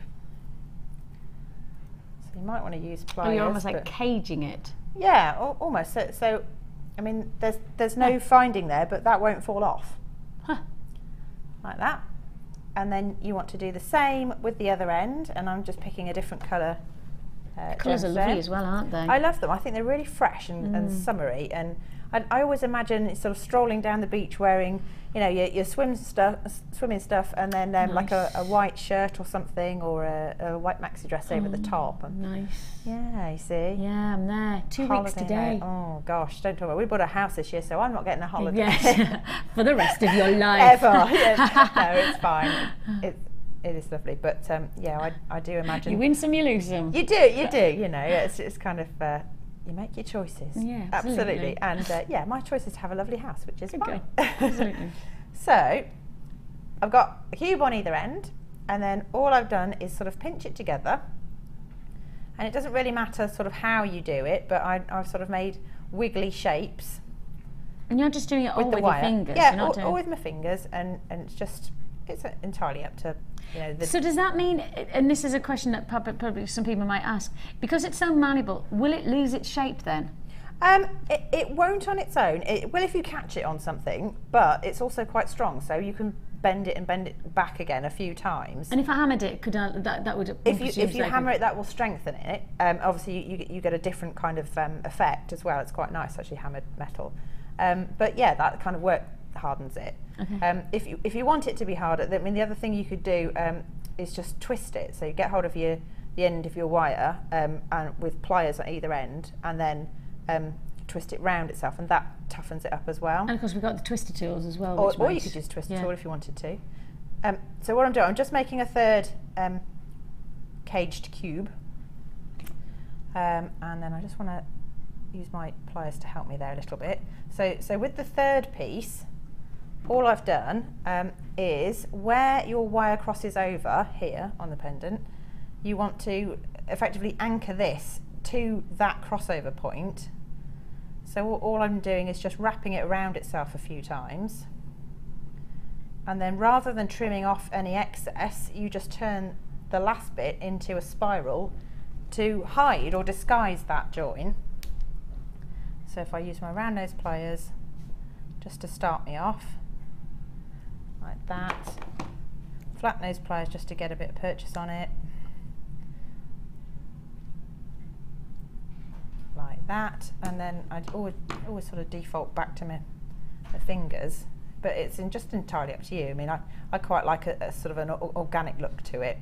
So you might want to use pliers. Oh, you're almost like caging it. Yeah, almost. So I mean, there's no finding there, but that won't fall off. Like that. And then you want to do the same with the other end, and I'm just picking a different colour. The colours are lovely as well, aren't they? I love them. I think they're really fresh and summery, and I always imagine sort of strolling down the beach wearing, you know, your swimming stuff, and then nice. like a white shirt or something, or a white maxi dress over the top. Nice. Yeah, you see. Yeah, I'm there. 2 weeks today. Oh gosh, don't talk about it. We bought a house this year, so I'm not getting a holiday. Yes, for the rest of your life. Ever. Yes. No, it's fine. It is lovely, but yeah, I do imagine. You win some, you lose some. You do. You know, it's kind of. You make your choices. Yeah, absolutely. And yeah, my choice is to have a lovely house, which is fine. Absolutely. So I've got a cube on either end, and then all I've done is sort of pinch it together. And it doesn't really matter sort of how you do it, but I've sort of made wiggly shapes. And you're just doing it all with your fingers? Yeah, all with my fingers, and it's entirely up to, you know. So does that mean, and this is a question that probably some people might ask, because it's so malleable, will it lose its shape then? It won't on its own. It will if you catch it on something, but it's also quite strong, so you can bend it and bend it back again a few times. And if I hammered it, could that would? If you hammer it, that will strengthen it. Obviously, you get a different kind of effect as well. It's quite nice, actually, hammered metal. But yeah, that kind of work hardens it. Okay. If you want it to be harder, I mean, the other thing you could do is just twist it. So you get hold of the end of your wire and with pliers at either end, and then twist it round itself, and that toughens it up as well. And of course we've got the twister tools as well. Or you could use a twister tool if you wanted to. So what I'm doing, I'm just making a third caged cube, and then I just want to use my pliers to help me there a little bit. So with the third piece, all I've done is where your wire crosses over here on the pendant, you want to effectively anchor this to that crossover point. So all I'm doing is just wrapping it around itself a few times, and then rather than trimming off any excess, you just turn the last bit into a spiral to hide or disguise that join. So if I use my round nose pliers just to start me off, like that. Flat nose pliers just to get a bit of purchase on it. Like that, and then I'd always sort of default back to my fingers, but it's just entirely up to you. I mean, I quite like a sort of an organic look to it.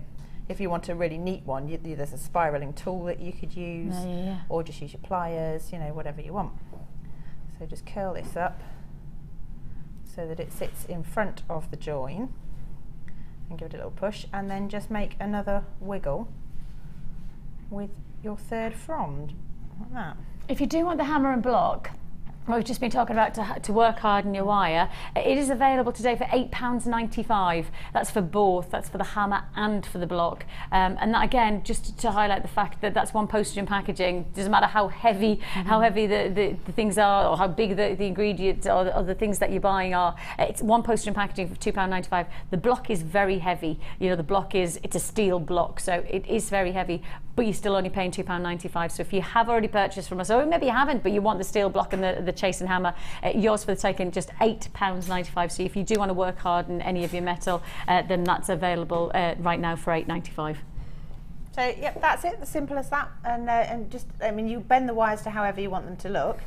If you want a really neat one, there's a spiraling tool that you could use, or just use your pliers, you know, whatever you want. So just curl this up so that it sits in front of the join, and give it a little push, and then just make another wiggle with your third frond, like that. If you do want the hammer and block, we've just been talking about to work harden your wire. It is available today for £8.95. That's for both. That's for the hammer and for the block. And that, again, just to highlight the fact that that's one postage and packaging. Doesn't matter how heavy the things are, or how big the ingredients or the things that you're buying are. It's one postage and packaging for £2.95. The block is very heavy. You know, the block it's a steel block, so it is very heavy. But you're still only paying £2.95. So if you have already purchased from us, or maybe you haven't, but you want the steel block and the chase and hammer, yours for the taking, just £8.95. So if you do want to work hard in any of your metal, then that's available right now for £8.95. So yep, that's it, as simple as that. And just, I mean, you bend the wires to however you want them to look,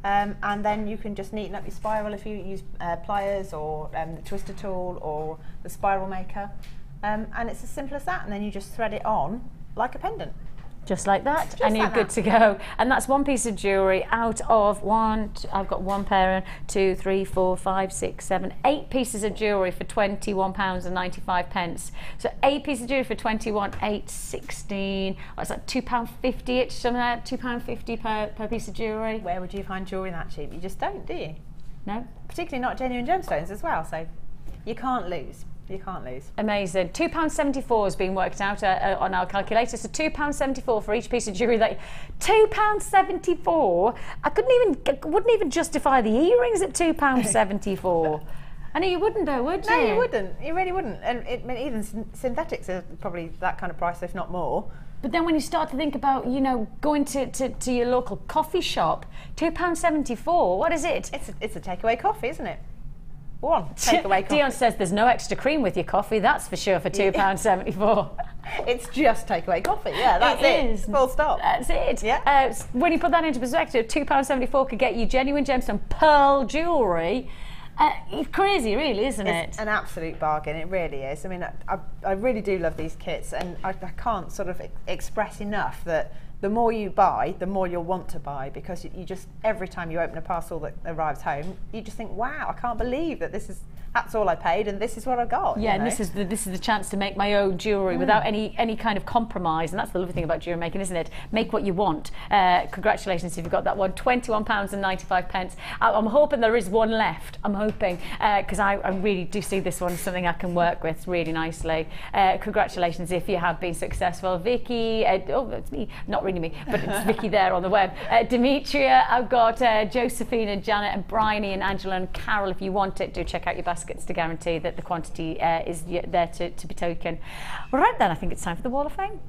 and then you can just neaten up your spiral if you use pliers or the twister tool or the spiral maker, and it's as simple as that. And then you just thread it on like a pendant. Just like that, Just and you're like good that. to go. And that's one piece of jewellery out of I've got one pair, 2, 3, 4, 5, 6, 7, 8 pieces of jewellery for £21.95. So 8 pieces of jewellery for 21, 8, 16, what's that, £2.50 each, something like that, £2.50 per piece of jewellery. Where would you find jewellery that cheap? You just don't, do you? No? Particularly not genuine gemstones as well, so you can't lose. You can't lose. Amazing. £2.74 has been worked out on our calculator. So £2.74 for each piece of jewellery. £2.74. Wouldn't even justify the earrings at £2.74. I know you wouldn't though, would you? No, you wouldn't. You really wouldn't. And I mean, even synthetics are probably that kind of price, if not more. But then when you start to think about, you know, going to your local coffee shop, £2.74. What is it? It's a takeaway coffee, isn't it? One takeaway coffee. Dion says there's no extra cream with your coffee, that's for sure, for £2.74. It's just takeaway coffee, yeah, that's it. Full stop. That's it. Yeah. When you put that into perspective, £2.74 could get you genuine gemstone pearl jewellery. It's crazy, really, isn't it? It's an absolute bargain, it really is. I mean, I really do love these kits, and I can't sort of express enough that the more you buy, the more you'll want to buy, because you just, every time you open a parcel that arrives home, you just think, wow, I can't believe that that's all I paid and this is what I got. Yeah, you know? and this is the chance to make my own jewellery without any kind of compromise, and that's the lovely thing about jewellery making, isn't it? Make what you want. Congratulations if you've got that one. £21.95. I'm hoping there is one left. I'm hoping, because I really do see this one as something I can work with really nicely. Congratulations if you have been successful. Vicki, it's me, not really me, but it's Vicki there on the web. Demetria, I've got Josephine and Janet and Bryony and Angela and Carol. If you want it, do check out your baskets to guarantee that the quantity is there to be taken. Right then, I think it's time for the Wall of Fame.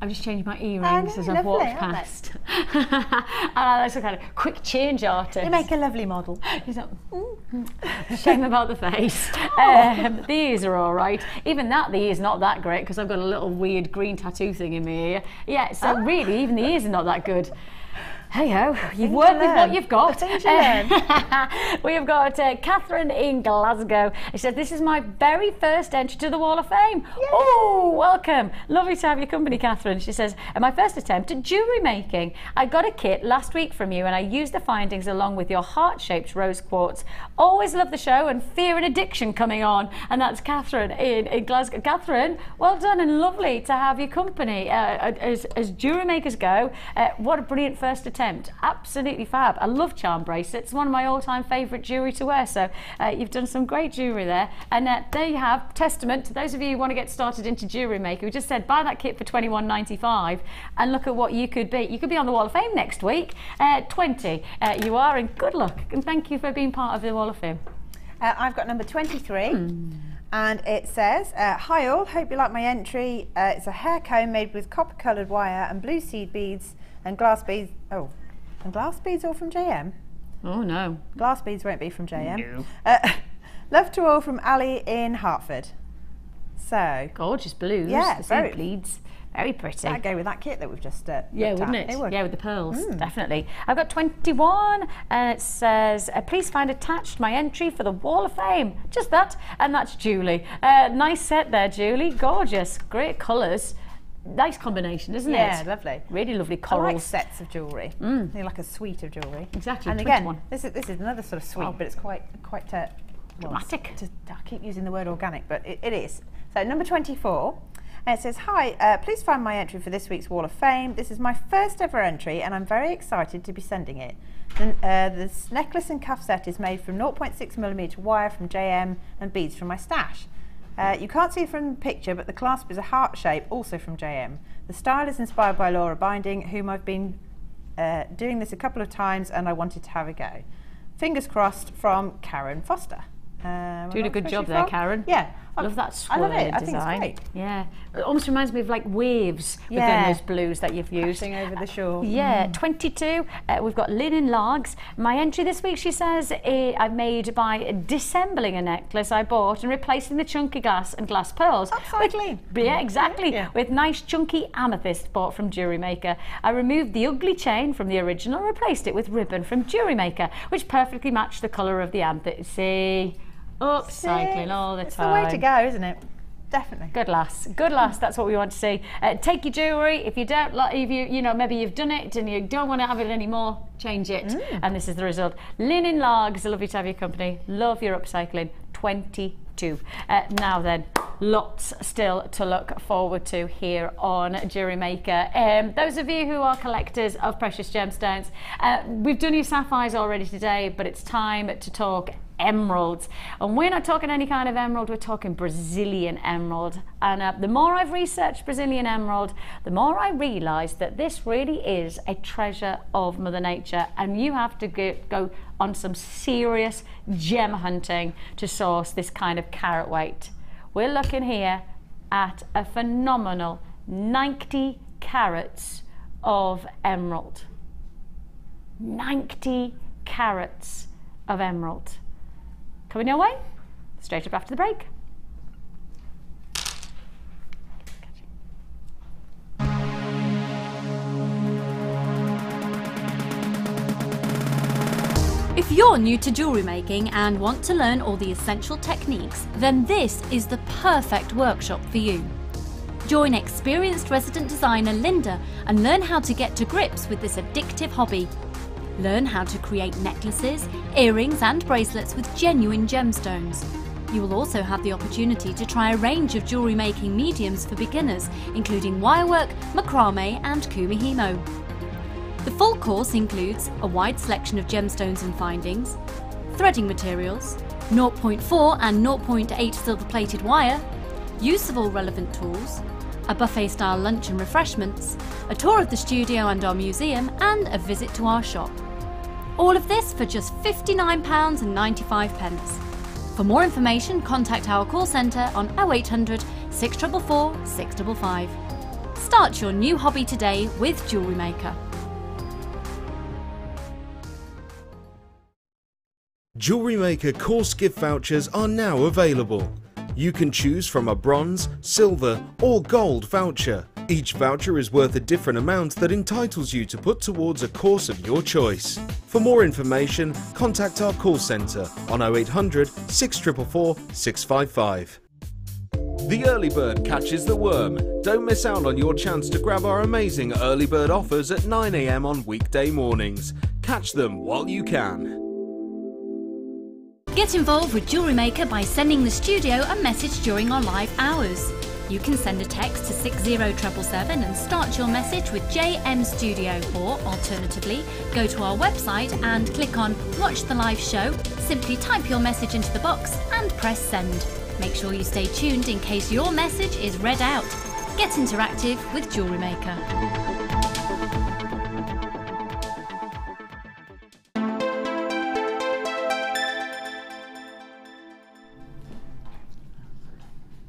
I've just changed my earrings as I've walked past. That's a kind of quick change artist. You make a lovely model. Shame about the face. The ears are all right. Even the ear's not that great because I've got a little weird green tattoo thing in my ear. Yeah, so really, even the ears are not that good. Hey ho, you've worked with what you've got. We have got Catherine in Glasgow. She said, this is my very first entry to the Wall of Fame. Yay. Oh, welcome. Lovely to have your company, Catherine. She says, my first attempt at jewellery making. I got a kit last week from you and I used the findings along with your heart-shaped rose quartz. Always love the show and Fear and Addiction coming on. And that's Catherine in Glasgow. Catherine, well done and lovely to have your company. As jewellery makers go, what a brilliant first attempt tempt. Absolutely fab. I love charm bracelets. One of my all-time favourite jewellery to wear. So you've done some great jewellery there. And there you have, testament to those of you who want to get started into Jewellery Maker. We just said buy that kit for $21.95 and look at what you could be. You could be on the Wall of Fame next week. 20 you are, and good luck. And thank you for being part of the Wall of Fame. I've got number 23. And it says, hi all, hope you like my entry. It's a hair comb made with copper coloured wire and blue seed beads and glass beads. Oh, and glass beads all from JM? Oh no. Glass beads won't be from JM. No. Love to all from Ali in Hertford. So. Gorgeous blues. Yeah, the seed beads. Very pretty. That'd go with that kit that we've just yeah, wouldn't it? It would. Yeah, with the pearls, definitely. I've got 21, and it says, please find attached my entry for the Wall of Fame. Just that, and that's Julie. Nice set there, Julie. Gorgeous, great colours. Nice combination, isn't it? Yeah, lovely. Really lovely corals. I like sets of jewellery. They're like a suite of jewellery. Exactly. And again, this is another sort of suite, but it's quite dramatic. I keep using the word organic, but it is. So number 24. And it says, hi, please find my entry for this week's Wall of Fame. This is my first ever entry and I'm very excited to be sending it. This necklace and cuff set is made from 0.6mm wire from JM and beads from my stash. You can't see from the picture, but the clasp is a heart shape, also from JM. The style is inspired by Laura Binding, whom I've been doing this a couple of times and I wanted to have a go. Fingers crossed, from Karen Foster. Doing a good job there, Karen. Yeah. I love that swirl I love it. I design. think it's great. Yeah. It almost reminds me of like waves within those blues that you've used. Crashing over the shore. Yeah, 22. We've got linen logs. My entry this week, she says, I made by disassembling a necklace I bought and replacing the chunky glass and glass pearls. Upcycling. Yeah, exactly. Yeah. With nice chunky amethyst bought from Jewellery Maker. I removed the ugly chain from the original and replaced it with ribbon from Jewellery Maker, which perfectly matched the colour of the amethyst. See? Upcycling all the time. It's the way to go, isn't it? Definitely. Good lass, that's what we want to see. Take your jewellery. If you don't like, if you know, maybe you've done it and you don't want to have it anymore, change it. And this is the result. Linen logs, lovely to have your company. Love your upcycling. 22. Now then, lots still to look forward to here on Jewellery Maker. Those of you who are collectors of precious gemstones, we've done your sapphires already today, but it's time to talk emeralds. And we're not talking any kind of emerald, we're talking Brazilian emerald. And the more I've researched Brazilian emerald, the more I realise that this really is a treasure of Mother Nature, and you have to go on some serious gem hunting to source this kind of carat weight. We're looking here at a phenomenal 90 carats of emerald. 90 carats of emerald. Coming your way, straight up after the break. If you're new to jewellery making and want to learn all the essential techniques, then this is the perfect workshop for you. Join experienced resident designer Linda and learn how to get to grips with this addictive hobby. Learn how to create necklaces, earrings and bracelets with genuine gemstones. You will also have the opportunity to try a range of jewellery making mediums for beginners, including wirework, macrame and kumihimo. The full course includes a wide selection of gemstones and findings, threading materials, 0.4 and 0.8 silver plated wire, use of all relevant tools, a buffet style lunch and refreshments, a tour of the studio and our museum and a visit to our shop. All of this for just £59.95. For more information, contact our call centre on 0800 644 655. Start your new hobby today with Jewellery Maker. Jewellery Maker course gift vouchers are now available. You can choose from a bronze, silver or gold voucher. Each voucher is worth a different amount that entitles you to put towards a course of your choice. For more information, contact our call centre on 0800 644 655. The early bird catches the worm. Don't miss out on your chance to grab our amazing early bird offers at 9 AM on weekday mornings. Catch them while you can. Get involved with Jewellery Maker by sending the studio a message during our live hours. You can send a text to 60777 and start your message with JM Studio, or alternatively, go to our website and click on Watch the Live Show. Simply type your message into the box and press send. Make sure you stay tuned in case your message is read out. Get interactive with Jewellery Maker.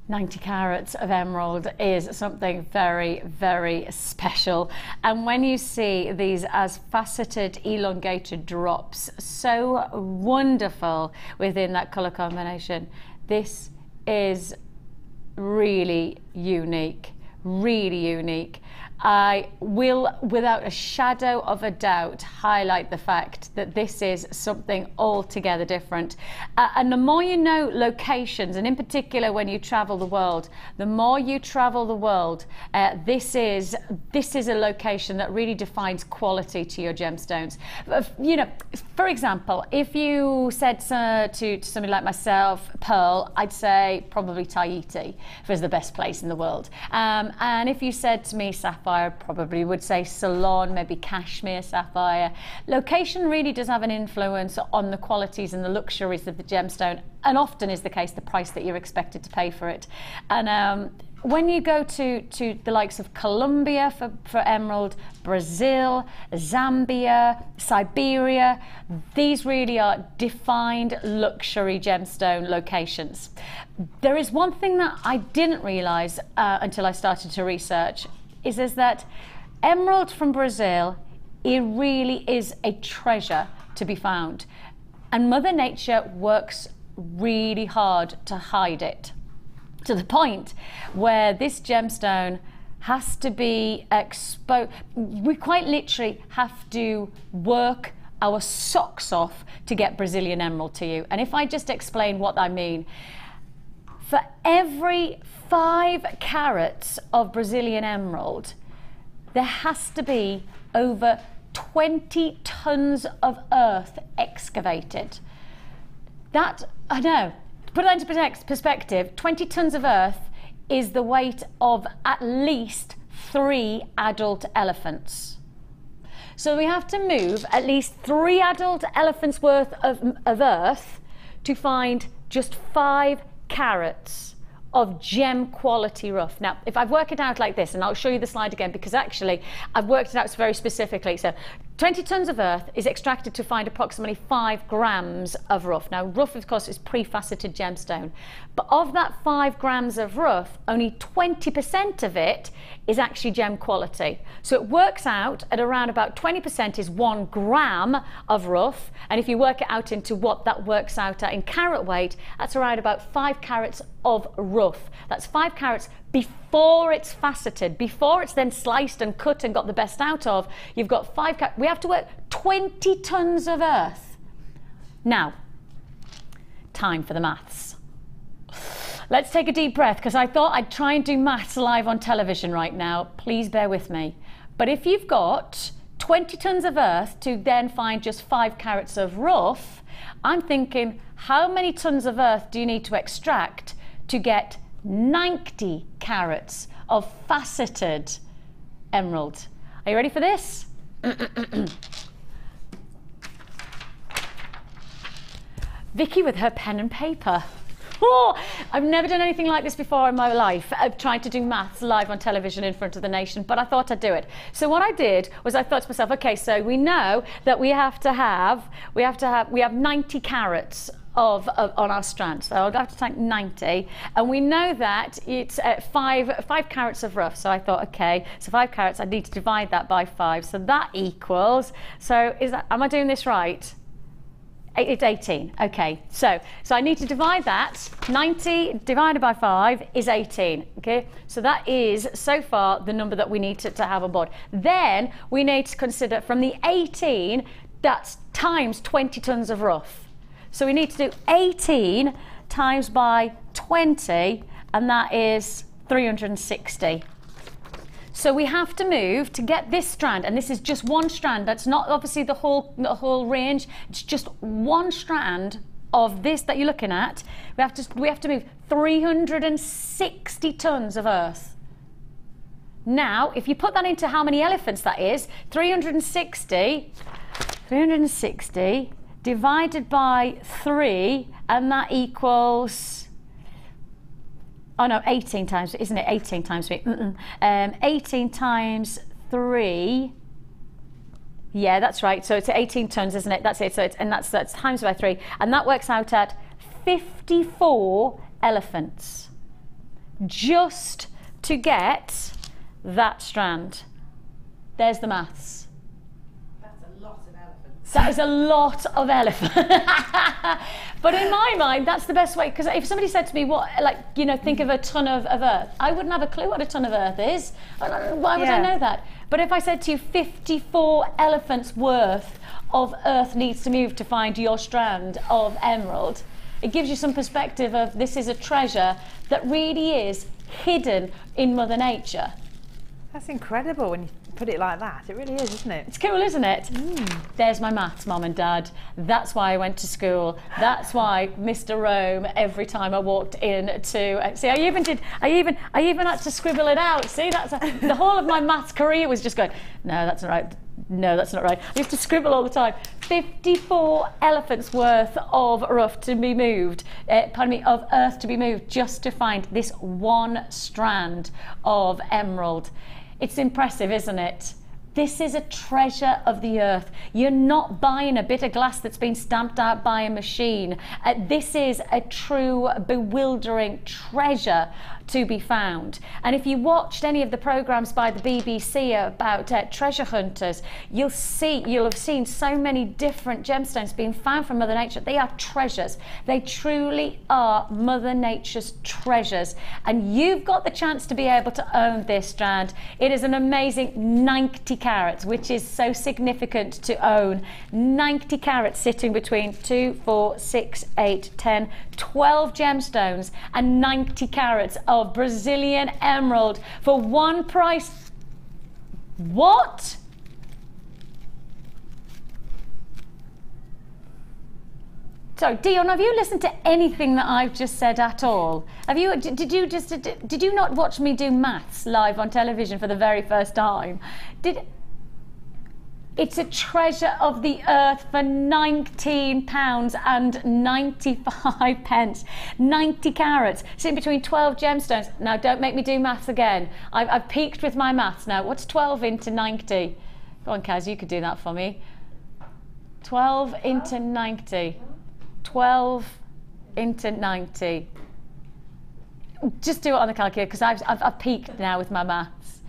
"90 carats of emerald" is something very, very special. And when you see these as faceted, elongated drops, so wonderful within that colour combination, this is really unique, really unique. I will, without a shadow of a doubt, highlight the fact that this is something altogether different. And the more you know locations, and in particular when you travel the world, the more you travel the world, this is a location that really defines quality to your gemstones. You know, for example, if you said to somebody like myself, Pearl, I'd say probably Tahiti was the best place in the world. And if you said to me Sapphire, probably would say Ceylon, maybe Kashmir sapphire. Location really does have an influence on the qualities and the luxuries of the gemstone, and often is the case the price that you're expected to pay for it. And when you go to the likes of Colombia for emerald, Brazil, Zambia, Siberia, these really are defined luxury gemstone locations. There is one thing that I didn't realise until I started to research, is that emerald from Brazil, it really is a treasure to be found. And Mother Nature works really hard to hide it, to the point where this gemstone has to be exposed. We quite literally have to work our socks off to get Brazilian emerald to you. And if I just explain what I mean, for every 5 carats of Brazilian emerald, there has to be over 20 tons of earth excavated. That, I know, to put that into perspective, 20 tons of earth is the weight of at least 3 adult elephants. So we have to move at least 3 adult elephants worth of earth to find just 5 carats of gem quality rough. Now, if I've worked it out like this, and I'll show you the slide again, because actually I've worked it out very specifically. So 20 tons of earth is extracted to find approximately 5 grams of rough. Now, rough, of course, is pre-faceted gemstone. But of that 5 grams of rough, only 20% of it is actually gem quality. So it works out at around about 20% is 1 gram of rough. And if you work it out into what that works out at in carat weight, that's around about 5 carats of rough. That's 5 carats before it's faceted, before it's then sliced and cut and got the best out of. You've got 5 carats. We have to work 20 tons of earth. Now, time for the maths. Let's take a deep breath, because I thought I'd try and do maths live on television right now. Please bear with me. But if you've got 20 tons of earth to then find just 5 carats of rough, I'm thinking, how many tons of earth do you need to extract to get 90 carats of faceted emerald? Are you ready for this? Vicki with her pen and paper. Oh, I've never done anything like this before in my life. I've tried to do maths live on television in front of the nation, but I thought I'd do it. So what I did was I thought to myself, okay, so we know that we have 90 carats on our strand. So I'll have to take 90, and we know that it's 5 carats of rough. So I thought, okay, so 5 carats, I need to divide that by 5. So that equals, so am I doing this right? It's 18. Okay, so I need to divide that. 90 divided by 5 is 18. Okay, so that is so far the number that we need to have on board. Then we need to consider from the 18, that's times 20 tons of rough. So we need to do 18 times by 20, and that is 360. So we have to move to get this strand, and this is just one strand. That's not obviously the whole range. It's just one strand of this that you're looking at, we have to move 360 tons of earth. Now, if you put that into how many elephants that is, 360 divided by 3, and that equals, oh no, 18 times, isn't it? 18 times 3. 18 times 3. Yeah, that's right. So it's 18 tons, isn't it? That's it. So that's times by 3, and that works out at 54 elephants just to get that strand. There's the maths. That's a lot of elephants. That is a lot of elephants. But in my mind, that's the best way, because if somebody said to me, what, like, you know, think of a ton of earth, I wouldn't have a clue what a ton of earth is. Why would I know that? But if I said to you 54 elephants worth of earth needs to move to find your strand of emerald, it gives you some perspective of this is a treasure that really is hidden in Mother Nature. That's incredible when you put it like that. It really is, isn't it? It's cool, isn't it? There's my maths, Mum and Dad. That's why I went to school. That's why Mr. Rome, every time I walked in to see, I even had to scribble it out. See, the whole of my maths career was just going, no, that's not right. No, that's not right. I used to scribble all the time. 54 elephants worth of rough to be moved, of earth to be moved just to find this one strand of emerald. It's impressive, isn't it? This is a treasure of the earth. You're not buying a bit of glass that's been stamped out by a machine. This is a true bewildering treasure to be found. And if you watched any of the programs by the BBC about treasure hunters, you'll have seen so many different gemstones being found from Mother Nature. They are treasures. They truly are Mother Nature's treasures. And you've got the chance to be able to own this strand. It is an amazing 90 carats, which is so significant to own. 90 carats sitting between 2, 4, 6, 8, 10, 12 gemstones and 90 carats of Brazilian emerald for one price. What? So, Dion, have you listened to anything that I've just said at all? Have you? Did you not watch me do maths live on television for the very first time? It's a treasure of the earth for £19 and 95 pence. 90 carats, sitting between 12 gemstones. Now, don't make me do maths again. I've peaked with my maths now. What's 12 into 90? Go on, Kaz, you could do that for me. 12 into 90. 12 into 90. Just do it on the calculator, because I've peaked now with my maths.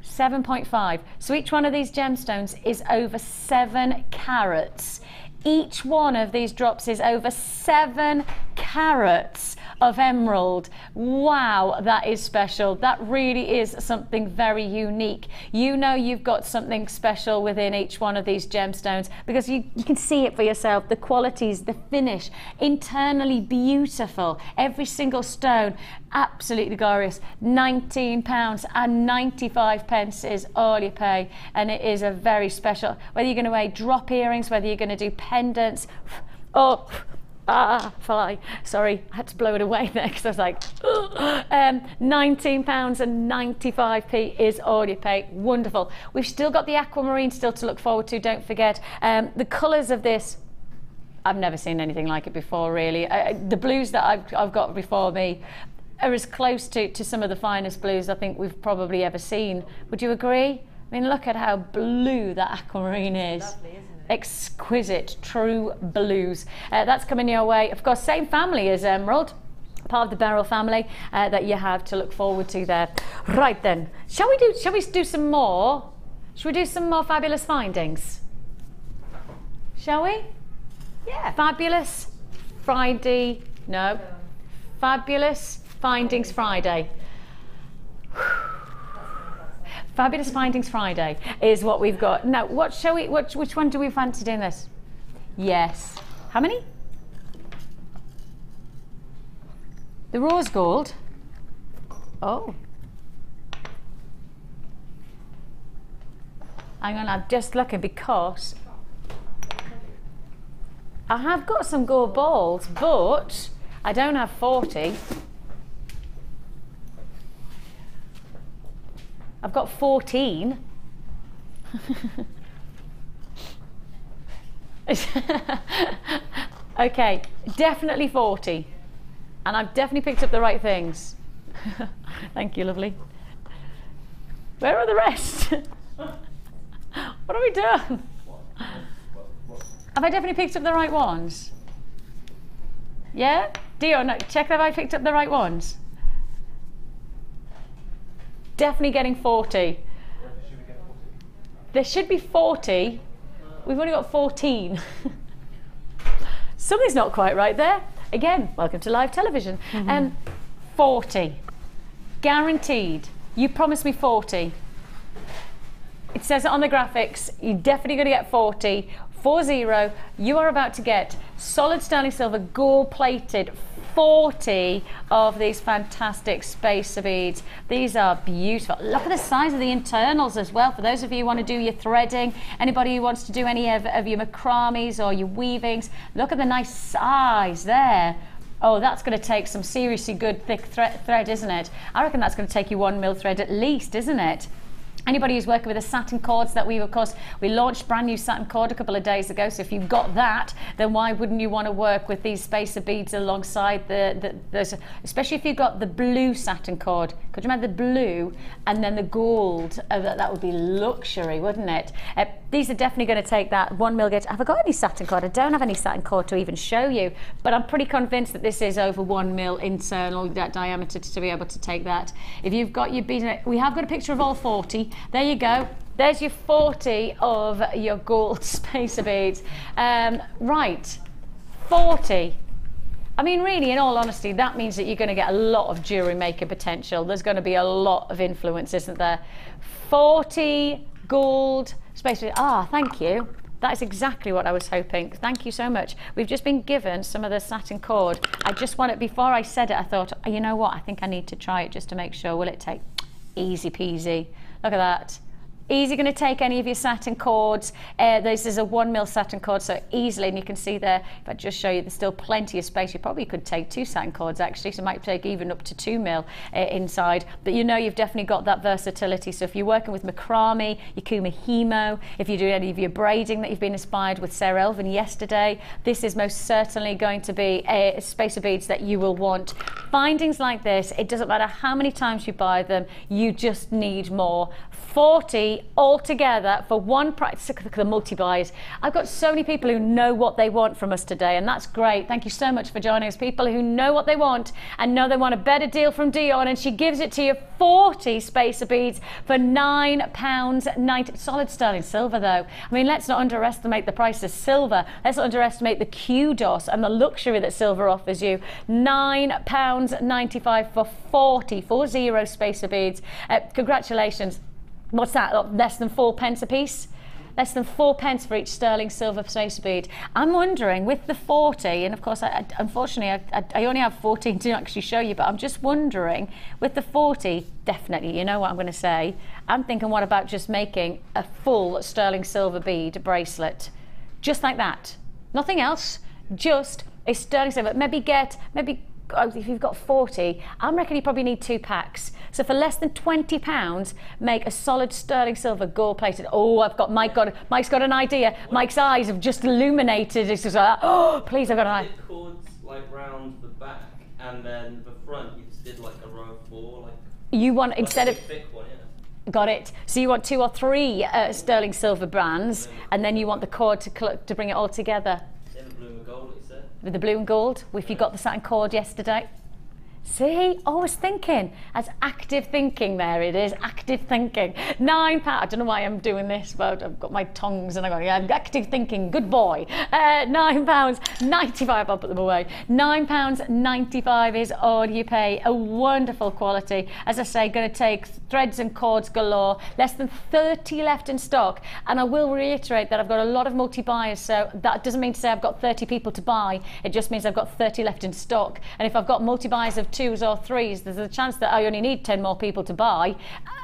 7.5. So each one of these gemstones is over 7 carats. Each one of these drops is over 7 carats of emerald. Wow, that is special. That really is something very unique. You know you've got something special within each one of these gemstones, because you can see it for yourself. The qualities, the finish, internally beautiful. Every single stone, absolutely glorious. £19 and 95 pence is all you pay, and it is a very special, whether you're going to wear drop earrings, whether you're going to do pendants. Oh, fly. Sorry, I had to blow it away there because I was like, £19 and 95p is all you pay. Wonderful. We've still got the aquamarine still to look forward to, don't forget. The colours of this, I've never seen anything like it before, really. The blues that I've got before me are as close to some of the finest blues I think we've probably ever seen. Would you agree? I mean, look at how blue that aquamarine is. Lovely, isn't it? Exquisite, true blues. That's coming your way. Of course, same family as emerald, part of the beryl family that you have to look forward to there. Right then, shall we do some more? Shall we do some more fabulous findings? Shall we? Yeah. Fabulous Friday. No. Fabulous Findings Friday. Fabulous Findings Friday is what we've got. Now, which one do we fancy doing this? Yes. How many? The rose gold. Oh. Hang on, I'm just looking because I have got some gold balls, but I don't have 40. I've got 14. Okay, definitely 40. And I've definitely picked up the right things. Thank you, lovely. Where are the rest? What have we done? Have I definitely picked up the right ones? Yeah? Dio, no, check that I picked up the right ones. Definitely getting 40. There should be 40. We've only got 14. Something's not quite right there. Again, welcome to live television. 40. Guaranteed. You promised me 40. It says it on the graphics. You're definitely going to get 40. 40. You are about to get solid sterling silver, gold plated 40 of these fantastic spacer beads. These are beautiful. Look at the size of the internals as well. For those of you who want to do your threading, anybody who wants to do any of your macrames or your weavings, look at the nice size there. Oh, that's going to take some seriously good thick thread, isn't it? I reckon that's going to take you 1 mil thread at least, isn't it? Anybody who's working with the satin cords that we launched brand new satin cord a couple of days ago. So if you've got that, then why wouldn't you want to work with these spacer beads alongside those, especially if you've got the blue satin cord. Could you imagine the blue and then the gold? That would be luxury, wouldn't it? These are definitely going to take that 1 mil gauge. Have I got any satin cord? I don't have any satin cord to even show you, but I'm pretty convinced that this is over 1 mil internal diameter to be able to take that. If you've got your bead, we have got a picture of all 40. There you go. There's your 40 of your gold spacer beads. Right, 40. I mean, really, in all honesty, that means that you're going to get a lot of jewellery maker potential. There's going to be a lot of influence, isn't there? 40 gold spacer beads. Ah, thank you. That is exactly what I was hoping. Thank you so much. We've just been given some of the satin cord. I just want it, before I said it, I thought, oh, you know what? I think I need to try it just to make sure. Will it take? Easy peasy. Look at that. Easy going to take any of your satin cords. This is a 1 mil satin cord, so easily, and you can see there, if I just show you, there's still plenty of space. You probably could take 2 satin cords actually, so it might take even up to 2 mil inside. But you know you've definitely got that versatility. So if you're working with macrame, your kumihimo, if you do any of your braiding that you've been inspired with Sarah Elvin yesterday, this is most certainly going to be a spacer beads that you will want. Findings like this, it doesn't matter how many times you buy them, you just need more. 40 altogether for one price. Look at the multi-buys. I've got so many people who know what they want from us today, and that's great. Thank you so much for joining us. People who know what they want and know they want a better deal from Dion, and she gives it to you 40 spacer beads for £9.90. Solid sterling silver though. I mean, let's not underestimate the price of silver. Let's not underestimate the kudos and the luxury that silver offers you. £9.95 for 40 spacer beads. Congratulations. What's that? Less than 4 pence a piece? Less than 4 pence for each sterling silver spacer bead. I'm wondering, with the 40, and of course, unfortunately, I only have 14 to actually show you, but I'm just wondering, with the 40, definitely, you know what I'm going to say? I'm thinking, what about just making a full sterling silver bead bracelet? Just like that. Nothing else, just a sterling silver. Maybe if you've got 40, I reckon you probably need 2 packs. So for less than £20, make a solid sterling silver gold plated. Oh, Mike's got an idea. Mike's eyes have just illuminated. It's just like, oh, please, I've got an idea. Cords like round the back, and then the front you just did like a row of 4. Like you want, instead of thick one, yeah. Got it. So you want 2 or 3 sterling silver bands, and then you want the cord to bring it all together. Yeah, the blue and gold, it said. With the blue and gold, if you got the satin cord yesterday. See, always thinking. As active thinking, there it is, active thinking. £9. I don't know why I'm doing this, but I've got my tongues and I'm going, yeah, active thinking, good boy. £9.95, I'll put them away. £9.95 is all you pay. A wonderful quality. As I say, going to take threads and cords galore. Less than 30 left in stock. And I will reiterate that I've got a lot of multi-buyers, so that doesn't mean to say I've got 30 people to buy. It just means I've got 30 left in stock. And if I've got multi-buyers of 2s or 3s, there's a chance that I only need 10 more people to buy,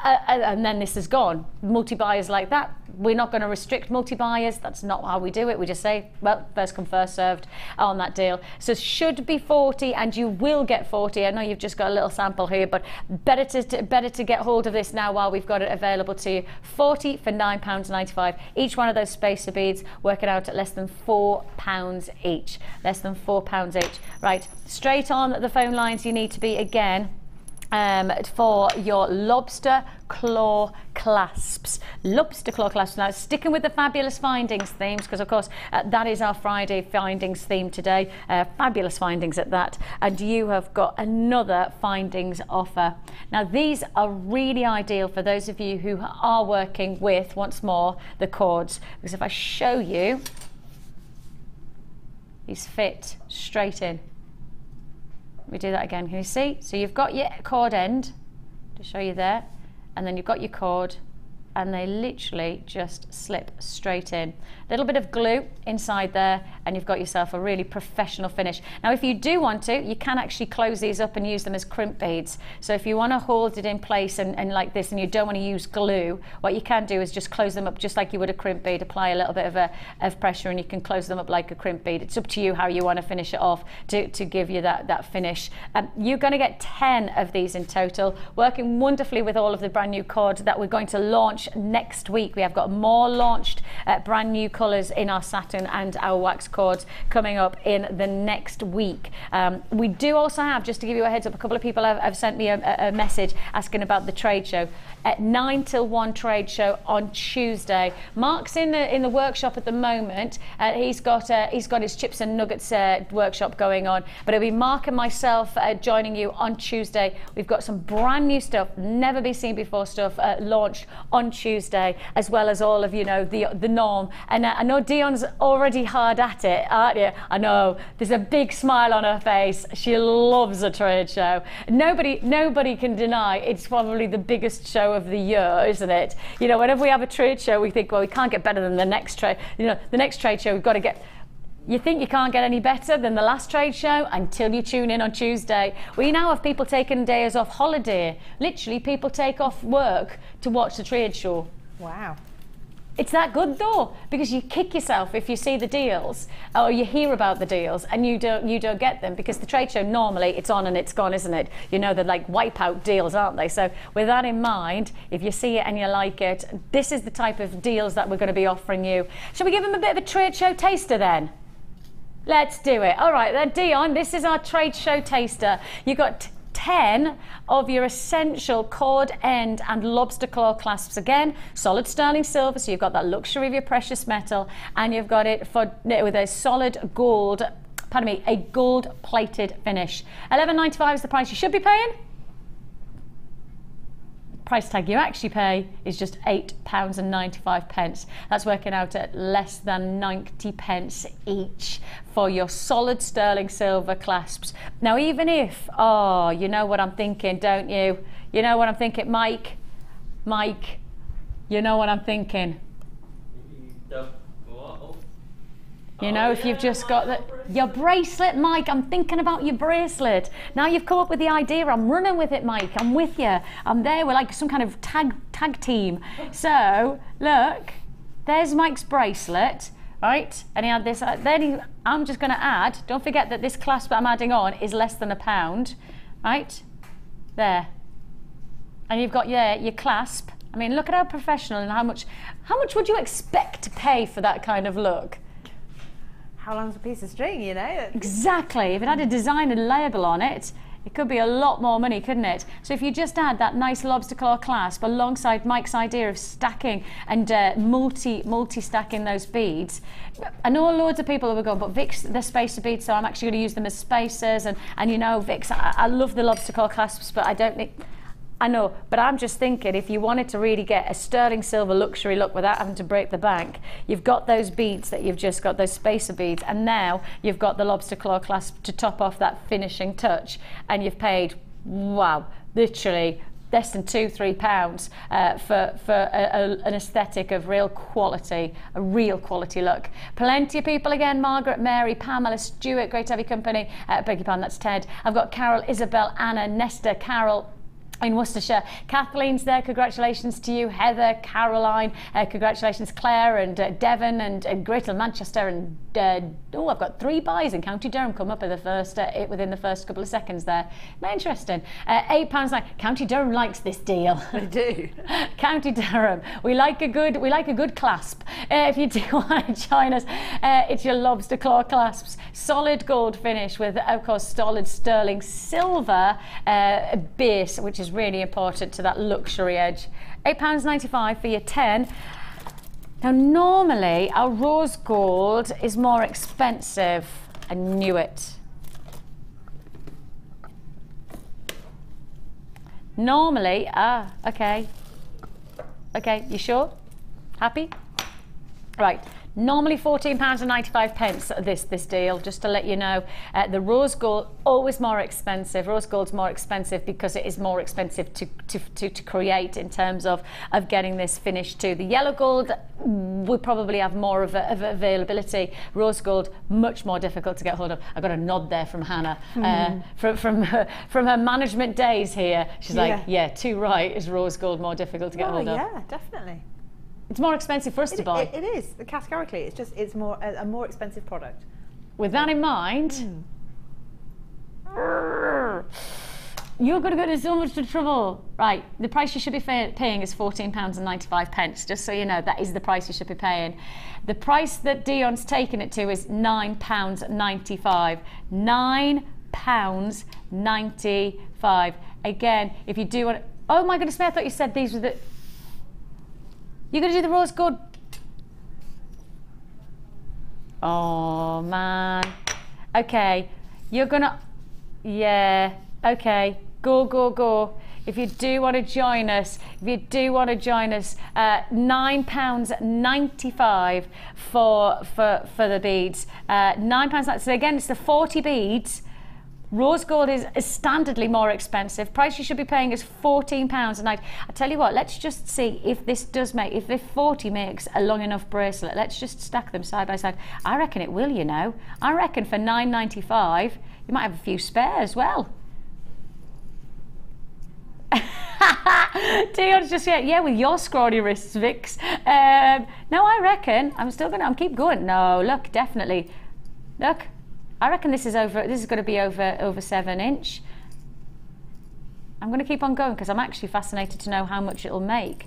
and then this is gone. Multi-buyers like that, we're not going to restrict multi-buyers. That's not how we do it. We just say, well, first come, first served on that deal. So should be 40, and you will get 40. I know you've just got a little sample here, but better to get hold of this now while we've got it available to you. 40 for £9.95. Each one of those spacer beads working out at less than £4 each. Less than £4 each. Right, straight on the phone lines you need to be again. For your lobster claw clasps. Lobster claw clasps. Now, sticking with the fabulous findings themes, because of course that is our Friday findings theme today. Fabulous findings at that. And you have got another findings offer. Now, these are really ideal for those of you who are working with, once more, the cords. Because if I show you, these fit straight in. We do that again, can you see? So you've got your cord end, to show you there, and then you've got your cord, and they literally just slip straight in. A little bit of glue inside there, and you've got yourself a really professional finish. Now, if you do want to, you can actually close these up and use them as crimp beads. So if you want to hold it in place and like this, and you don't want to use glue, what you can do is just close them up just like you would a crimp bead. Apply a little bit of pressure, and you can close them up like a crimp bead. It's up to you how you want to finish it off to give you that finish. You're going to get 10 of these in total, working wonderfully with all of the brand new cords that we're going to launch next week. We have got more launched brand new colours in our satin and our wax cords coming up in the next week. We do also have, just to give you a heads up, a couple of people have sent me a message asking about the trade show. At 9 till 1 trade show on Tuesday. Mark's in the workshop at the moment. He's got his chips and nuggets workshop going on, but it'll be Mark and myself joining you on Tuesday. We've got some brand new stuff, never been seen before stuff launched on Tuesday, as well as all of, you know, the norm. And I know Dion's already hard at it, aren't you? I know, there's a big smile on her face. She loves a trade show. Nobody can deny it's probably the biggest show of the year, isn't it? You know, whenever we have a trade show, we think, well, we can't get better than the next trade. You know, the next trade show, we've got to get. You think you can't get any better than the last trade show until you tune in on Tuesday. We now have people taking days off holiday. Literally, people take off work to watch the trade show. Wow. It's that good though, because you kick yourself if you see the deals or you hear about the deals and you don't get them, because the trade show normally it's on and it's gone, isn't it? You know, they're like wipeout deals, aren't they? So with that in mind, if you see it and you like it, this is the type of deals that we're going to be offering you. Shall we give them a bit of a trade show taster then? Let's do it. All right then, Dion, this is our trade show taster. You got 10 of your essential cord end and lobster claw clasps. Again, solid sterling silver, so you've got that luxury of your precious metal, and you've got it with a solid gold, pardon me, a gold plated finish. £11.95 is the price you should be paying. Price tag you actually pay is just £8.95. That's working out at less than 90 pence each for your solid sterling silver clasps. Now, even if, oh, you know what I'm thinking, don't you? You know what I'm thinking, Mike, you know what I'm thinking. You know, if you've just got your bracelet, Mike, I'm thinking about your bracelet. Now you've come up with the idea, I'm running with it, Mike, I'm with you. I'm there, we're like some kind of tag team. So, look, there's Mike's bracelet, right? And he had this, I'm just gonna add, don't forget that this clasp that I'm adding on is less than £1, right? There. And you've got your clasp. I mean, look at how professional, and how much would you expect to pay for that kind of look? How long's a piece of string, you know? Exactly. If it had a designer label on it, it could be a lot more money, couldn't it? So if you just add that nice lobster claw clasp alongside Mike's idea of stacking and multi-stacking those beads, I know loads of people will go, but Vic's the spacer beads, so I'm actually going to use them as spacers. And you know, Vic's, I love the lobster claw clasps, but I don't need. I know, but I'm just thinking, if you wanted to really get a sterling silver luxury look without having to break the bank, you've got those beads that you've just got, those spacer beads, and now you've got the lobster claw clasp to top off that finishing touch, and you've paid, wow, literally less than £2-3 for an aesthetic of real quality, a real quality look. Plenty of people again: Margaret, Mary, Pamela, Stuart, great to have your company. Beg your pardon, that's Ted. I've got Carol, Isabel, Anna, Nesta, Carol in Worcestershire. Kathleen's there, congratulations to you. Heather, Caroline, congratulations. Claire and Devon and Gretel, Manchester, and oh, I've got 3 buys in County Durham come up in the first, within the first couple of seconds there. Interesting. £8. County Durham likes this deal. They do. County Durham, we like a good clasp. If you do want to join us, it's your lobster claw clasps, solid gold finish with, of course, solid sterling silver base, which is really important to that luxury edge. £8.95 for your 10. Now normally our rose gold is more expensive. I knew it. Normally, okay, you sure? Happy? Right. Normally £14.95 this deal, just to let you know. The rose gold, always more expensive. Rose gold's more expensive because it is more expensive to create in terms of getting this finish too. The yellow gold will probably have more of availability. Rose gold, much more difficult to get hold of. I got a nod there from Hannah, from her management days here. She's like, yeah, too right, is rose gold more difficult to get hold of? Yeah, definitely. It's more expensive for us to buy. It is, categorically. It's more a more expensive product. With that in mind, you're going to go into so much trouble. Right, the price you should be paying is £14.95. Just so you know, that is the price you should be paying. The price that Dion's taken it to is £9.95. £9.95. Again, if you do want. Oh my goodness me! I thought you said these were the. You're going to do the rose gold? Oh, man. Okay. You're going to... Yeah. Okay. Go. If you do want to join us, £9.95 for the beads. £9. So again, it's the 40 beads. Rose gold is standardly more expensive. Price you should be paying is £14 a night. I tell you what, let's just see if this does make, if the 40 makes a long enough bracelet. Let's just stack them side by side. I reckon it will, you know. I reckon for £9.95, you might have a few spare as well. Dion's just yeah, with your scrawny wrists, Vix. No, I reckon I'm keep going. No, look, definitely. Look. I reckon this is going to be over 7 inch. I'm going to keep on going because I'm actually fascinated to know how much it'll make.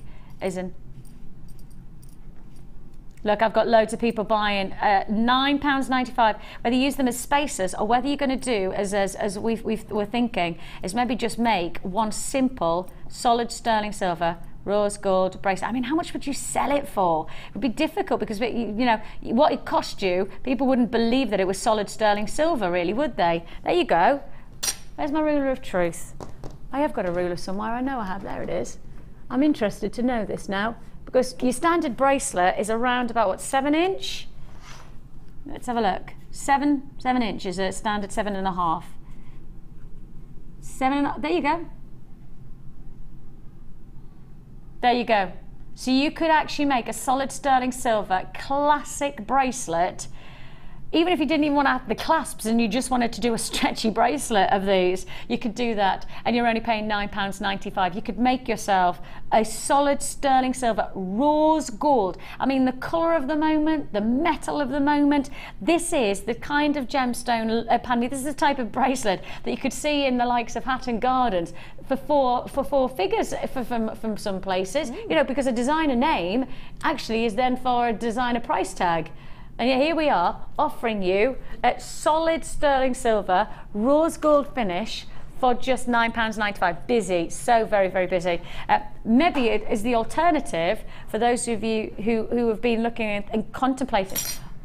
Look, I've got loads of people buying £9.95. Whether you use them as spacers or whether you're going to do as we're thinking is maybe just make one simple solid sterling silver rose gold bracelet. I mean, how much would you sell it for? It would be difficult because, you know, what it cost you, people wouldn't believe that it was solid sterling silver, really, would they? There you go. There's my ruler of truth. I have got a ruler somewhere. I know I have. There it is. I'm interested to know this now because your standard bracelet is around about, what, 7 inch? Let's have a look. 7 inches, a standard 7.5. 7.5. There you go. There you go. So you could actually make a solid sterling silver classic bracelet, even if you didn't even want to have the clasps and you just wanted to do a stretchy bracelet of these, you could do that and you're only paying £9.95. You could make yourself a solid sterling silver rose gold. I mean, the colour of the moment, the metal of the moment. This is the kind of gemstone, Pandy, this is the type of bracelet that you could see in the likes of Hatton Gardens for four figures from some places, you know, because a designer name actually is then for a designer price tag. And here we are offering you a solid sterling silver rose gold finish for just £9.95. Busy, so very, very busy. Maybe it is the alternative for those of you who have been looking and contemplating.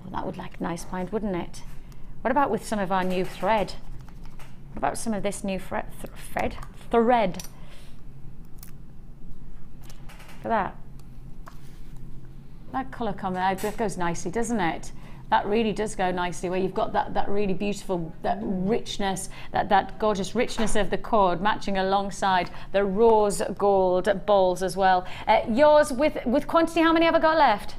Well, that would like a nice find, wouldn't it? What about with some of our new thread? What about some of this new thread? Look at that. That colour combo, that goes nicely, doesn't it? That really does go nicely, where you've got that really beautiful, that richness, that gorgeous richness of the cord matching alongside the rose gold balls as well. Yours with quantity, how many have I got left?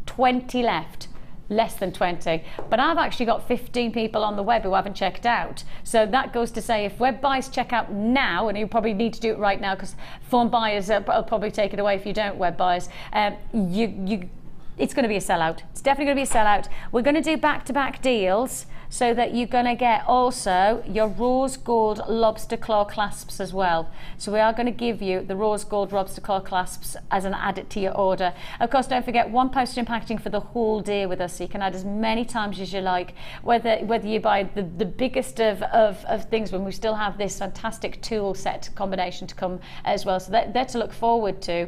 20 left. Less than 20, but I've actually got 15 people on the web who haven't checked out. So that goes to say, if web buyers check out now, and you probably need to do it right now because phone buyers will probably take it away if you don't, web buyers, it's going to be a sellout. It's definitely going to be a sellout. We're going to do back-to-back deals so that you're going to get also your rose gold lobster claw clasps as well. So we are going to give you the rose gold lobster claw clasps as an added to your order. Of course, don't forget, 1 postage and packaging for the whole day with us, so you can add as many times as you like, whether you buy the biggest of things, when we still have this fantastic tool set combination to come as well. So they're to look forward to.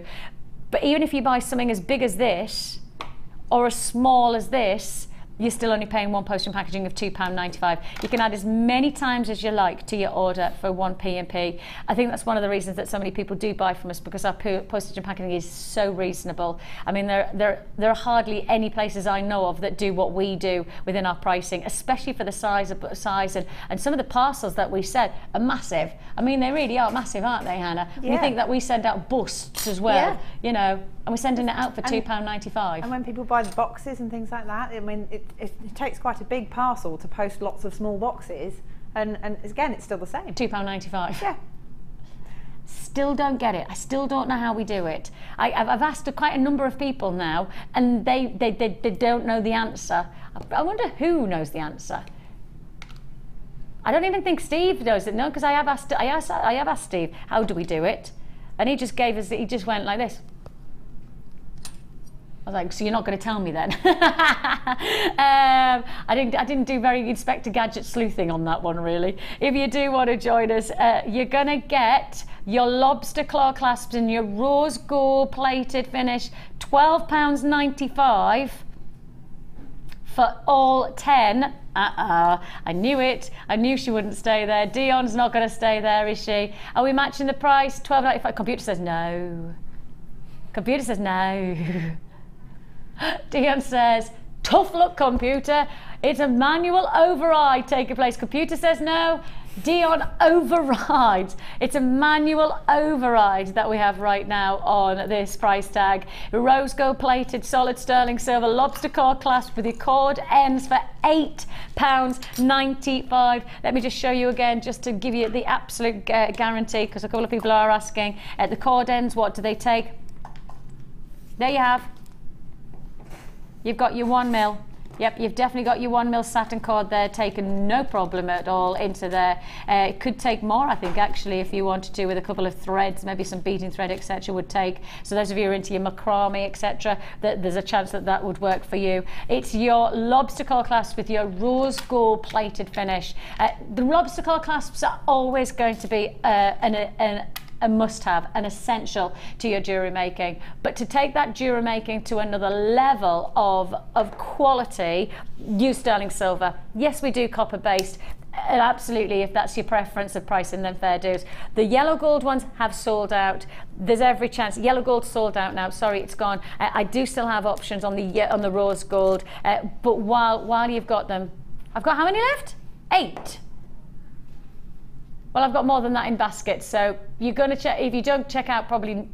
But even if you buy something as big as this, or as small as this, you're still only paying 1 postage and packaging of £2.95. You can add as many times as you like to your order for 1 P&P. I think that's one of the reasons that so many people do buy from us, because our postage and packaging is so reasonable. I mean, there are hardly any places I know of that do what we do within our pricing, especially for the size and some of the parcels that we send are massive. I mean, they really are massive, aren't they, Hannah? Yeah. We think that we send out busts as well, you know, and we're sending it out for £2.95. And when people buy the boxes and things like that, I mean, it takes quite a big parcel to post lots of small boxes, and again, it's still the same. £2.95. Yeah. Still don't get it. I still don't know how we do it. I've asked quite a number of people now, and they don't know the answer. I wonder who knows the answer. I don't even think Steve knows it. No, because I have asked Steve, how do we do it? And he just went like this. I was like, so you're not going to tell me then? I didn't do very Inspector Gadget sleuthing on that one, really. If you do want to join us, you're going to get your lobster claw clasps in your rose gold plated finish, £12.95 for all 10. I knew it. I knew she wouldn't stay there. Dion's not going to stay there, is she? Are we matching the price? £12.95. Computer says no. Computer says no. Dion says, tough luck, computer. It's a manual override taking place. Computer says no. Dion overrides. It's a manual override that we have right now on this price tag. Rose gold plated solid sterling silver lobster claw clasp with your cord ends for £8.95. Let me just show you again, just to give you the absolute guarantee, because a couple of people are asking. At the cord ends, what do they take? There you have. You've got your 1 mil. Yep, you've definitely got your 1 mil satin cord there, taken no problem at all into there. It could take more, I think, actually, if you wanted to, with a couple of threads, maybe some beading thread, etc. would take. So those of you who are into your macrame, etc., there's a chance that that would work for you. It's your lobster claw clasp with your rose gold plated finish. The lobster claw clasps are always going to be a must-have, an essential to your jewellery making. But to take that jewellery making to another level of quality, use sterling silver. Yes, we do copper-based. And absolutely, if that's your preference of pricing, then fair dues. The yellow gold ones have sold out. There's every chance. Yellow gold sold out now. Sorry, it's gone. I do still have options on the rose gold. But while you've got them, I've got how many left? 8. Well, I've got more than that in baskets, so you're going to check. If you don't check out, probably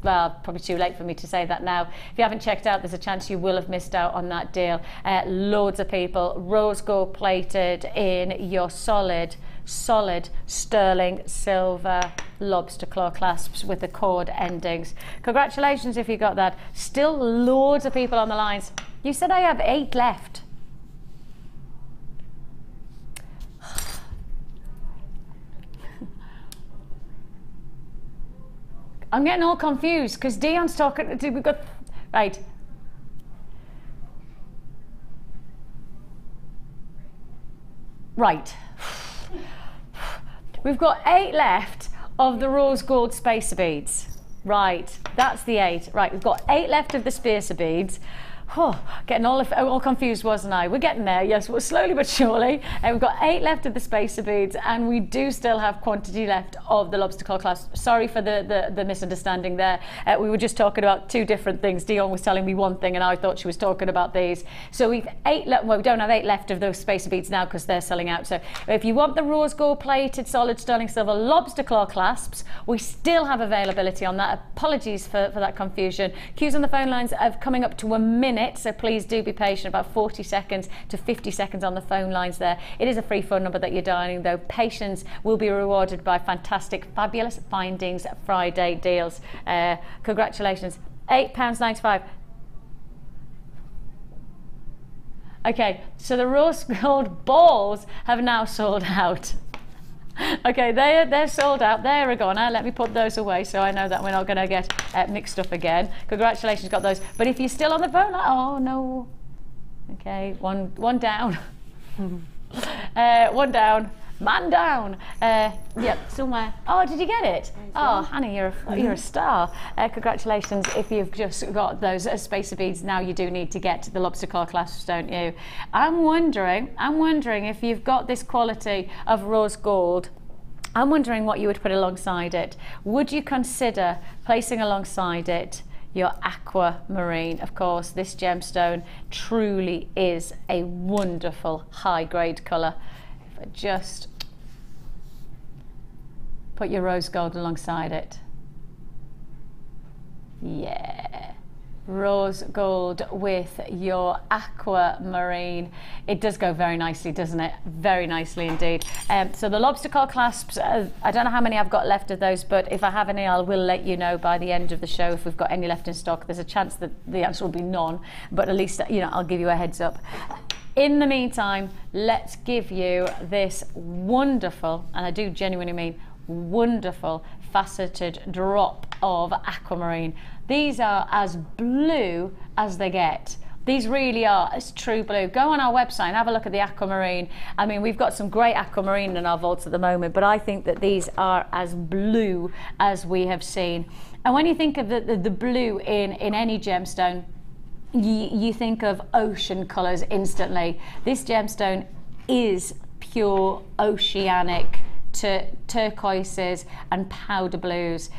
too late for me to say that now. If you haven't checked out, there's a chance you will have missed out on that deal. Loads of people, rose gold plated in your solid sterling silver lobster claw clasps with the cord endings. Congratulations if you got that. Still loads of people on the lines. You said I have 8 left. I'm getting all confused because Dion's talking. We've got right. Right. We've got 8 left of the rose gold spacer beads. Right, that's the 8. Right, we've got 8 left of the spacer beads. Oh, getting all confused, wasn't I? We're getting there, yes, well, slowly but surely. We've got 8 left of the spacer beads, and we do still have quantity left of the lobster claw clasp. Sorry for the misunderstanding there. We were just talking about two different things. Dion was telling me one thing and I thought she was talking about these. So we've well, we don't have 8 left of those spacer beads now because they're selling out. So if you want the rose gold plated solid sterling silver lobster claw clasps, we still have availability on that. Apologies for that confusion. Queues on the phone lines are coming up to a minute, so please do be patient. About 40 seconds to 50 seconds on the phone lines there. It is a free phone number that you're dialing, though. Patience will be rewarded by fantastic, fabulous Findings Friday deals. Congratulations. £8.95. Okay, so the rose gold balls have now sold out. Okay, they're sold out. They're a goner. Let me put those away so I know that we're not going to get mixed up again. Congratulations, got those. But if you're still on the phone, like, oh no. Okay, one down. One down. Man down. Yep, somewhere. Oh, did you get it? Oh, Hannah, you're a star. Congratulations if you've just got those spacer beads. Now you do need to get the lobster claw clasps, don't you? I'm wondering if you've got this quality of rose gold, I'm wondering what you would put alongside it. Would you consider placing alongside it your aquamarine? Of course, this gemstone truly is a wonderful high-grade colour. If I just put your rose gold alongside it. Yeah. Rose gold with your aquamarine. It does go very nicely, doesn't it? Very nicely indeed. So the lobster claw clasps, I don't know how many I've got left of those, but if I have any, I will let you know by the end of the show if we've got any left in stock. There's a chance that the answer will be none, but at least, you know, I'll give you a heads up. In the meantime, let's give you this wonderful, and I do genuinely mean wonderful, faceted drop of aquamarine. These are as blue as they get. These really are as true blue. Go on our website and have a look at the aquamarine. I mean, we've got some great aquamarine in our vaults at the moment, but I think that these are as blue as we have seen. And when you think of the blue in any gemstone, you think of ocean colours instantly. This gemstone is pure oceanic turquoises and powder blues.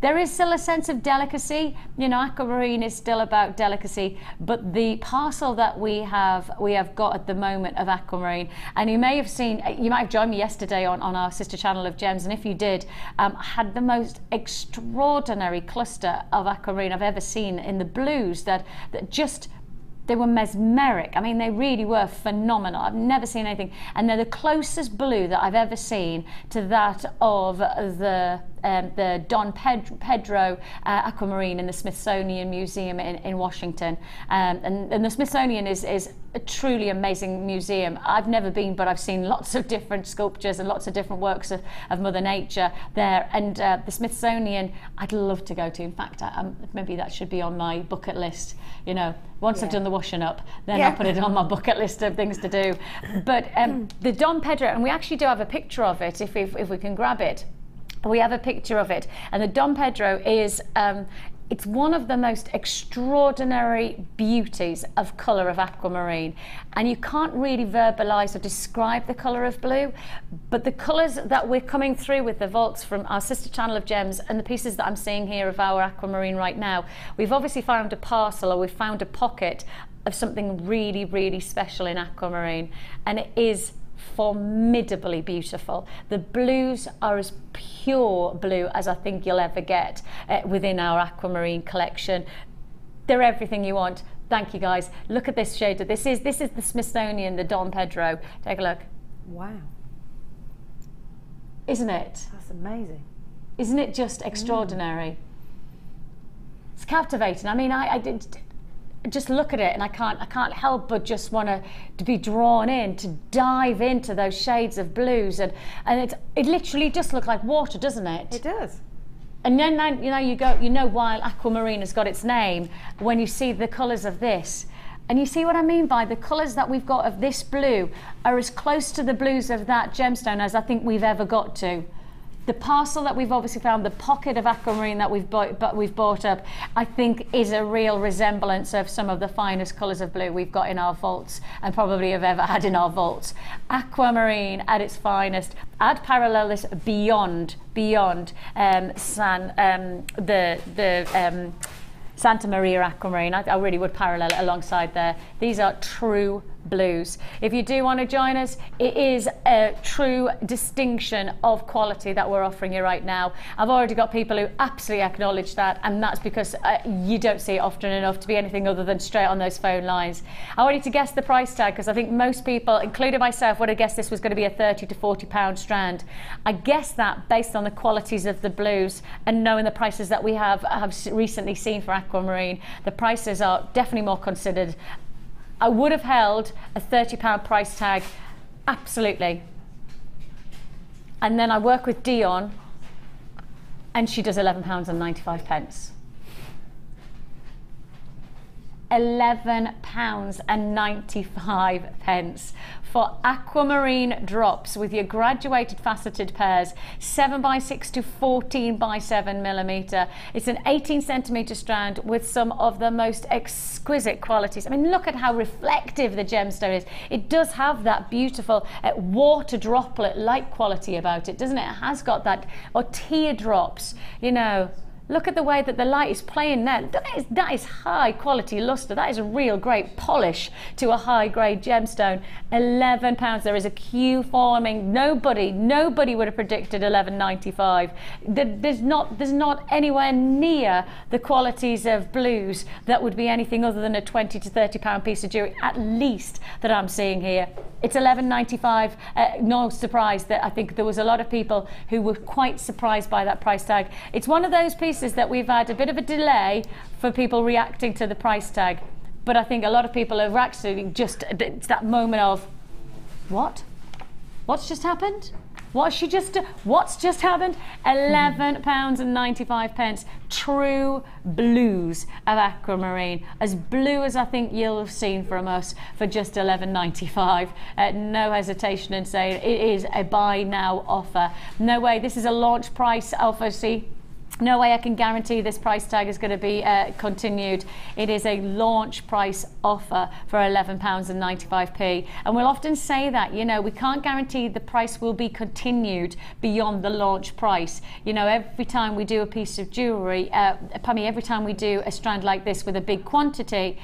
There is still a sense of delicacy. You know, aquamarine is still about delicacy, but the parcel that we have got at the moment of aquamarine, and you may have seen, you might have joined me yesterday on our sister channel of gems, and if you did, had the most extraordinary cluster of aquamarine I've ever seen in the blues that just, they were mesmeric. I mean, they really were phenomenal. I've never seen anything. And they're the closest blue that I've ever seen to that of the Don Pedro aquamarine in the Smithsonian Museum in Washington. And the Smithsonian is a truly amazing museum. I've never been, but I've seen lots of different sculptures and lots of different works of Mother Nature there. And the Smithsonian, I'd love to go to. In fact, maybe that should be on my bucket list. You know, once I've done the washing up, then I'll put it on my bucket list of things to do. But the Don Pedro, and we actually do have a picture of it if we can grab it. We have a picture of it, and the Don Pedro is it's one of the most extraordinary beauties of colour of aquamarine, and you can't really verbalise or describe the colour of blue, but the colours that we're coming through with the vaults from our sister channel of gems and the pieces that I'm seeing here of our aquamarine right now, we've obviously found a parcel, or we've found a pocket of something really, really special in aquamarine, and it is formidably beautiful. The blues are as pure blue as I think you'll ever get within our aquamarine collection. They're everything you want. Thank you guys. Look at this shade. This is the Smithsonian, the Don Pedro. Take a look. Wow. Isn't it? That's amazing. Isn't it just extraordinary? It's captivating. I mean, I did just look at it and I can't help but just want to be drawn in, to dive into those shades of blues, and it literally just looks like water, doesn't it? It does. And then you know why aquamarine has got its name when you see the colours of this. And you see what I mean by the colours that we've got of this blue are as close to the blues of that gemstone as I think we've ever got to. The parcel that we've obviously found, the pocket of aquamarine that we've bought up, I think is a real resemblance of some of the finest colours of blue we've got in our vaults and probably have ever had in our vaults. Aquamarine at its finest. I'd parallel this beyond Santa Maria Aquamarine. I really would parallel it alongside there. These are true blues. If you do want to join us, it is a true distinction of quality that we're offering you right now. I've already got people who absolutely acknowledge that, and that's because you don't see it often enough to be anything other than straight on those phone lines. I want you to guess the price tag, because I think most people, including myself, would have guessed this was going to be a £30 to £40 strand. I guess that based on the qualities of the blues and knowing the prices that we have recently seen for aquamarine, the prices are definitely more considered. I would have held a £30 price tag, absolutely. And then I work with Dion, and she does £11.95. £11.95 for aquamarine drops with your graduated faceted pairs, 7x6 to 14x7mm. It's an 18cm strand with some of the most exquisite qualities. I mean, look at how reflective the gemstone is. It does have that beautiful water droplet-like quality about it, doesn't it? It has got that, or teardrops, you know. Look at the way that the light is playing there. That is high quality luster. That is a real great polish to a high grade gemstone. £11. There is a queue forming. Nobody would have predicted £11.95. There's not anywhere near the qualities of blues that would be anything other than a £20 to £30 piece of jewellery, at least, that I'm seeing here. It's £11.95. No surprise that I think there was a lot of people who were quite surprised by that price tag. It's one of those pieces that we've had a bit of a delay for people reacting to the price tag, but I think a lot of people have actually just, it's that moment of, what's just happened? What's just happened? £11.95. True blues of aquamarine, as blue as I think you'll have seen from us, for just £11.95. No hesitation in saying it is a buy now offer. No way, this is a launch price offer. See, no way I can guarantee this price tag is going to be continued. It is a launch price offer for £11.95. And we'll often say that, you know, we can't guarantee the price will be continued beyond the launch price. You know, every time we do a piece of jewellery, every time we do a strand like this with a big quantity,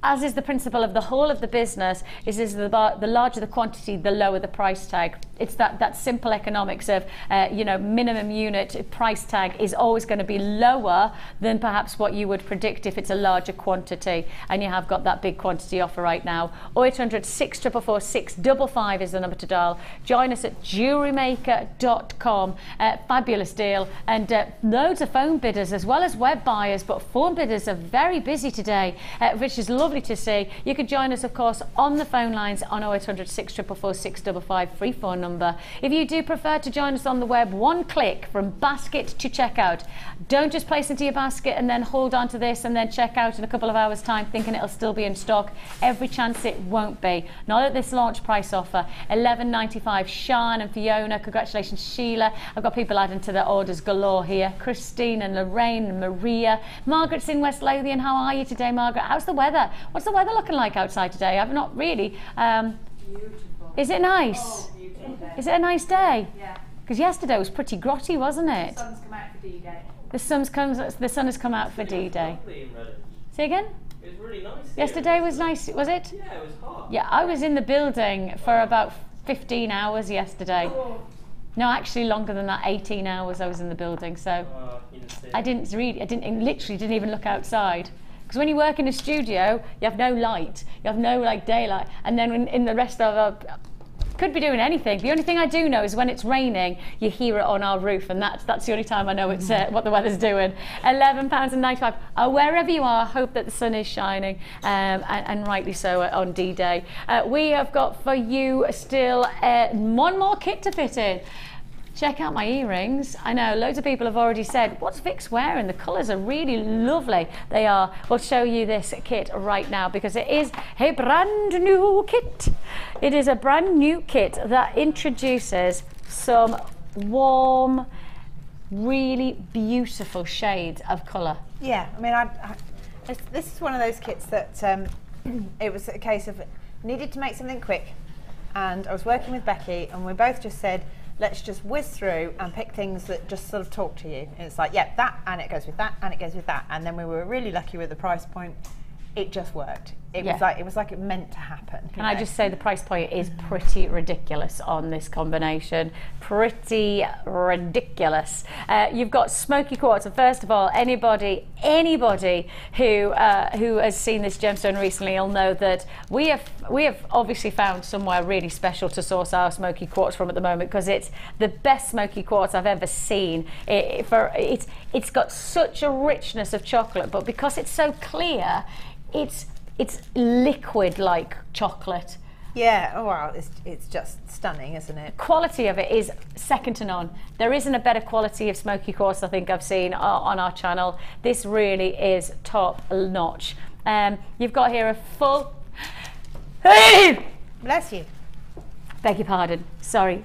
as is the principle of the whole of the business, is the larger the quantity, the lower the price tag. It's that simple economics of, you know, minimum unit price tag is always going to be lower than perhaps what you would predict if it's a larger quantity. And you have got that big quantity offer right now. 0800 644 655 is the number to dial. Join us at JewelleryMaker.com. Fabulous deal. And loads of phone bidders as well as web buyers, but phone bidders are very busy today, which is lovely to see. You can join us, of course, on the phone lines on 0800 644 655, free phone number. If you do prefer to join us on the web, one click from basket to checkout. Don't just place into your basket and then hold on to this and then check out in a couple of hours time thinking it'll still be in stock. Every chance it won't be. Not at this launch price offer. £11.95. Sean and Fiona, congratulations. Sheila, I've got people adding to their orders galore here. Christine and Lorraine and Maria. Margaret's in West Lothian. How are you today, Margaret? How's the weather? What's the weather looking like outside today? I've not really. Beautiful. Is it nice? Oh, is it a nice day? Yeah. Because yesterday was pretty grotty, wasn't it? The sun's come out for D-Day. The sun has come out for D-Day. Say again? It was really nice. Yesterday was nice, was it? Yeah, it was hot. Yeah, I was in the building for about 15 hours yesterday. Oh. No, actually longer than that, 18 hours I was in the building. So I literally didn't even look outside. Because when you work in a studio, you have no light, you have no like daylight, and then in the rest of could be doing anything. The only thing I do know is when it's raining, you hear it on our roof, and that's the only time I know it's what the weather's doing. £11.95. Wherever you are, I hope that the sun is shining, and rightly so on D-Day. We have got for you still one more kit to fit in. Check out my earrings. I know loads of people have already said, what's Vic's wearing? The colours are really lovely. They are. We'll show you this kit right now because it is a brand new kit. It is a brand new kit that introduces some warm really beautiful shades of colour. Yeah, I mean, this is one of those kits that it was a case of needed to make something quick, and I was working with Becky, and we both just said, let's just whiz through and pick things that just sort of talk to you. And it's like, yeah, that, and it goes with that, and it goes with that. And then we were really lucky with the price point. It just worked. It was like it meant to happen. Can I just say the price point is pretty ridiculous on this combination. Pretty ridiculous. You've got smoky quartz, and first of all, anybody who has seen this gemstone recently will know that we have obviously found somewhere really special to source our smoky quartz from at the moment, because it's the best smoky quartz I've ever seen. It's got such a richness of chocolate, but because it's so clear, it's liquid like chocolate. Yeah, oh wow, it's just stunning, isn't it? Quality of it is second to none. There isn't a better quality of smoky quartz I think I've seen on our channel. This really is top notch. You've got here a full... Bless you. Beg your pardon, sorry.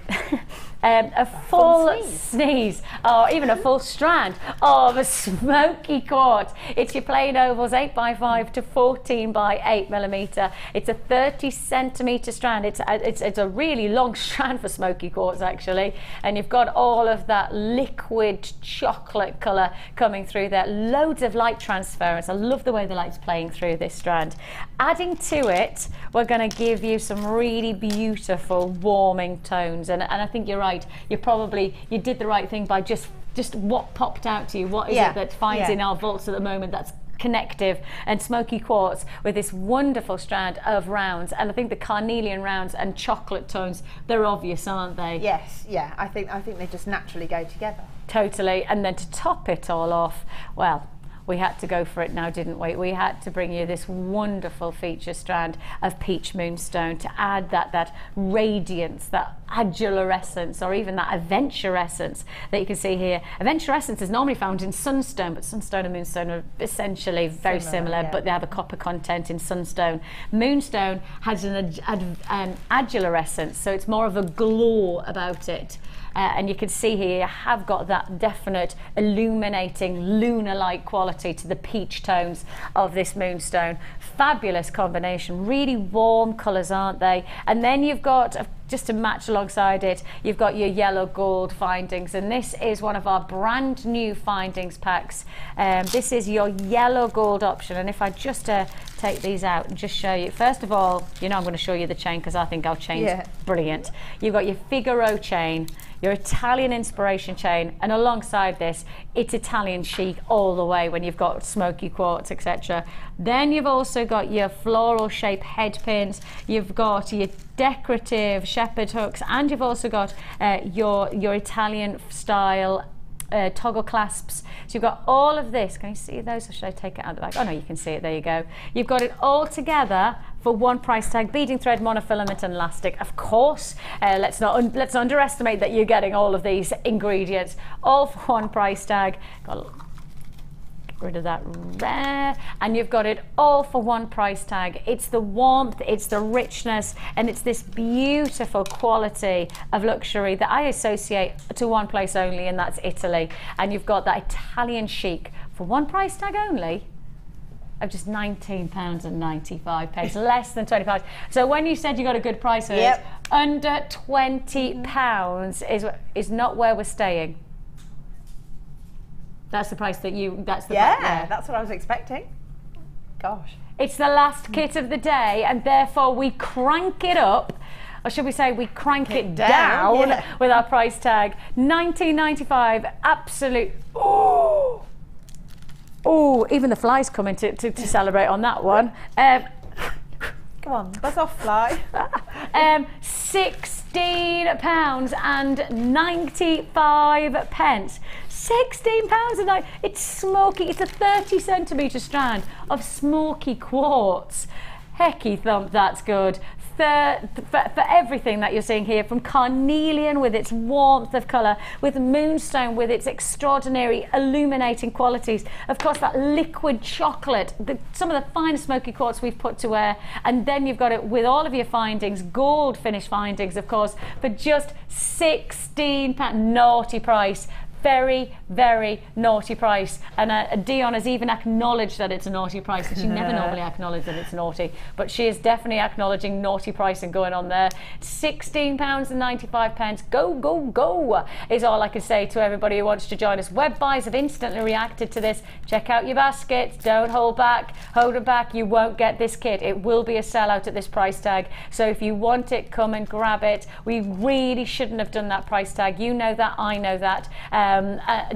A full sneeze, or even a full strand of a smoky quartz. It's your plain ovals, 8x5 to 14x8mm. It's a 30cm strand. It's a really long strand for smoky quartz actually, and you've got all of that liquid chocolate colour coming through there. Loads of light transference. I love the way the light's playing through this strand. Adding to it, we're going to give you some really beautiful warming tones, and I think you're right. You did the right thing by just what popped out to you. What is it that finds in our vaults at the moment that's connective? And smoky quartz with this wonderful strand of rounds, and I think the carnelian rounds and chocolate tones, they're obvious, aren't they? Yes, yeah, I think they just naturally go together. Totally. And then to top it all off, well, we had to go for it now, didn't we? We had to bring you this wonderful feature strand of peach moonstone to add that radiance, that adulorescence, or even that aventurescence that you can see here. Aventurescence is normally found in sunstone, but sunstone and moonstone are essentially very similar, but they have a copper content in sunstone. Moonstone has an adulorescence, so it's more of a glow about it. And you can see here you have got that definite illuminating lunar-like quality to the peach tones of this moonstone. Fabulous combination, really warm colours, aren't they? And then you've got, just to match alongside it, you've got your yellow gold findings, and this is one of our brand new findings packs. This is your yellow gold option, and if I just take these out and just show you, first of all, I'm going to show you the chain because I think our chain's brilliant. You've got your Figaro chain, your Italian inspiration chain, and alongside this, it's Italian chic all the way when you've got smoky quartz, etc. Then you've also got your floral shape head pins, you've got your decorative shepherd hooks, and you've also got your Italian style toggle clasps. So you've got all of this. Can you see those, or should I take it out the back? Oh no, you can see it, there you go. You've got it all together for one price tag. Beading thread, monofilament and elastic, of course. Let's not underestimate that you're getting all of these ingredients all for one price tag. Rid of that rare, and you've got it all for one price tag. It's the warmth, it's the richness, and it's this beautiful quality of luxury that I associate to one place only, and that's Italy. And you've got that Italian chic for one price tag only of just £19.95, less than £20. So when you said you got a good price on it, under £20 is not where we're staying. That's the price that that's the price, that's what I was expecting. Gosh. It's the last kit of the day, and therefore we crank it up, or should we say we crank it down with our price tag. £19.95, absolute. Oh, even the flies come in to celebrate on that one. Come on, buzz off, fly. £16.95. £16.95. It's smoky. It's a 30cm strand of smoky quartz. Hecky thump, that's good. For everything that you're seeing here, from carnelian with its warmth of colour, with moonstone with its extraordinary illuminating qualities, of course that liquid chocolate, some of the finest smoky quartz we've put to wear, and then you've got it with all of your findings, gold finish findings, of course, for just £16, naughty price. very, very naughty price. And Dion has even acknowledged that it's a naughty price. She never normally acknowledges that it's naughty, but she is definitely acknowledging naughty pricing going on there. £16.95. Go, go, go is all I can say to everybody who wants to join us. Web buys have instantly reacted to this. Check out your baskets. Don't hold back. Hold it back. You won't get this kit. It will be a sellout at this price tag. So if you want it, come and grab it. We really shouldn't have done that price tag. You know that. I know that.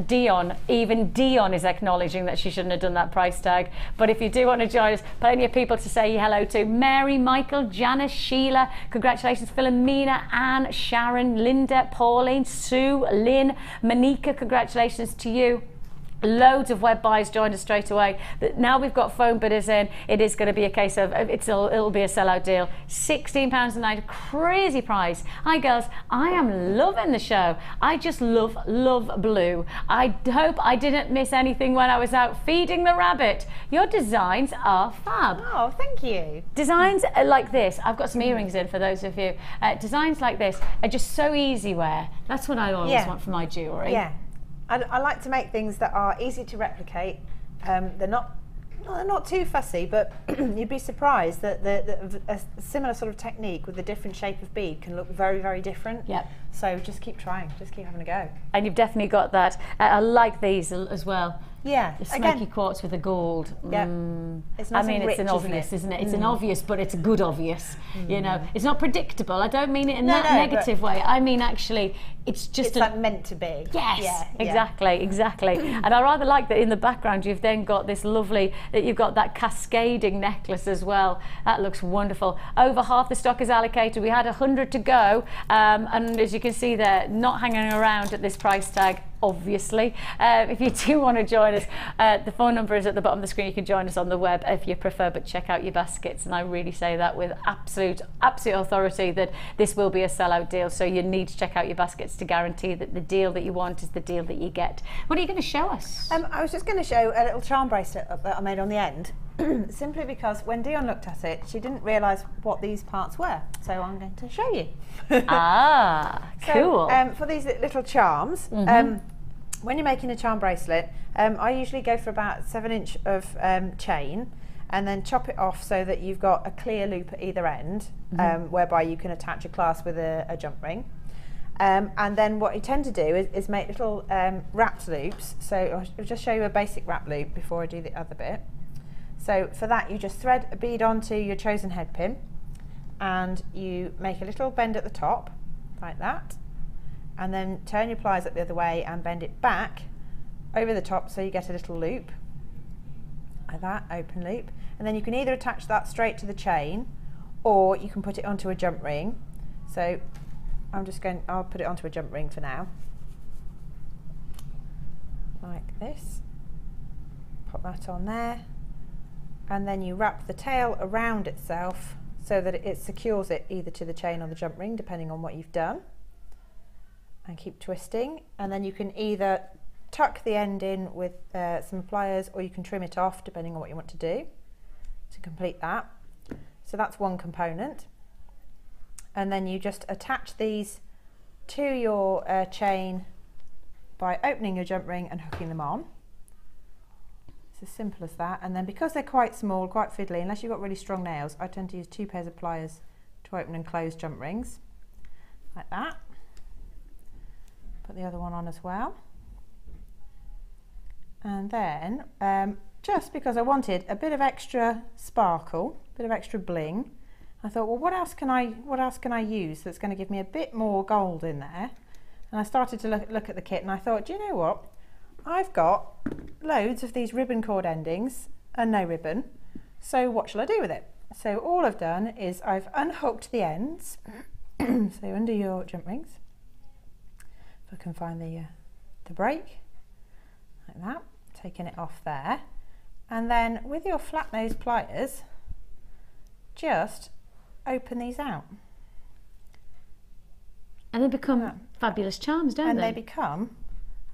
Dion, even Dion is acknowledging that she shouldn't have done that price tag. But if you do want to join us, plenty of people to say hello to. Mary, Michael, Janice, Sheila, congratulations. Philomena, Anne, Sharon, Linda, Pauline, Sue, Lynn, Monica, congratulations to you. Loads of web buys joined us straight away. Now we've got phone bidders in, it is going to be a case of it'll be a sellout deal. £16.90, crazy price. Hi girls, I am loving the show. I just love blue. I hope I didn't miss anything when I was out feeding the rabbit. Your designs are fab. Oh, thank you. Designs like this, I've got some earrings in for those of you. Designs like this are just so easy wear. That's what I always want for my jewellery. Yeah. I like to make things that are easy to replicate. They're not too fussy, but you'd be surprised that a similar sort of technique with a different shape of bead can look very, very different. Yep. So just keep trying, just keep having a go. And you've definitely got that. I like these as well. Yeah. The smoky quartz with the gold. Yeah. It's nice, I mean, it's an obvious, isn't it? It's an obvious, but it's a good obvious. You know, it's not predictable. I don't mean it in that negative way. I mean, actually, it's just like meant to be. Yes. Yeah, exactly. And I rather like that in the background you've then got this lovely, you've got that cascading necklace as well. That looks wonderful. Over half the stock is allocated. We had 100 to go, and as you can see there, not hanging around at this price tag. Obviously, if you do want to join us, the phone number is at the bottom of the screen. You can join us on the web if you prefer, but check out your baskets, and I really say that with absolute authority that this will be a sellout deal, so you need to check out your baskets to guarantee that the deal that you want is the deal that you get. What are you going to show us? I was just going to show a little charm bracelet that I made on the end, simply because when Dion looked at it, she didn't realise what these parts were, so I'm going to show you. Cool. For these little charms, when you're making a charm bracelet, I usually go for about 7 inch of chain and then chop it off so that you've got a clear loop at either end, whereby you can attach a clasp with a jump ring. And then what you tend to do is make little wrapped loops. So I'll just show you a basic wrap loop before I do the other bit. So for that, you just thread a bead onto your chosen head pin, and you make a little bend at the top, like that, and then turn your pliers up the other way and bend it back over the top so you get a little loop, like that, open loop. And then you can either attach that straight to the chain, or you can put it onto a jump ring. So I'll put it onto a jump ring for now, like this. Pop that on there, and then you wrap the tail around itself so that it secures it either to the chain or the jump ring, depending on what you've done, and keep twisting. And then you can either tuck the end in with some pliers, or you can trim it off depending on what you want to do to complete that. So that's one component. And then you just attach these to your chain by opening your jump ring and hooking them on. It's as simple as that. And then because they're quite small, quite fiddly, unless you've got really strong nails, I tend to use 2 pairs of pliers to open and close jump rings, like that. Put the other one on as well. And then, just because I wanted a bit of extra sparkle, a bit of extra bling, I thought, well, what else can I use that's going to give me a bit more gold in there? And I started to look at the kit, and I thought, do you know what? I've got loads of these ribbon cord endings and no ribbon, so what shall I do with it? So all I've done is I've unhooked the ends, so under your jump rings, if I can find the break, like that, taking it off there, and then with your flat nose pliers, just open these out. And they become fabulous charms, don't they? And they become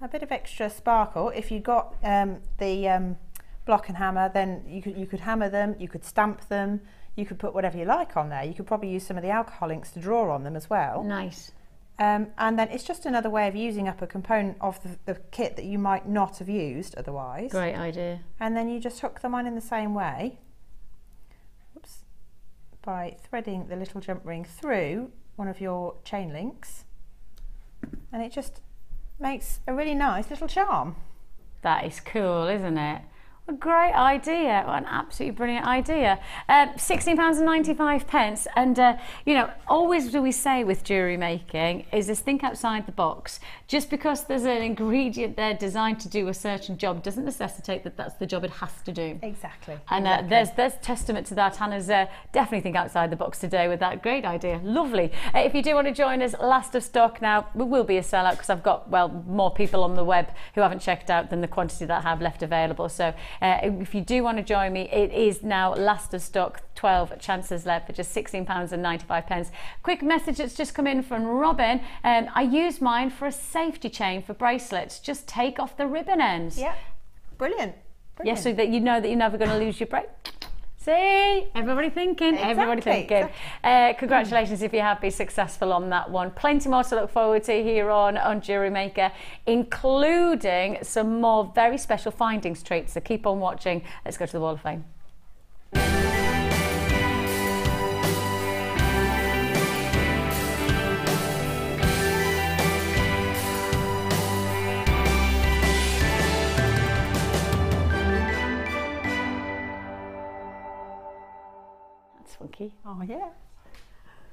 a bit of extra sparkle. If you've got the block and hammer, then you could hammer them, you could stamp them, you could put whatever you like on there. You could probably use some of the alcohol inks to draw on them as well. Nice. And then it's just another way of using up a component of the kit that you might not have used otherwise. Great idea. And then you just hook them on in the same way, oops, by threading the little jump ring through one of your chain links, and it just makes a really nice little charm. That is cool, isn't it? A great idea, an absolutely brilliant idea. £16.95, and you know, always do we say with jewellery making is this think outside the box. Just because there's an ingredient there designed to do a certain job doesn't necessitate that that's the job it has to do. Exactly. And there's testament to that. Hannah's definitely think outside the box today with that great idea. Lovely. If you do want to join us, last of stock now. We will be a sellout because I've got, well, more people on the web who haven't checked out than the quantity that I have left available. So if you do want to join me, it is now last of stock, 12 chances left for just £16.95. Quick message that's just come in from Robin. I use mine for a safety chain for bracelets. Just take off the ribbon ends. Yeah, brilliant. Yeah, so that you know that you're never going to lose your bracelet. See, everybody thinking, everybody thinking. Congratulations if you have been successful on that one. Plenty more to look forward to here on Jewellery Maker, including some more very special findings treats. So keep on watching. Let's go to the Wall of Fame. Funky. Oh yeah.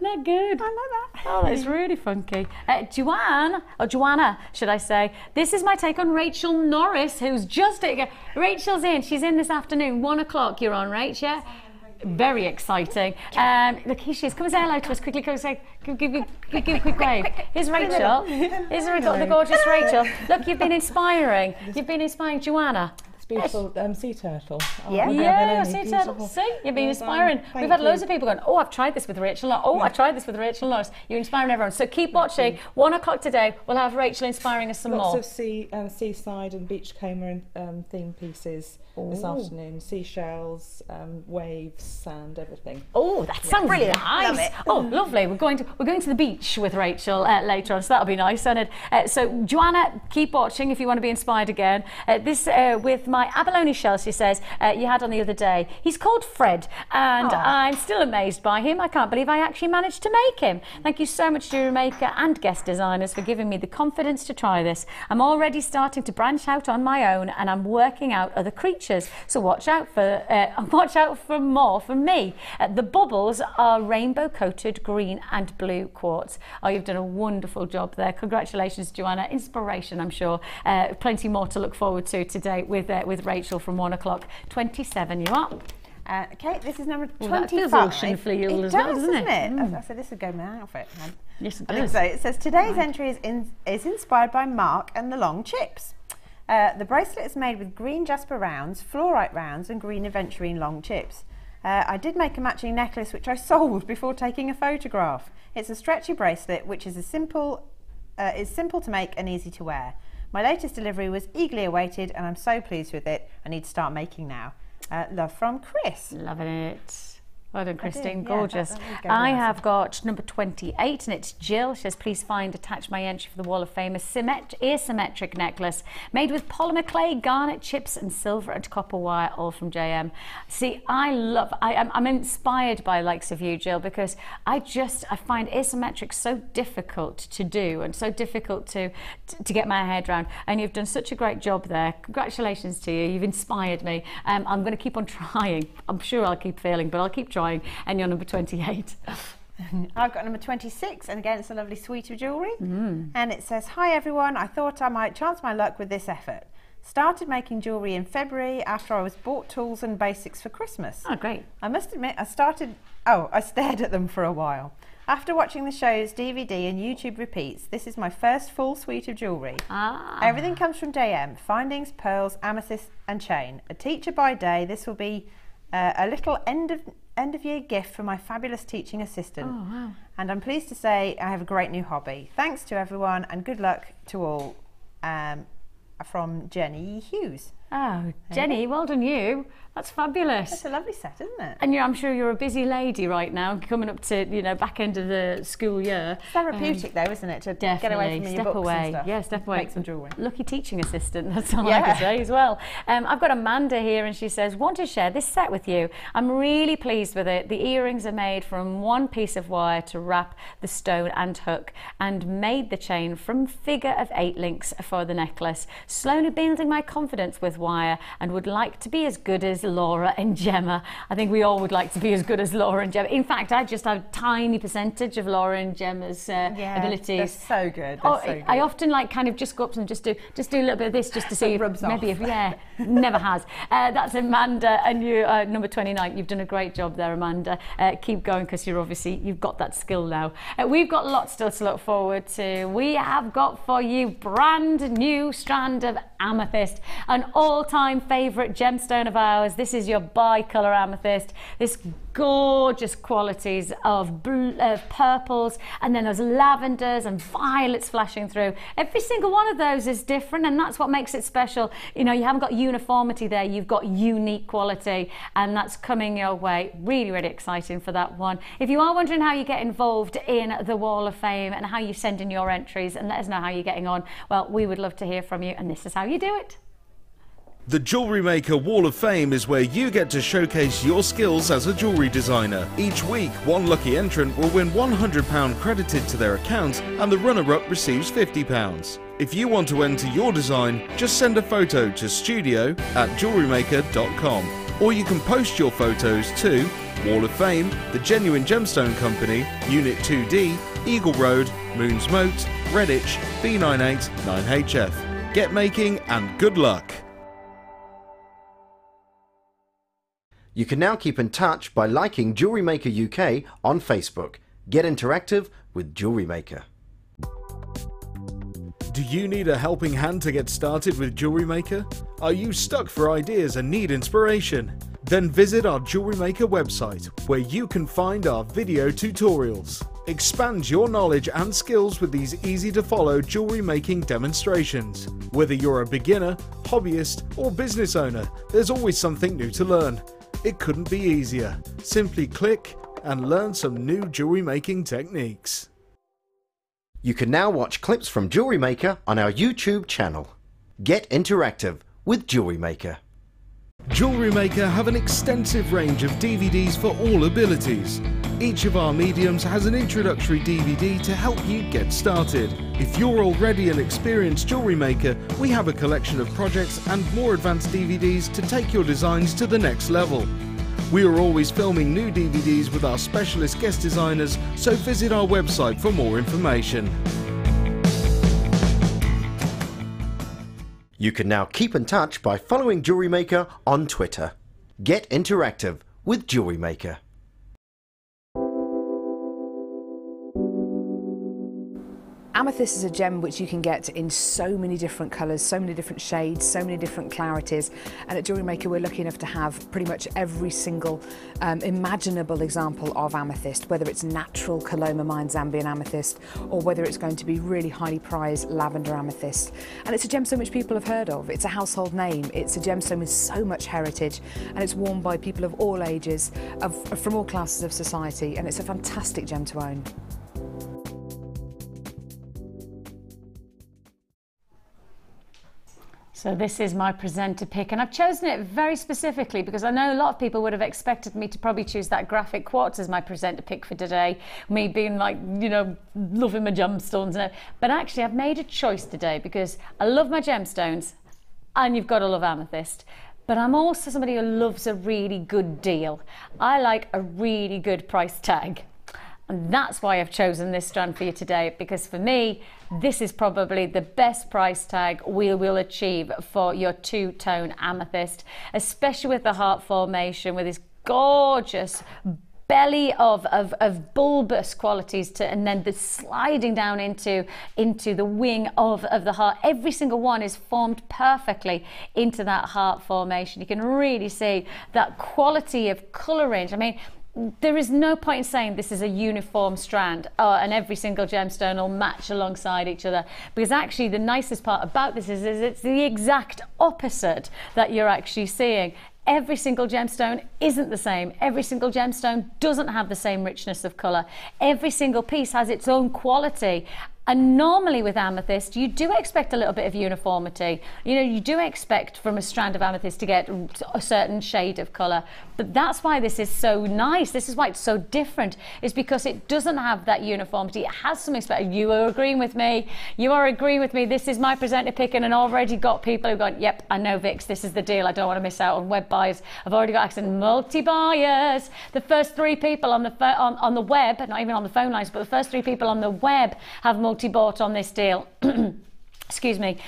Not good. I like that. Oh, that's really funky. Joanna, should I say. This is my take on Rachel Norris, who's just... Rachel's in. She's in this afternoon. 1 o'clock you're on, Rach, yeah? Very exciting. Look, here she is. Come and say hello to us quickly. Come and say, give a quick wave. Here's Rachel. Here's the gorgeous Rachel. Look, you've been inspiring. You've been inspiring Joanna. Beautiful sea turtle. Yeah, sea turtle. See, you've been inspiring. We've had loads of people going, oh, I've tried this with Rachel. Oh, I tried this with Rachel Norris. You're inspiring everyone. So keep watching. 1 o'clock today, we'll have Rachel inspiring us some more. Lots of seaside and beachcomber theme pieces this afternoon. Seashells, waves, sand, everything. Oh, that sounds brilliant. Nice. Oh, lovely. We're going to the beach with Rachel later on, so that'll be nice, won't it? So Joanna, keep watching if you want to be inspired again. This with my abalone shell, she says, you had on the other day. He's called Fred, and I'm still amazed by him. I can't believe I actually managed to make him. Thank you so much, Jewellery Maker and guest designers, for giving me the confidence to try this. I'm already starting to branch out on my own, and I'm working out other creatures. So watch out for more from me. The bubbles are rainbow coated green and blue quartz. Oh, you've done a wonderful job there. Congratulations, Joanna. Inspiration, I'm sure. Plenty more to look forward to today with Rachel from 1 o'clock. 27 you are. Okay, this is number 25. That feels ocean fleal as well, doesn't it? I said this would go with my outfit. Yes, it I does. think so. It says today's entry is inspired by Mark and the long chips. The bracelet is made with green jasper rounds, fluorite rounds and green aventurine long chips. I did make a matching necklace which I sold before taking a photograph. It's a stretchy bracelet which is simple to make and easy to wear. My latest delivery was eagerly awaited and I'm so pleased with it. I need to start making now. Love from Chris. Loving it. Well done, Christine. Yeah, gorgeous. I have got number 28, and it's Jill. She says, please attach my entry for the Wall of Fame, asymmetric necklace made with polymer clay, garnet chips, and silver and copper wire, all from JM. See, I'm inspired by the likes of you, Jill, because I find asymmetric so difficult to do and so difficult to get my head around. And you've done such a great job there. Congratulations to you. You've inspired me. I'm going to keep on trying. I'm sure I'll keep failing, but I'll keep trying. And you're number 28. I've got number 26, and again it's a lovely suite of jewellery. And it says, hi everyone, I thought I might chance my luck with this effort. Started making jewellery in February after I was bought tools and basics for Christmas. Oh, great. I must admit I stared at them for a while. After watching the show's DVD and YouTube repeats, this is my first full suite of jewellery. Everything comes from JM, findings, pearls, amethyst and chain. A teacher by day, this will be a little end of year gift for my fabulous teaching assistant. Oh, wow. And I'm pleased to say I have a great new hobby. Thanks to everyone and good luck to all. From Jenny Hughes. Oh, Jenny, well done you. That's fabulous. That's a lovely set, isn't it? And I'm sure you're a busy lady right now, coming up to, you know, back end of the school year. Therapeutic though, isn't it, to get away from your books and stuff. Yeah, step away. Make some jewellery. Lucky teaching assistant, that's all I can say as well. I've got Amanda here and she says, want to share this set with you. I'm really pleased with it. The earrings are made from one piece of wire to wrap the stone and hook, and made the chain from figure of 8 links for the necklace. Slowly building my confidence with wire, and would like to be as good as Laura and Gemma. I think we all would like to be as good as Laura and Gemma. In fact, I just have a tiny percentage of Laura and Gemma's abilities. They're so good. So good. I often like kind of just go up to them, just do a little bit of this, just to see if maybe never has. That's Amanda, and you number 29. You've done a great job there, Amanda. Keep going, because you've got that skill now. We've got lots still to look forward to. We have got for you brand new strand of amethyst, an all-time favourite gemstone of ours. This is your bi-colour amethyst. This gorgeous qualities of purples, and then those lavenders and violets flashing through. Every single one of those is different, and that's what makes it special. You know, you haven't got uniformity there, you've got unique quality, and that's coming your way. Really, really exciting for that one. If you are wondering how you get involved in the Wall of Fame and how you send in your entries and let us know how you're getting on, well, we would love to hear from you, and this is how you do it. The Jewellery Maker Wall of Fame is where you get to showcase your skills as a jewellery designer. Each week, one lucky entrant will win £100 credited to their account, and the runner-up receives £50. If you want to enter your design, just send a photo to studio@jewellerymaker.com, or you can post your photos to Wall of Fame, The Genuine Gemstone Company, Unit 2D, Eagle Road, Moons Moat, Redditch, B98 9HF. Get making and good luck! You can now keep in touch by liking Jewellery Maker UK on Facebook. Get interactive with Jewellery Maker. Do you need a helping hand to get started with Jewellery Maker? Are you stuck for ideas and need inspiration? Then visit our Jewellery Maker website, where you can find our video tutorials. Expand your knowledge and skills with these easy to follow jewellery making demonstrations. Whether you're a beginner, hobbyist or business owner, there's always something new to learn. It couldn't be easier. Simply click and learn some new jewellery making techniques. You can now watch clips from Jewellery Maker on our YouTube channel. Get interactive with Jewellery Maker. Jewellery Maker have an extensive range of DVDs for all abilities. Each of our mediums has an introductory DVD to help you get started. If you're already an experienced jewellery maker, we have a collection of projects and more advanced DVDs to take your designs to the next level. We are always filming new DVDs with our specialist guest designers, so visit our website for more information. You can now keep in touch by following Jewellery Maker on Twitter. Get interactive with Jewellery Maker. Amethyst is a gem which you can get in so many different colours, so many different shades, so many different clarities, and at Jewellery Maker we're lucky enough to have pretty much every single imaginable example of amethyst, whether it's natural Coloma Mine Zambian amethyst or whether it's going to be really highly prized lavender amethyst. And it's a gemstone which people have heard of. It's a household name. It's a gemstone with so much heritage, and it's worn by people of all ages, from all classes of society, and it's a fantastic gem to own. So this is my presenter pick, and I've chosen it very specifically because I know a lot of people would have expected me to probably choose that Graphic Quartz as my presenter pick for today, me being like, you know, loving my gemstones. But actually I've made a choice today because I love my gemstones, and you've got to love amethyst. But I'm also somebody who loves a really good deal. I like a really good price tag. And that's why I've chosen this strand for you today, because for me, this is probably the best price tag we will achieve for your two-tone amethyst, especially with the heart formation, with this gorgeous belly of bulbous qualities and then the sliding down into the wing of the heart. Every single one is formed perfectly into that heart formation. You can really see that quality of colour range. I mean, there is no point in saying this is a uniform strand and every single gemstone will match alongside each other, because actually the nicest part about this is it's the exact opposite that you're actually seeing. Every single gemstone isn't the same. Every single gemstone doesn't have the same richness of colour. Every single piece has its own quality. And normally with amethyst, you do expect a little bit of uniformity. You know, you do expect from a strand of amethyst to get a certain shade of colour. But that's why this is so nice. This is why it's so different, is because it doesn't have that uniformity. It has something special. You are agreeing with me. You are agreeing with me. This is my presenter picking, and already got people who've gone, yep, I know, Vix, this is the deal. I don't want to miss out on web buyers. I've already got access to multi-buyers. The first 3 people on the web, not even on the phone lines, but the first 3 people on the web have multi-bought on this deal. Excuse me.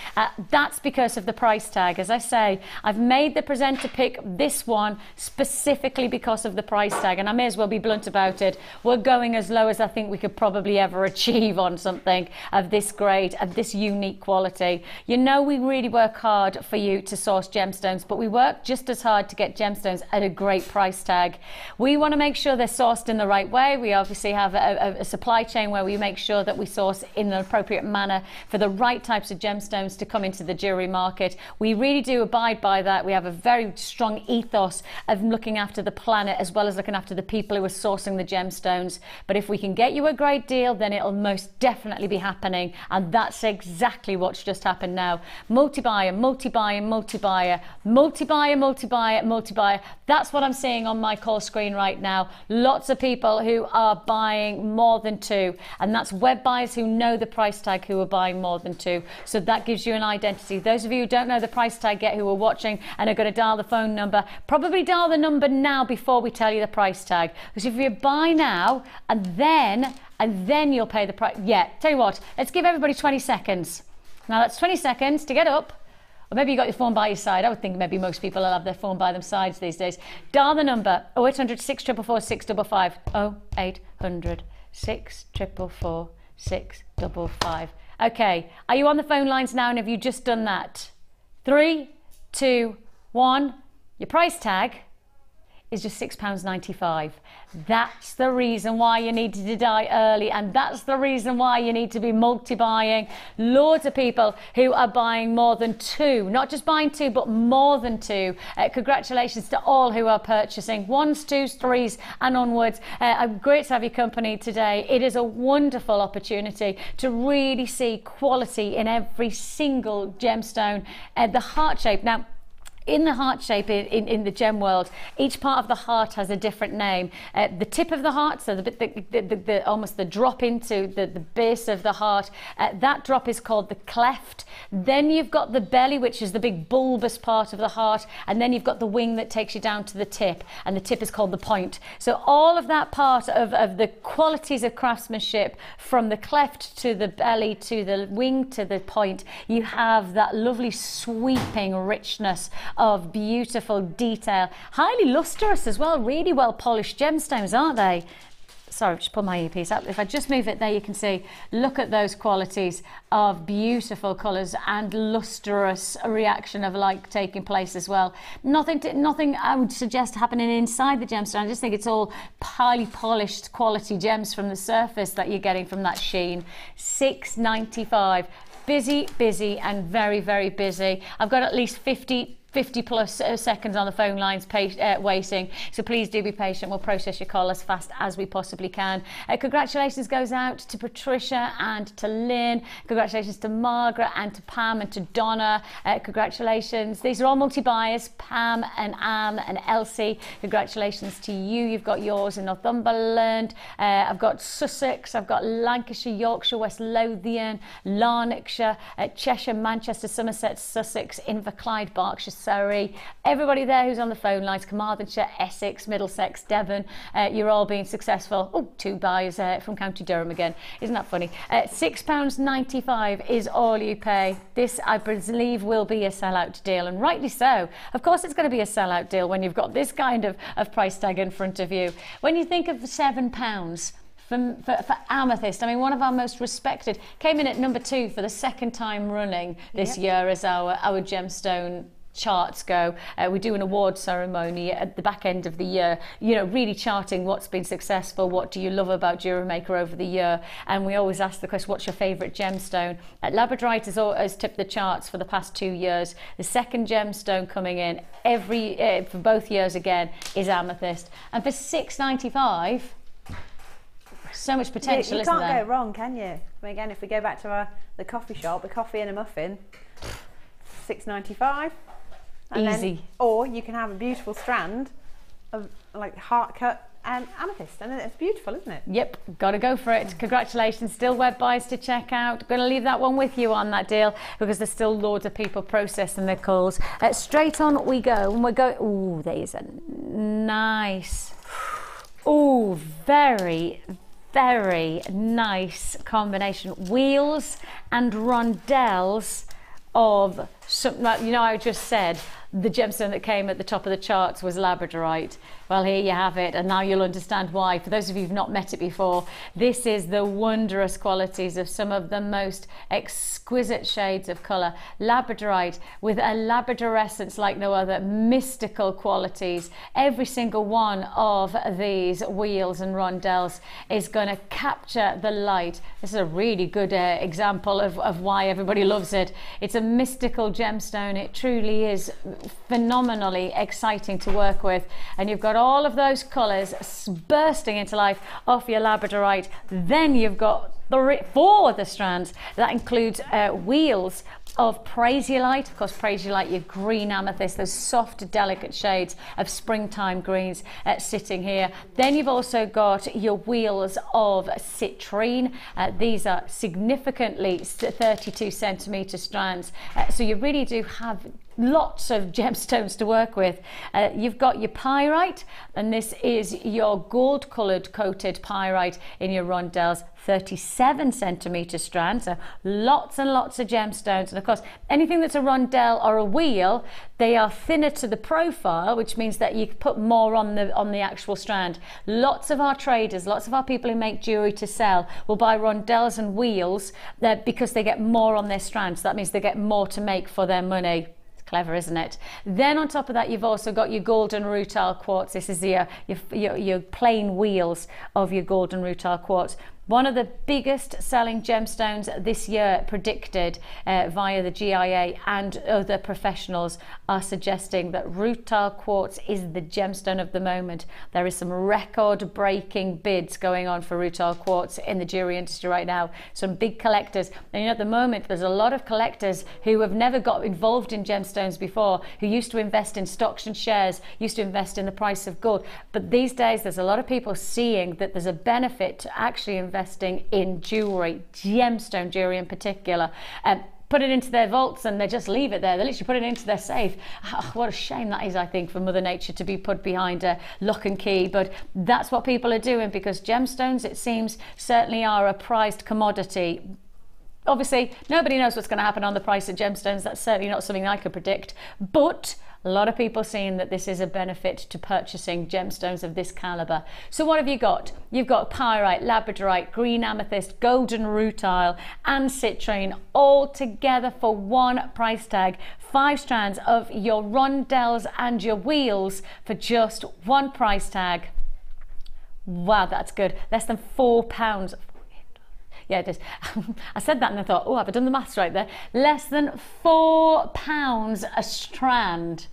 That's because of the price tag. As I say, I've made the presenter pick this one specifically because of the price tag, and I may as well be blunt about it. We're going as low as I think we could probably ever achieve on something of this grade, of this unique quality. You know, we really work hard for you to source gemstones, but we work just as hard to get gemstones at a great price tag. We want to make sure they're sourced in the right way. We obviously have a supply chain where we make sure that we source in an appropriate manner for the right types of gemstones to come into the jewellery market. We really do abide by that. We have a very strong ethos of looking after the planet as well as looking after the people who are sourcing the gemstones. But if we can get you a great deal, then it'll most definitely be happening, and that's exactly what's just happened now. Multi-buyer, multi-buyer, multi-buyer, multi-buyer, multi-buyer, multi-buyer. That's what I'm seeing on my call screen right now. Lots of people who are buying more than 2, and that's web buyers who know the price tag who are buying more than 2. So that gives you an identity. Those of you who don't know the price tag yet, who are watching and are going to dial the phone number, probably dial the number now before we tell you the price tag. Because if you buy now and then you'll pay the price. Yeah, tell you what, let's give everybody 20 seconds. Now that's 20 seconds to get up. Or maybe you got your phone by your side. I would think maybe most people will have their phone by their sides these days. Dial the number 0800 644 655. 0800 644 655. Okay, are you on the phone lines now, and have you just done that? 3, 2, 1. Your price tag is just £6.95. That's the reason why you need to die early, and that's the reason why you need to be multi-buying. Loads of people who are buying more than 2, not just buying 2, but more than 2. Congratulations to all who are purchasing 1s, 2s, 3s and onwards. I'm great to have your company today. It is a wonderful opportunity to really see quality in every single gemstone. The heart shape. Now, in the heart shape in the gem world, each part of the heart has a different name. The tip of the heart, so the almost the drop into the base of the heart, that drop is called the cleft. Then you've got the belly, which is the big bulbous part of the heart, and then you've got the wing that takes you down to the tip, and the tip is called the point. So all of that part of the qualities of craftsmanship, from the cleft to the belly to the wing to the point, you have that lovely sweeping richness of beautiful detail, highly lustrous as well, really well polished gemstones, aren't they? Sorry, just pull my earpiece up. If I just move it there, you can see, look at those qualities of beautiful colours and lustrous reaction of light taking place as well. Nothing I would suggest happening inside the gemstone. I just think it's all highly polished quality gems from the surface that you're getting from that sheen. £6.95. Busy, busy and very, very busy. I've got at least 50 plus seconds on the phone lines waiting, so please do be patient. We'll process your call as fast as we possibly can. Congratulations goes out to Patricia and to Lynn. Congratulations to Margaret and to Pam and to Donna. Congratulations. These are all multi-buyers, Pam and Anne and Elsie. Congratulations to you. You've got yours in Northumberland. I've got Sussex, I've got Lancashire, Yorkshire, West Lothian, Lanarkshire, Cheshire, Manchester, Somerset, Sussex, Inverclyde, Berkshire, Surrey, everybody there who's on the phone lines, Carmarthenshire, Essex, Middlesex, Devon, you're all being successful. Oh, 2 buyers from County Durham again. Isn't that funny? £6.95 is all you pay. This, I believe, will be a sellout deal, and rightly so. Of course it's going to be a sellout deal when you've got this kind of price tag in front of you. When you think of £7 for Amethyst, I mean, one of our most respected, came in at number 2 for the 2nd time running this year as our gemstone charts go. We do an award ceremony at the back end of the year, you know, really charting what's been successful, what do you love about Jewellery Maker over the year, and we always ask the question, what's your favourite gemstone? Labradorite has tipped the charts for the past 2 years. The second gemstone coming in for both years again is Amethyst, and for $6.95, so much potential, you isn't there? can't go wrong, can you? I mean, again, if we go back to the coffee shop, the coffee and a muffin, $6.95. Easy. Or you can have a beautiful strand of like heart cut amethyst, and it's beautiful, isn't it? Yep, got to go for it. Congratulations. Still web buys to check out. Going to leave that one with you on that deal because there's still loads of people processing their calls. Straight on we go, and we're going. Ooh, there's a nice. Ooh, very, very nice combination. Wheels and rondelles of some, you know, I just said the gemstone that came at the top of the charts was labradorite. Well, here you have it, and now you'll understand why. For those of you who've not met it before, this is the wondrous qualities of some of the most exquisite shades of colour. Labradorite with a labradorescence like no other, mystical qualities. Every single one of these wheels and rondelles is going to capture the light. This is a really good example of why everybody loves it. It's a mystical gemstone. It truly is phenomenally exciting to work with, and you've got all of those colours bursting into life off your labradorite. Then you've got 4 of the strands. That includes wheels of prasiolite, of course prasiolite, your green amethyst, those soft delicate shades of springtime greens sitting here. Then you've also got your wheels of citrine. These are significantly 32 centimetre strands, so you really do have lots of gemstones to work with. You've got your pyrite, and this is your gold coloured coated pyrite in your rondelles, 37 centimetre strands, so lots and lots of gemstones. And of course, anything that's a rondelle or a wheel, they are thinner to the profile, which means that you can put more on the actual strand. Lots of our traders, lots of our people who make jewellery to sell will buy rondelles and wheels because they get more on their strands. That means they get more to make for their money. Clever, isn't it? Then on top of that, you've also got your golden rutile quartz. This is your plain wheels of your golden rutile quartz. One of the biggest selling gemstones this year predicted via the GIA and other professionals are suggesting that rutile quartz is the gemstone of the moment. There is some record-breaking bids going on for rutile quartz in the jewelry industry right now. Some big collectors, and you know, at the moment there's a lot of collectors who have never got involved in gemstones before, who used to invest in stocks and shares, used to invest in the price of gold. But these days there's a lot of people seeing that there's a benefit to actually investing in jewellery, gemstone jewellery in particular, and put it into their vaults and they just leave it there. They literally put it into their safe. Oh, what a shame that is, I think, for Mother Nature to be put behind a lock and key. But that's what people are doing because gemstones, it seems, certainly are a prized commodity. Obviously, nobody knows what's going to happen on the price of gemstones. That's certainly not something I could predict. But a lot of people seeing that this is a benefit to purchasing gemstones of this caliber. So what have you got? You've got pyrite, labradorite, green amethyst, golden rutile and citrine all together for one price tag. 5 strands of your rondelles and your wheels for just one price tag. Wow, that's good. Less than £4. Yeah, it is. I said that and I thought, oh, have I done the maths right there? Less than £4 a strand.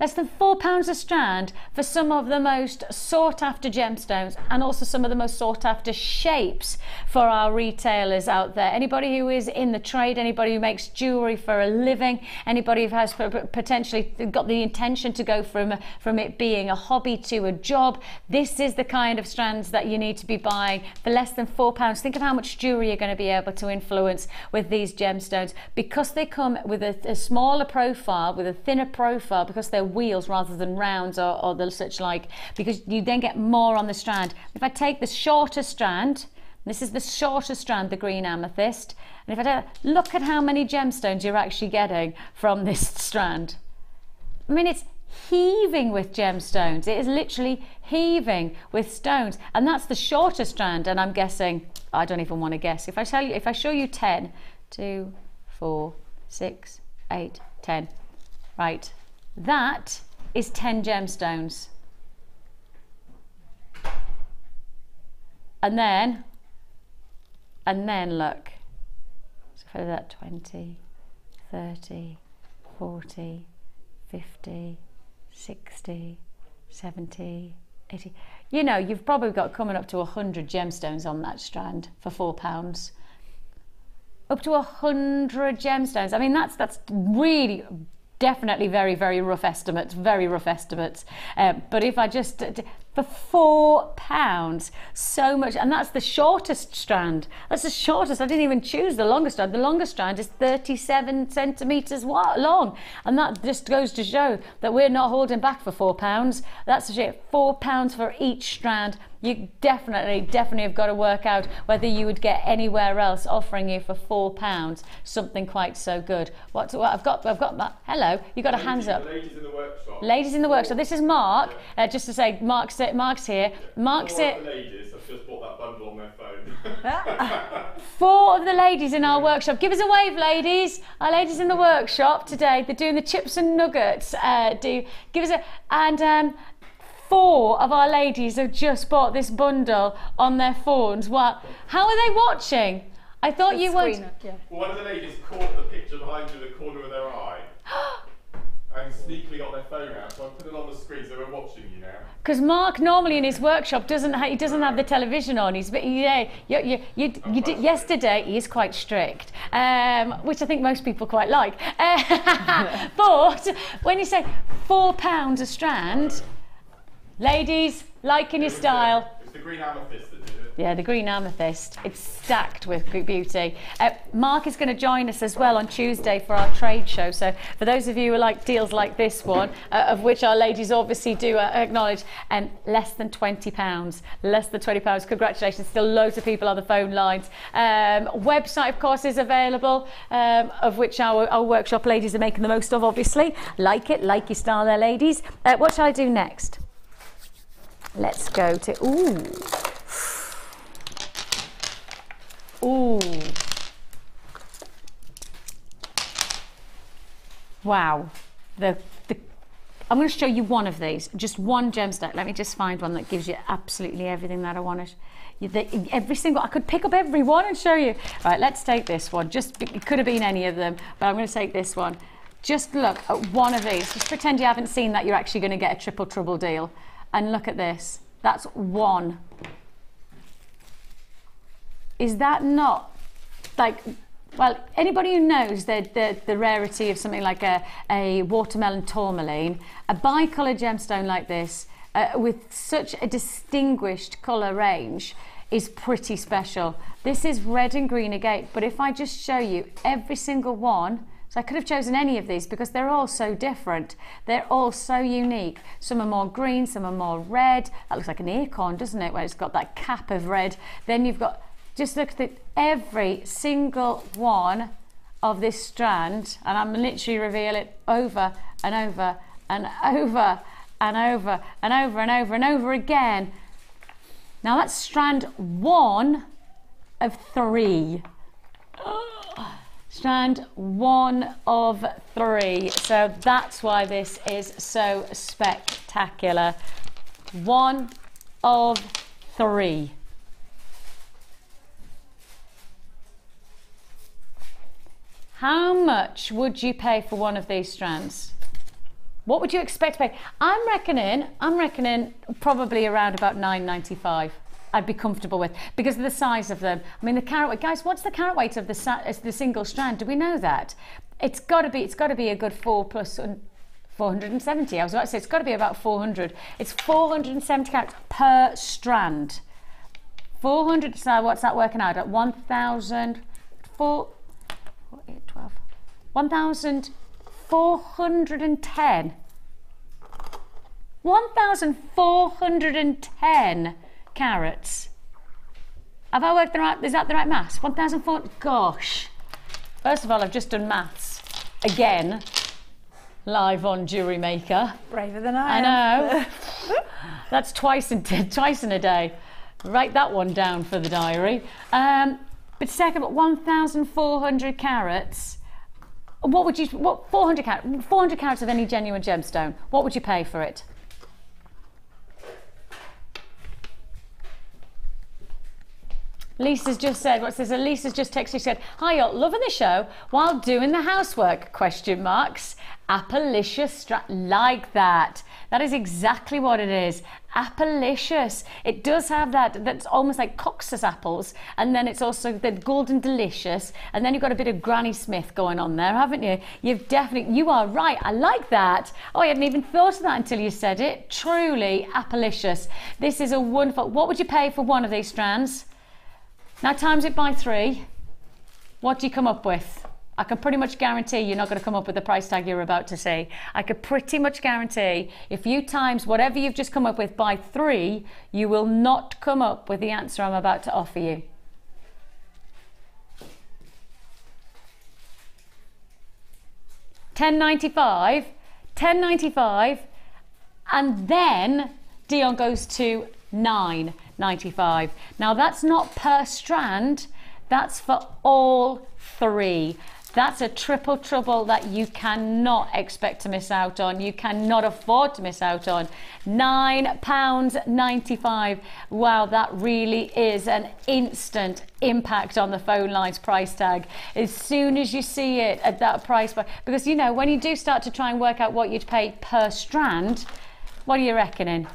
Less than £4 a strand for some of the most sought after gemstones and also some of the most sought after shapes for our retailers out there. Anybody who is in the trade, anybody who makes jewellery for a living, anybody who has potentially got the intention to go from it being a hobby to a job, this is the kind of strands that you need to be buying for less than £4. Think of how much jewellery you're going to be able to influence with these gemstones because they come with a smaller profile, with a thinner profile, because they're wheels rather than rounds or the such like, because you then get more on the strand. If I take the shorter strand, this is the shorter strand, the green amethyst, and if I look at how many gemstones you're actually getting from this strand. I mean, it's heaving with gemstones. It is literally heaving with stones, and that's the shorter strand. And I'm guessing, I don't even want to guess. If I show you 10, 2, 4, 6, 8, 10. Right, that is 10 gemstones. And then look, so for that 20, 30, 40, 50, 60, 70, 80. You know, you've probably got coming up to 100 gemstones on that strand for £4. Up to 100 gemstones. I mean, that's really definitely very, very rough estimates, very rough estimates. But if I just, for £4, so much, and that's the shortest strand. That's the shortest. I didn't even choose the longest strand. The longest strand is 37 centimetres long, and that just goes to show that we're not holding back for £4. That's it, £4 for each strand. You definitely have got to work out whether you would get anywhere else offering you for £4 something quite so good. What I've got that. Hello, you got a hands up. Ladies in the workshop. Ladies in the workshop. This is Mark. Just to say, Mark's here. Mark's it. Ladies, I've just bought that bundle on their phone. 4 of the ladies in our workshop. Give us a wave, ladies. Our ladies in the workshop today. They're doing the chips and nuggets. Give us a and. 4 of our ladies have just bought this bundle on their phones. What? How are they watching? I thought you weren't. Yeah. Well, one of the ladies caught the picture behind you in the corner of their eye and sneakily got their phone out. So I put it on the screen so we're watching you now. Because Mark normally in his workshop doesn't have the television on. Yesterday he is quite strict, which I think most people quite like. But when you say £4 a strand. Ladies, liking your style. It's the green amethyst that did it. Yeah, the green amethyst. It's stacked with beauty. Mark is going to join us as well on Tuesday for our trade show. So for those of you who like deals like this one, of which our ladies obviously do acknowledge, less than £20. Less than £20. Congratulations. Still loads of people on the phone lines. Website, of course, is available, of which our workshop ladies are making the most of, obviously. Like it, like your style there, ladies. What shall I do next? Let's go to, ooh. Wow. I'm going to show you one of these, just one gemstone. Let me just find one that gives you absolutely everything that I wanted. I could pick up every one and show you. Right, let's take this one. It could have been any of them, but I'm going to take this one. Just look at one of these. Just pretend you haven't seen that you're actually going to get a triple trouble deal. And look at this. That's one. Is that not like, well, anybody who knows the rarity of something like a watermelon tourmaline, a bicolour gemstone like this with such a distinguished colour range is pretty special. This is red and green agate, but if I just show you every single one, so I could have chosen any of these because they're all so different. They're all so unique. Some are more green, some are more red. That looks like an acorn, doesn't it? Where it's got that cap of red. Then you've got, just look at every single one of this strand, and I'm literally reveal it over and over and over and over and over and over and over again. Now that's strand 1 of 3. Strand 1 of 3. So that's why this is so spectacular. 1 of 3. How much would you pay for one of these strands? What would you expect to pay? I'm reckoning probably around about £9.95. I'd be comfortable with because of the size of them. I mean, the carat weight, guys. What's the carat weight of the single strand? Do we know that? It's got to be a good 470. I was about to say it's got to be about 400. It's 470 carats per strand. 400. So what's that working out at? 1,410. 1,410 carats. Have I worked the right? Is that the right maths? 1,400. Gosh. First of all, I've just done maths again, live on Jewellery Maker. Braver than I am. know. That's twice in a day. Write that one down for the diary. But second, 1,400 carats. What would you, 400 carats of any genuine gemstone, what would you pay for it? Lisa's just said, what's this? Lisa's just texted, said, hi, y'all, loving the show while doing the housework, question marks. Appalicious, like that. That is exactly what it is. Appalicious. It does have that's almost like Cox's apples, and then it's also the golden delicious, and then you've got a bit of Granny Smith going on there, haven't you? You are right, I like that. Oh, I hadn't even thought of that until you said it. Truly appalicious. This is a wonderful, what would you pay for one of these strands? Now times it by 3. What do you come up with? I can pretty much guarantee you're not going to come up with the price tag you're about to see. I could pretty much guarantee if you times whatever you've just come up with by 3, you will not come up with the answer I'm about to offer you. $10.95, and then Dion goes to $9.95. Now that's not per strand, that's for all 3. That's a triple trouble that you cannot expect to miss out on. You cannot afford to miss out on. £9.95. Wow, that really is an instant impact on the phone line's price tag. As soon as you see it at that price, because you know, when you do start to try and work out what you'd pay per strand, what are you reckoning?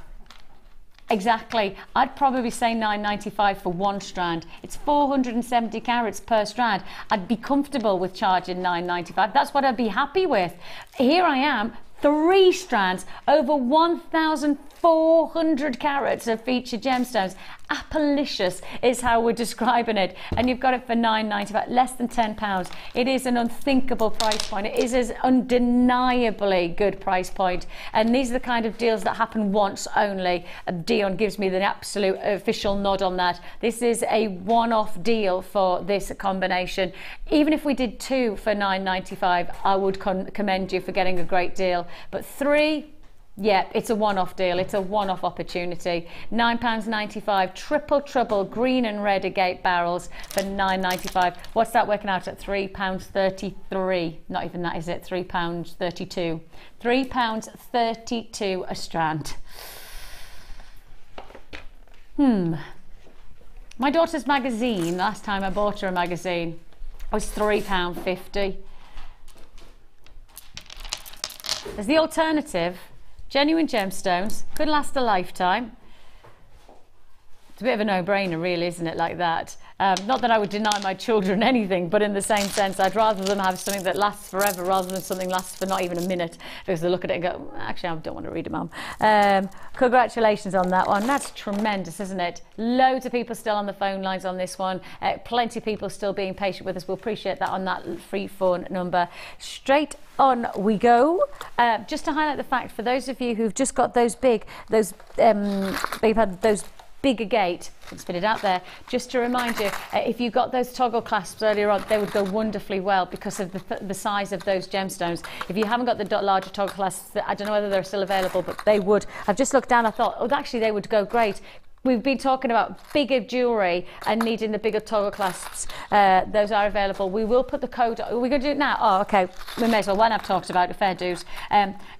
Exactly. I'd probably say $9.95 for one strand. It's 470 carats per strand. I'd be comfortable with charging $9.95. That's what I'd be happy with. Here I am, 3 strands, over 1,400 carats of featured gemstones. Appalicious is how we're describing it, and you've got it for $9.95, less than £10. It is an unthinkable price point. It is an undeniably good price point, and these are the kind of deals that happen once only. Dion gives me the absolute official nod on that. This is a one-off deal for this combination. Even if we did 2 for $9.95, I would commend you for getting a great deal, but 3, yeah, it's a one-off deal. It's a one-off opportunity. £9.95, triple trouble, green and red agate barrels for $9.95. What's that working out at? £3.33. Not even that, is it? £3.32. £3.32 a strand. My daughter's magazine, last time I bought her a magazine, was £3.50. There's the alternative. Genuine gemstones, could last a lifetime. It's a bit of a no-brainer really, isn't it, like that? Not that I would deny my children anything, but in the same sense, I'd rather them have something that lasts forever rather than something lasts for not even a minute, because they look at it and go, actually, I don't want to read it, Mum. Congratulations on that one. That's tremendous, isn't it? Loads of people still on the phone lines on this one. Plenty of people still being patient with us. We'll appreciate that on that free phone number. Straight on we go. Just to highlight the fact, for those of you who've just got those big, they've had those big agate, let's spit it out there, just to remind you, if you got those toggle clasps earlier on, they would go wonderfully well because of the size of those gemstones. If you haven't got the larger toggle clasps, I don't know whether they're still available, but they would. I've just looked down, I thought, oh, actually they would go great. We've been talking about bigger jewellery and needing the bigger toggle clasps. Those are available. We will put the code, are we going to do it now? Oh, okay, we may as well, when I've talked about it, fair dues.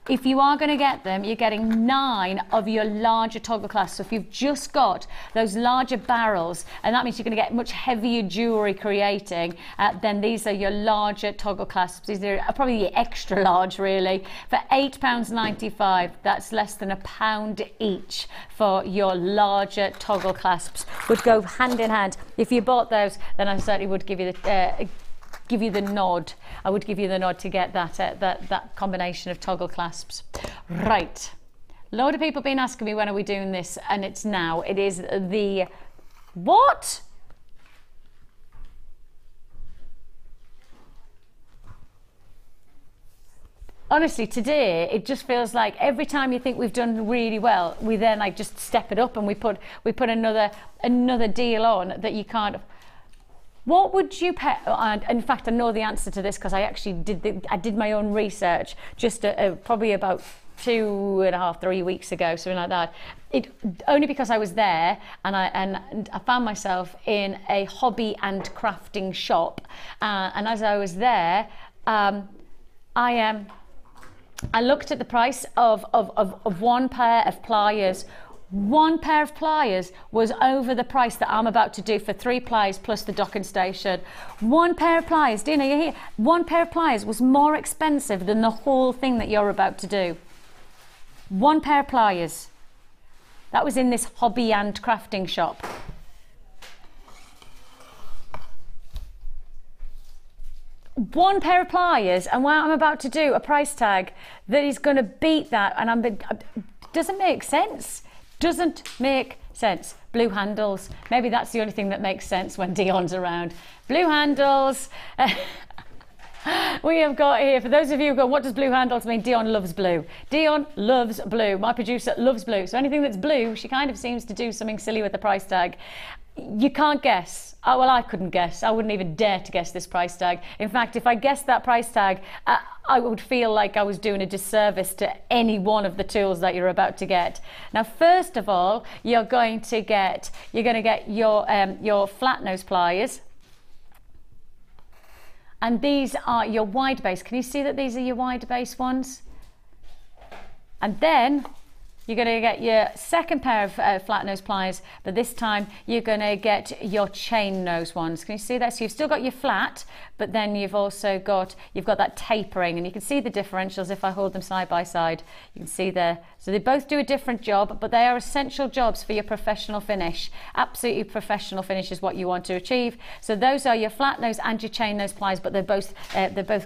If you are going to get them, you're getting 9 of your larger toggle clasps. So if you've just got those larger barrels, and that means you're going to get much heavier jewellery creating, then these are your larger toggle clasps. These are probably the extra large, really. For £8.95, that's less than £1 each for your large toggle clasps. Would go hand in hand. If you bought those, then I certainly would give you the nod. I would give you the nod to get that combination of toggle clasps. Right. A load of people have been asking me when are we doing this, and it's now. It is the what? Honestly, today it just feels like every time you think we've done really well, we then like just step it up and we put another deal on that you can't. What would you pay? And in fact, I know the answer to this because I actually did my own research just probably about 2.5, 3 weeks ago, something like that. Only because I was there and I found myself in a hobby and crafting shop, and as I was there, I looked at the price of one pair of pliers. One pair of pliers was over the price that I'm about to do for 3 pliers plus the docking station. One pair of pliers, Dina, you hear? One pair of pliers was more expensive than the whole thing that you're about to do. One pair of pliers. That was in this hobby and crafting shop. One pair of pliers, and what I'm about to do, a price tag that is going to beat that, and doesn't make sense. Doesn't make sense. Blue handles. Maybe that's the only thing that makes sense when Dion's around. Blue handles. We have got here, for those of you who go, what does blue handles mean? Dion loves blue. Dion loves blue. My producer loves blue. So anything that's blue, she kind of seems to do something silly with the price tag. You can't guess. Oh, well, I couldn't guess. I wouldn't even dare to guess this price tag. In fact, if I guessed that price tag, I would feel like I was doing a disservice to any one of the tools that you're about to get. Now, first of all, you're going to get your flat nose pliers. And these are your wide base. Can you see that these are your wide base ones? And then you're going to get your second pair of flat nose pliers, but this time you're going to get your chain nose ones. Can you see that? So you've still got your flat, but then you've also got that tapering, and you can see the differentials if I hold them side by side. You can see there. So they both do a different job, but they are essential jobs for your professional finish. Absolutely professional finish is what you want to achieve. So those are your flat nose and your chain nose pliers, but they've both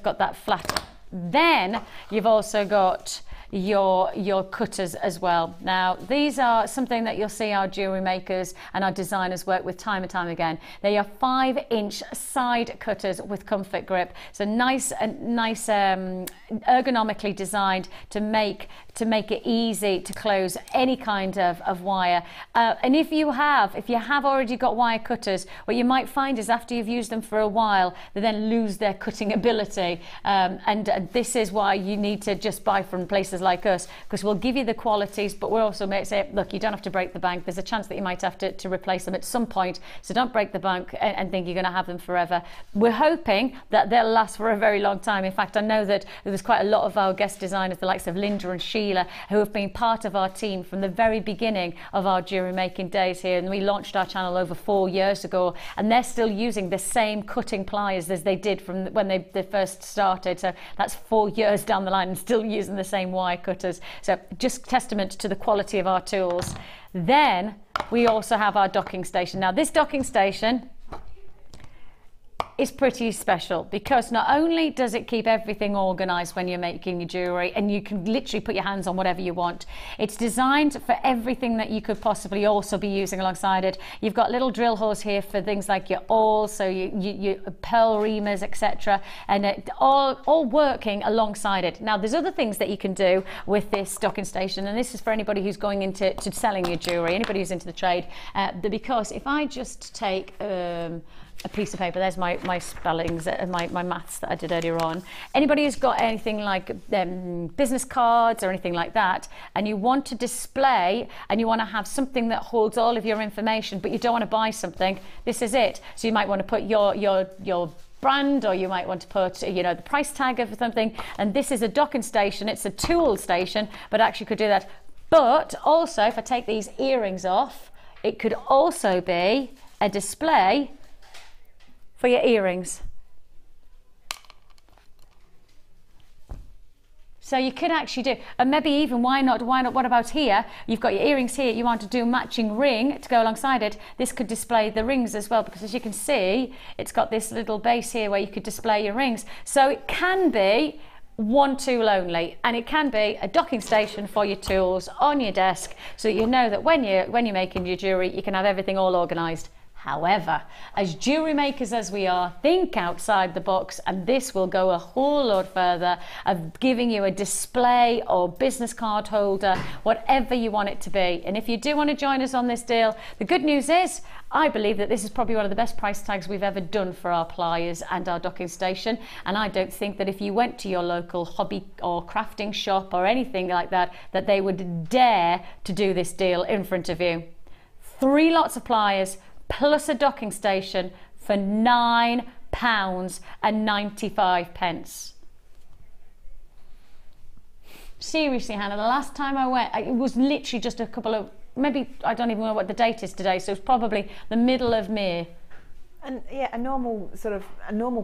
got that flat. Then you've also got your cutters as well. Now, these are something that you'll see our jewellery makers and our designers work with time and time again. They are 5-inch side cutters with comfort grip. So nice ergonomically designed to make it easy to close any kind of wire. And if you have already got wire cutters, what you might find is after you've used them for a while, they then lose their cutting ability. And this is why you need to just buy from places like us, because we'll give you the qualities, but we'll also say, look, you don't have to break the bank. There's a chance that you might have to replace them at some point, so don't break the bank and think you're going to have them forever. We're hoping that they'll last for a very long time. In fact, I know that there's quite a lot of our guest designers, the likes of Linda and Sheila, who have been part of our team from the very beginning of our jewellery making days here, and we launched our channel over 4 years ago, and they're still using the same cutting pliers as they did from when they first started. So that's 4 years down the line and still using the same wire cutters. So just testament to the quality of our tools. Then we also have our docking station. Now, this docking station is pretty special because not only does it keep everything organized when you're making your jewelry, and you can literally put your hands on whatever you want, it's designed for everything that you could possibly also be using alongside it. You've got little drill holes here for things like your awls, so your pearl reamers, etc., and it all working alongside it. Now, there's other things that you can do with this docking station, and this is for anybody who's going into selling your jewelry, anybody who's into the trade, because if I just take a piece of paper, there's my spellings, my maths that I did earlier on. Anybody who's got anything like business cards or anything like that, and you want to display and you want to have something that holds all of your information, but you don't want to buy something, this is it. So you might want to put your brand, or you might want to put the price tag of something, and this is a docking station. It's a tool station, but actually could do that. But also, if I take these earrings off, it could also be a display for your earrings. So you could actually do, and maybe even why not, what about here? You've got your earrings here, you want to do a matching ring to go alongside it. This could display the rings as well, because as you can see, it's got this little base here where you could display your rings. So it can be one tool only, and it can be a docking station for your tools on your desk, so that you know that when you're making your jewelry, you can have everything all organized. However, as jewellery makers as we are, think outside the box, and this will go a whole lot further of giving you a display or business card holder, whatever you want it to be. And if you do want to join us on this deal, the good news is I believe that this is probably one of the best price tags we've ever done for our pliers and our docking station, and I don't think that if you went to your local hobby or crafting shop or anything like that, that they would dare to do this deal in front of you. 3 lots of pliers plus a docking station for £9 £9.95. Seriously, Hannah, the last time I went, it was literally just a couple of, maybe, I don't even know what the date is today, so it's probably the middle of May. And yeah, a normal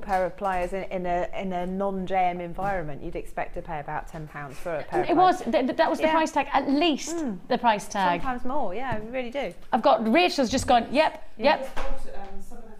pair of pliers in a non-JM environment, you'd expect to pay about £10 for a pair of pliers. That was the price tag, at least the price tag. Sometimes more, yeah, we really do. I've got, Rachel's just gone, yep. Some of the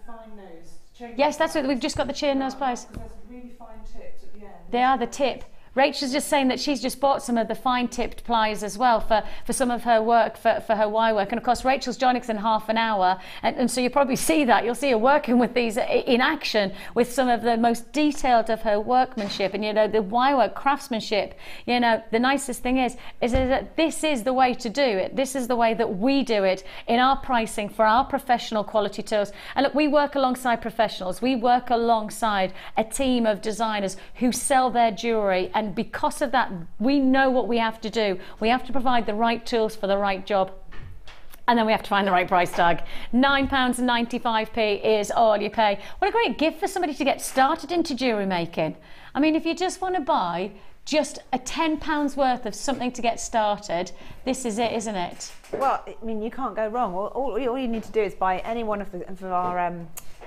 fine-nosed chain. Yes, that's it, we've just got the chain nose pliers. There's really fine tips at the end. They are the tip. Rachel's just saying that she's just bought some of the fine tipped pliers as well for some of her work, for her wire work. And of course, Rachel's joining us in half an hour. And so you'll probably see that. You'll see her working with these in action with some of the most detailed of her workmanship. And, you know, the wire work, craftsmanship, you know, the nicest thing is that this is the way to do it. This is the way that we do it in our pricing for our professional quality tools. And look, we work alongside professionals. We work alongside a team of designers who sell their jewellery, and because of that, we know what we have to do. We have to provide the right tools for the right job. And then we have to find the right price tag. £9.95 is all you pay. What a great gift for somebody to get started into jewellery making. I mean, if you just want to buy just a £10 worth of something to get started, this is it, isn't it? Well, I mean, you can't go wrong. All you need to do is buy any one of our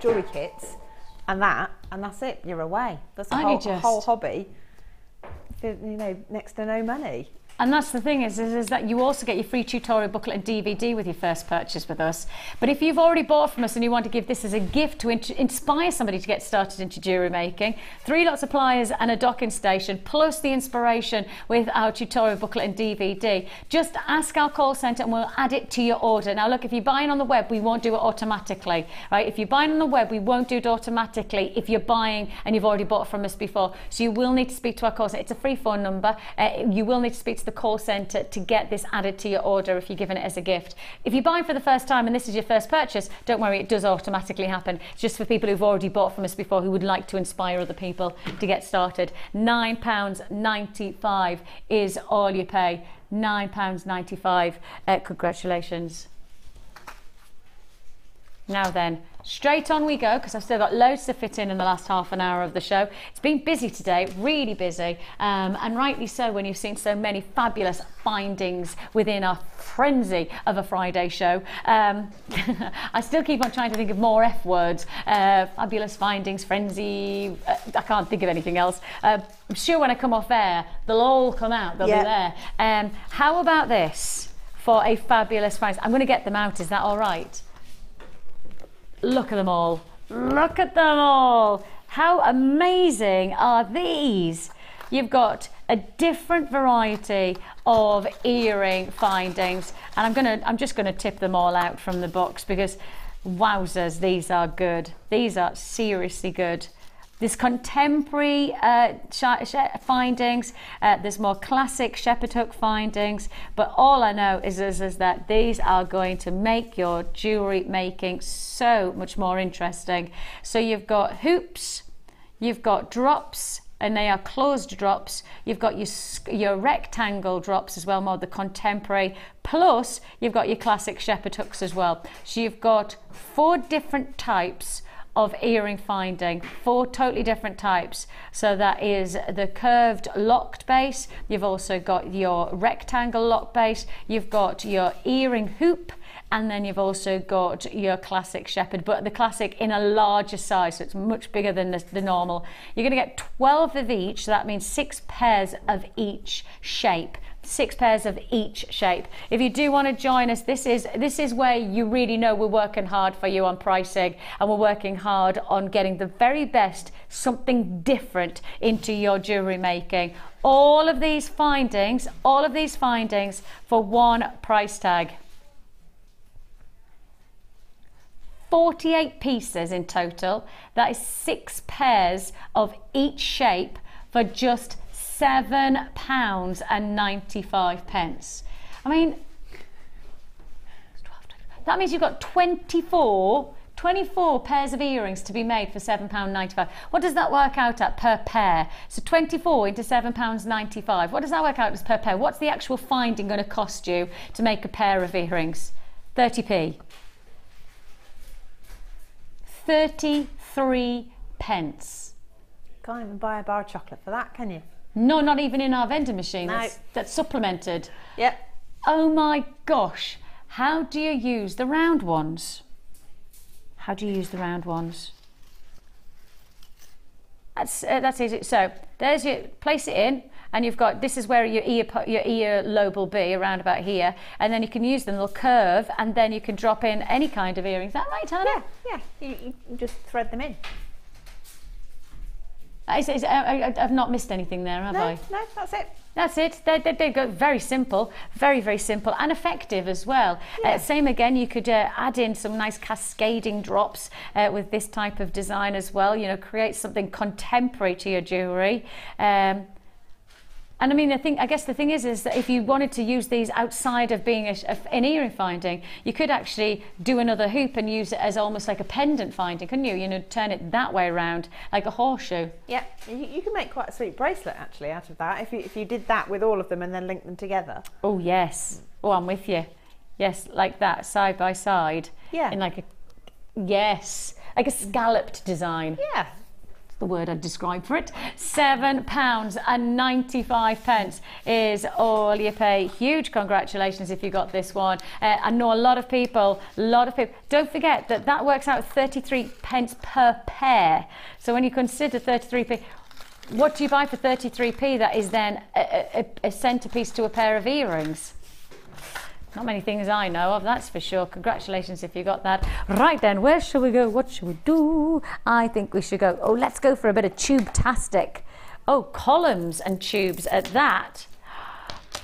jewellery kits, and that's it. You're away. That's a whole hobby. You know, next to no money. And that's the thing is that you also get your free tutorial booklet and DVD with your first purchase with us. But if you've already bought from us and you want to give this as a gift to inspire somebody to get started into jewellery making, 3 lots of pliers and a docking station, plus the inspiration with our tutorial booklet and DVD, just ask our call centre and we'll add it to your order. Now look, if you're buying on the web, we won't do it automatically, right? If you're buying on the web, we won't do it automatically if you're buying and you've already bought from us before. So you will need to speak to our call centre. It's a free phone number. You will need to speak to the call centre to get this added to your order if you're giving it as a gift. If you're buying for the first time and this is your first purchase, don't worry, it does automatically happen. It's just for people who've already bought from us before who would like to inspire other people to get started. £9.95 is all you pay. £9.95. Congratulations. Now then, straight on we go, because I've still got loads to fit in the last half an hour of the show. It's been busy today, really busy, and rightly so when you've seen so many fabulous findings within our frenzy of a Friday show. I still keep on trying to think of more F words. Fabulous findings, frenzy, I can't think of anything else. I'm sure when I come off air, they'll all come out, they'll be there. How about this for a fabulous prize? I'm going to get them out, is that all right? Look at them all. Look at them all. How amazing are these? You've got a different variety of earring findings, and I'm just gonna tip them all out from the box because wowzers, these are good. These are seriously good. There's contemporary findings, there's more classic shepherd hook findings, but all I know is that these are going to make your jewellery making so much more interesting. So you've got hoops, you've got drops, and they are closed drops. You've got your rectangle drops as well, more the contemporary, plus you've got your classic shepherd hooks as well. So you've got 4 different types of earring finding, 4 totally different types. So that is the curved locked base, you've also got your rectangle locked base, you've got your earring hoop, and then you've also got your classic shepherd, but the classic in a larger size, so it's much bigger than the normal. You're going to get 12 of each, so that means 6 pairs of each shape. 6 pairs of each shape. If you do want to join us, this is where you really know we're working hard for you on pricing, and we're working hard on getting the very best, something different into your jewellery making. All of these findings for one price tag. 48 pieces in total. That is 6 pairs of each shape for just £7.95. I mean, that means you've got 24 pairs of earrings to be made for £7.95. What does that work out at per pair? So 24 into £7.95. What does that work out as per pair? What's the actual finding going to cost you to make a pair of earrings? 30p. 33p. pence. Can't even buy a bar of chocolate for that, can you? No, not even in our vending machine. No. That's supplemented. Yep. Oh my gosh. How do you use the round ones? How do you use the round ones? That's easy. So there's your, place it in, and you've got, this is where your ear lobe will be, around about here, and then you can use them, they'll curve, and then you can drop in any kind of earrings. Is that right, Hannah? Yeah, yeah. You just thread them in. I've not missed anything there, have I? No, that's it. That's it. They go very simple, very simple, and effective as well. Yeah. Same again, you could add in some nice cascading drops with this type of design as well. You know, create something contemporary to your jewellery. And I mean, I guess the thing is that if you wanted to use these outside of being an earring finding, you could actually do another hoop and use it as almost like a pendant finding, couldn't you? You know, turn it that way around, like a horseshoe. Yeah, you can make quite a sweet bracelet actually out of that if you did that with all of them and then link them together. Oh yes. Oh, I'm with you. Yes, like that, side by side. Yeah. In like a, yes, like a scalloped design. Yeah. The word I'd describe for it. £7.95 is all you pay. Huge congratulations if you got this one. I know a lot of people. Don't forget that works out 33 pence per pair. So when you consider 33p, what do you buy for 33p? That is then a centrepiece to a pair of earrings. Not many things I know of, that's for sure. Congratulations if you got that. Right then, where shall we go? What shall we do? I think we should go, let's go for a bit of tube-tastic. Oh, columns and tubes at that.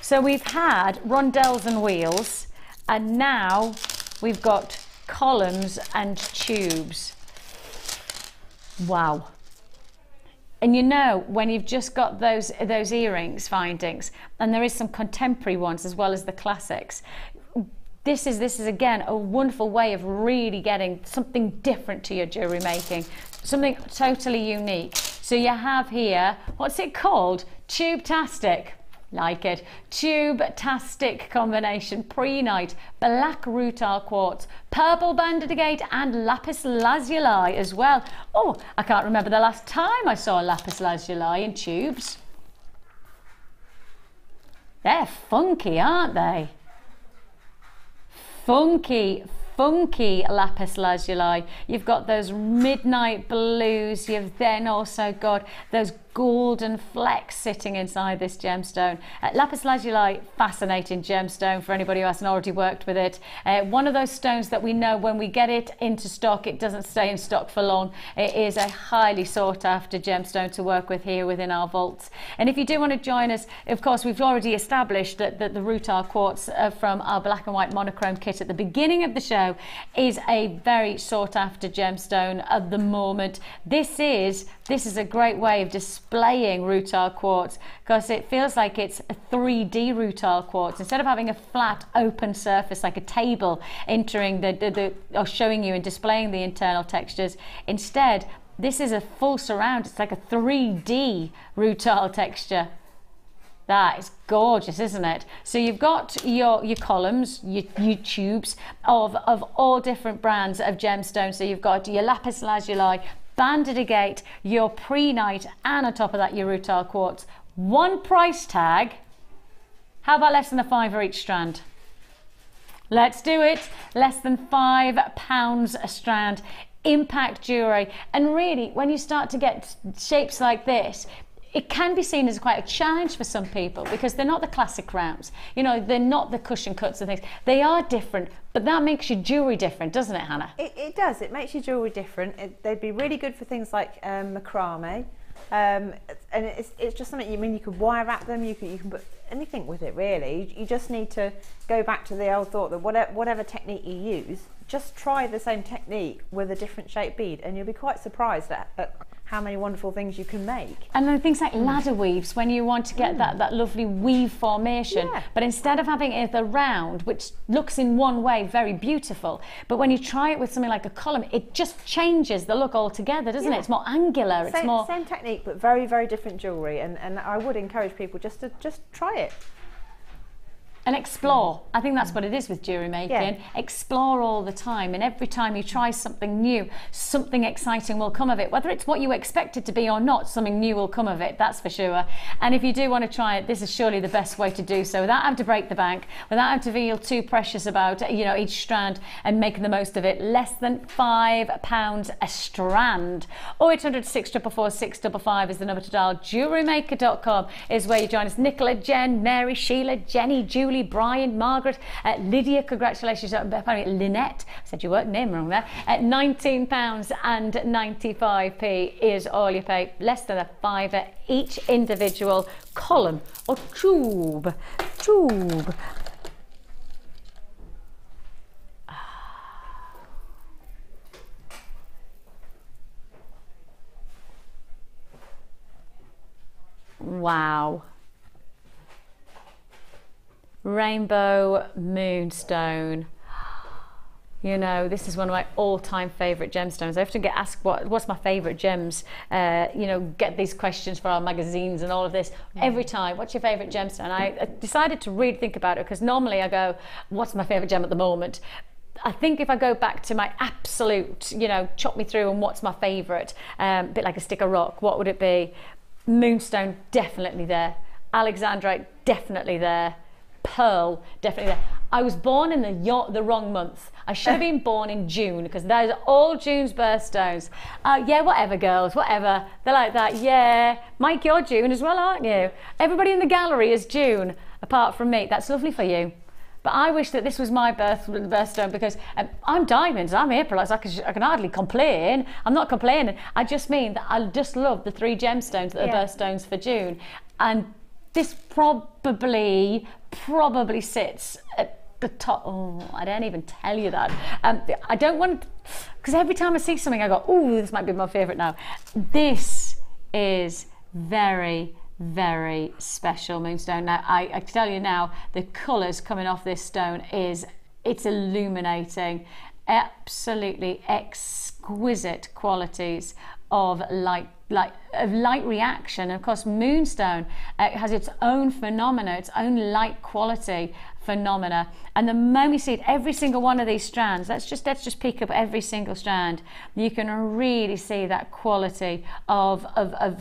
So we've had rondelles and wheels, and now we've got columns and tubes. Wow. And you know, when you've just got those earrings findings, and there is some contemporary ones as well as the classics, this is again a wonderful way of really getting something different to your jewellery making, something totally unique. So you have here, what's it called? Tube-tastic. Like it. Tube-tastic combination, pre-night, black rutile quartz, purple banded agate and lapis lazuli as well. Oh, I can't remember the last time I saw lapis lazuli in tubes. They're funky, aren't they? Funky lapis lazuli. You've got those midnight blues. You've then also got those golden flecks sitting inside this gemstone. Lapis lazuli, fascinating gemstone for anybody who hasn't already worked with it. One of those stones that we know when we get it into stock, it doesn't stay in stock for long. It is a highly sought after gemstone to work with here within our vaults. And if you do want to join us, of course, we've already established that the rutile quartz from our black and white monochrome kit at the beginning of the show is a very sought after gemstone at the moment. This is a great way of displaying rutile quartz because it feels like it's a 3D rutile quartz. Instead of having a flat open surface like a table entering or showing you and displaying the internal textures, instead this is a full surround. It's like a 3D rutile texture. That is gorgeous, isn't it? So you've got your columns, your tubes of all different brands of gemstones. So you've got your lapis lazuli, banded agate, your pre-night, and on top of that your rutile quartz. One price tag. How about less than £5 each strand? Let's do it. Less than £5 a strand. Impact jewellery. And really, when you start to get shapes like this, it can be seen as quite a challenge for some people because they're not the classic rounds. You know, they're not the cushion cuts and things. They are different, but that makes your jewellery different, doesn't it, Hannah? It does. It makes your jewellery different. They'd be really good for things like macrame. And it's just something, you could wire wrap them, you can put anything with it really. You just need to go back to the old thought that whatever technique you use, just try the same technique with a different shaped bead and you'll be quite surprised at how many wonderful things you can make. And then things like ladder weaves, when you want to get that lovely weave formation, but instead of having it round, which looks in one way very beautiful, but when you try it with something like a column, it just changes the look altogether, doesn't it? It's more angular. Same technique, but very, very different jewellery. And I would encourage people just to try it. And explore. I think that's what it is with jewellery making. Yeah. Explore all the time, and every time you try something new, something exciting will come of it. Whether it's what you expect it to be or not, something new will come of it, that's for sure. And if you do want to try it, this is surely the best way to do so, without having to break the bank, without having to feel too precious about, you know, each strand, and making the most of it. Less than £5 a strand. 0800 644 655 is the number to dial. JewelleryMaker.com is where you join us. Nicola, Jen, Mary, Sheila, Jenny, Julie, Brian, Margaret, Lydia, congratulations, apparently Lynette, said your work name wrong there, at £19.95 is all you pay, less than a £5 each individual column or tube. Wow. Rainbow Moonstone. You know, this is one of my all-time favourite gemstones. I often get asked what's my favourite gems. You know, get these questions for our magazines and all of this. Every time, what's your favourite gemstone? I decided to really think about it, because normally I go, what's my favourite gem at the moment? I think if I go back to my absolute, you know, chop me through and what's my favourite, a bit like a stick of rock, what would it be? Moonstone, definitely there. Alexandrite, definitely there. Pearl, definitely there. I was born in the wrong month. I should have been born in June, because those are all June's birthstones. Yeah, whatever, girls, whatever. They're like that. Yeah, Mike, you're June as well, aren't you? Everybody in the gallery is June, apart from me. That's lovely for you. But I wish that this was my birthstone, because I'm diamonds, I'm April, I can hardly complain. I'm not complaining. I just mean that I just love the 3 gemstones that are birthstones for June. And this probably sits at the top. Oh, I don't even tell you that. I don't want, because every time I see something I go, oh, this might be my favourite now. This is very, very special moonstone. Now I can tell you now, the colours coming off this stone it's illuminating. Absolutely exquisite qualities of light reaction. And of course, moonstone has its own phenomena, its own light quality phenomena. And the moment you see it, every single one of these strands, let's just pick up every single strand, you can really see that quality of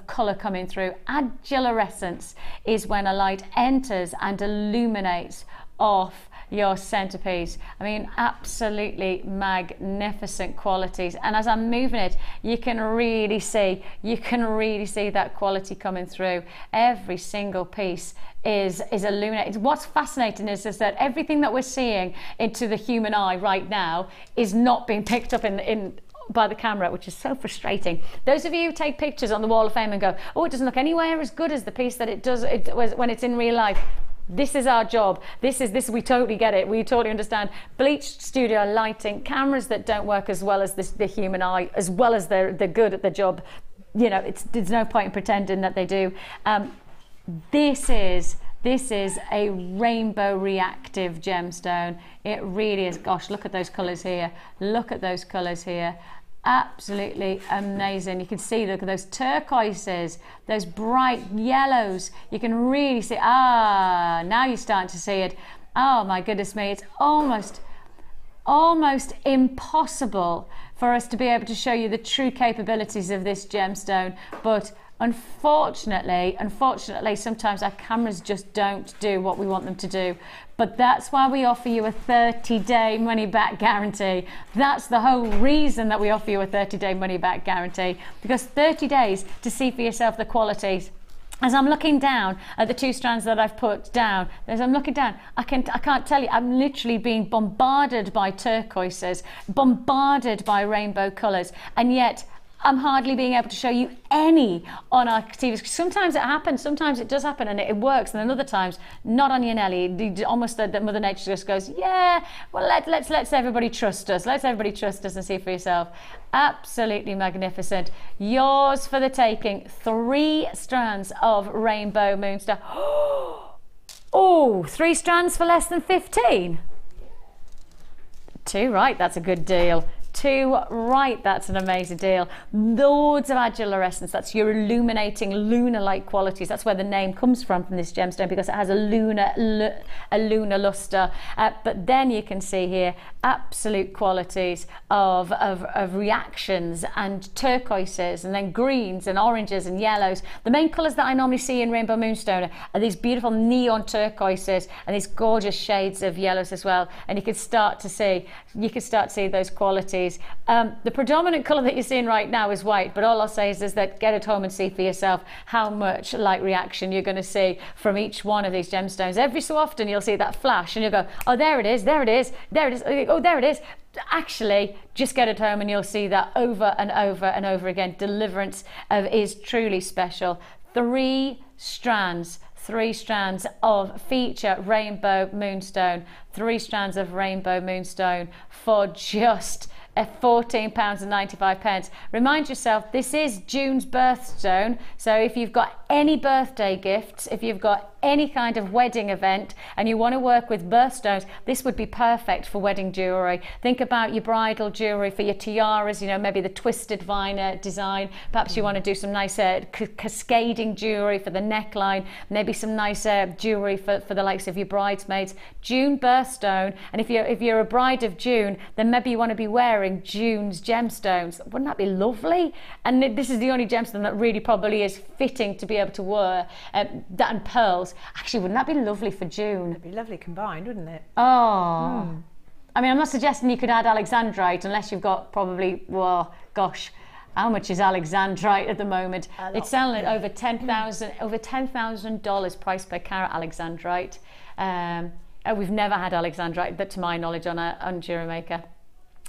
colour coming through. Agilurescence is when a light enters and illuminates off your centerpiece. I mean, absolutely magnificent qualities. And as I'm moving it, you can really see that quality coming through. Every single piece is illuminated. What's fascinating is that everything that we're seeing into the human eye right now is not being picked up in by the camera, which is so frustrating. Those of you who take pictures on the Wall of Fame and go, oh, it doesn't look anywhere as good as the piece that it was when it's in real life. This is our job. This we totally get it. We totally understand. Bleached studio lighting, cameras that don't work as well as the human eye, as well as they're good at the job. You know, there's no point in pretending that they do. This is a rainbow reactive gemstone. It really is. Gosh, look at those colours here. Look at those colours here. Absolutely amazing. You can see, look at those turquoises, those bright yellows. You can really see, now you're starting to see it. Oh my goodness me, it's almost impossible for us to be able to show you the true capabilities of this gemstone, but unfortunately, sometimes our cameras just don't do what we want them to do. But that's why we offer you a 30-day money-back guarantee. That's the whole reason that we offer you a 30-day money-back guarantee, because 30 days to see for yourself the qualities. As I'm looking down at the 2 strands that I've put down, as I'm looking down, I can't tell you, I'm literally being bombarded by turquoises, bombarded by rainbow colours, and yet I'm hardly being able to show you any on our TVs. Sometimes it happens, sometimes it does happen and it works, and then other times, not on your Nelly. Almost that Mother Nature just goes, yeah, well, let's everybody trust us. Let's everybody trust us and see for yourself. Absolutely magnificent. Yours for the taking. 3 strands of rainbow moonstone. Oh, 3 strands for less than 15. 2, right, that's a good deal. to right. That's an amazing deal. Loads of adulorescence. That's your illuminating lunar-like qualities. That's where the name comes from this gemstone, because it has a lunar luster. But then you can see here absolute qualities of reactions and turquoises, and then greens and oranges and yellows. The main colours that I normally see in Rainbow Moonstone are these beautiful neon turquoises and these gorgeous shades of yellows as well. And you can start to see those qualities. The predominant colour that you're seeing right now is white, but all I'll say is that get it home and see for yourself how much light reaction you're going to see from each one of these gemstones. Every so often you'll see that flash and you'll go, oh, there it is, there it is, there it is, oh, there it is. Actually, just get it home and you'll see that over and over and over again. Deliverance is truly special. 3 strands of feature rainbow moonstone, 3 strands of rainbow moonstone for just £14.95. Remind yourself, this is June's birthstone, so if you've got any birthday gifts, if you've got any kind of wedding event and you want to work with birthstones, this would be perfect for wedding jewellery. Think about your bridal jewellery for your tiaras, you know, maybe the twisted vine design. Perhaps you want to do some nice cascading jewellery for the neckline, maybe some nice jewellery for the likes of your bridesmaids. June birthstone, and if you're a bride of June, then maybe you want to be wearing June's gemstones. Wouldn't that be lovely? And this is the only gemstone that really probably is fitting to be able to wear, that and pearls. Actually, wouldn't that be lovely for June? It'd be lovely combined, wouldn't it? Oh. I mean, I'm not suggesting you could add alexandrite unless you've got probably, well, gosh, how much is alexandrite at the moment? It's selling at over $10,000 price per carat alexandrite. We've never had alexandrite, that to my knowledge, on Jewellery Maker.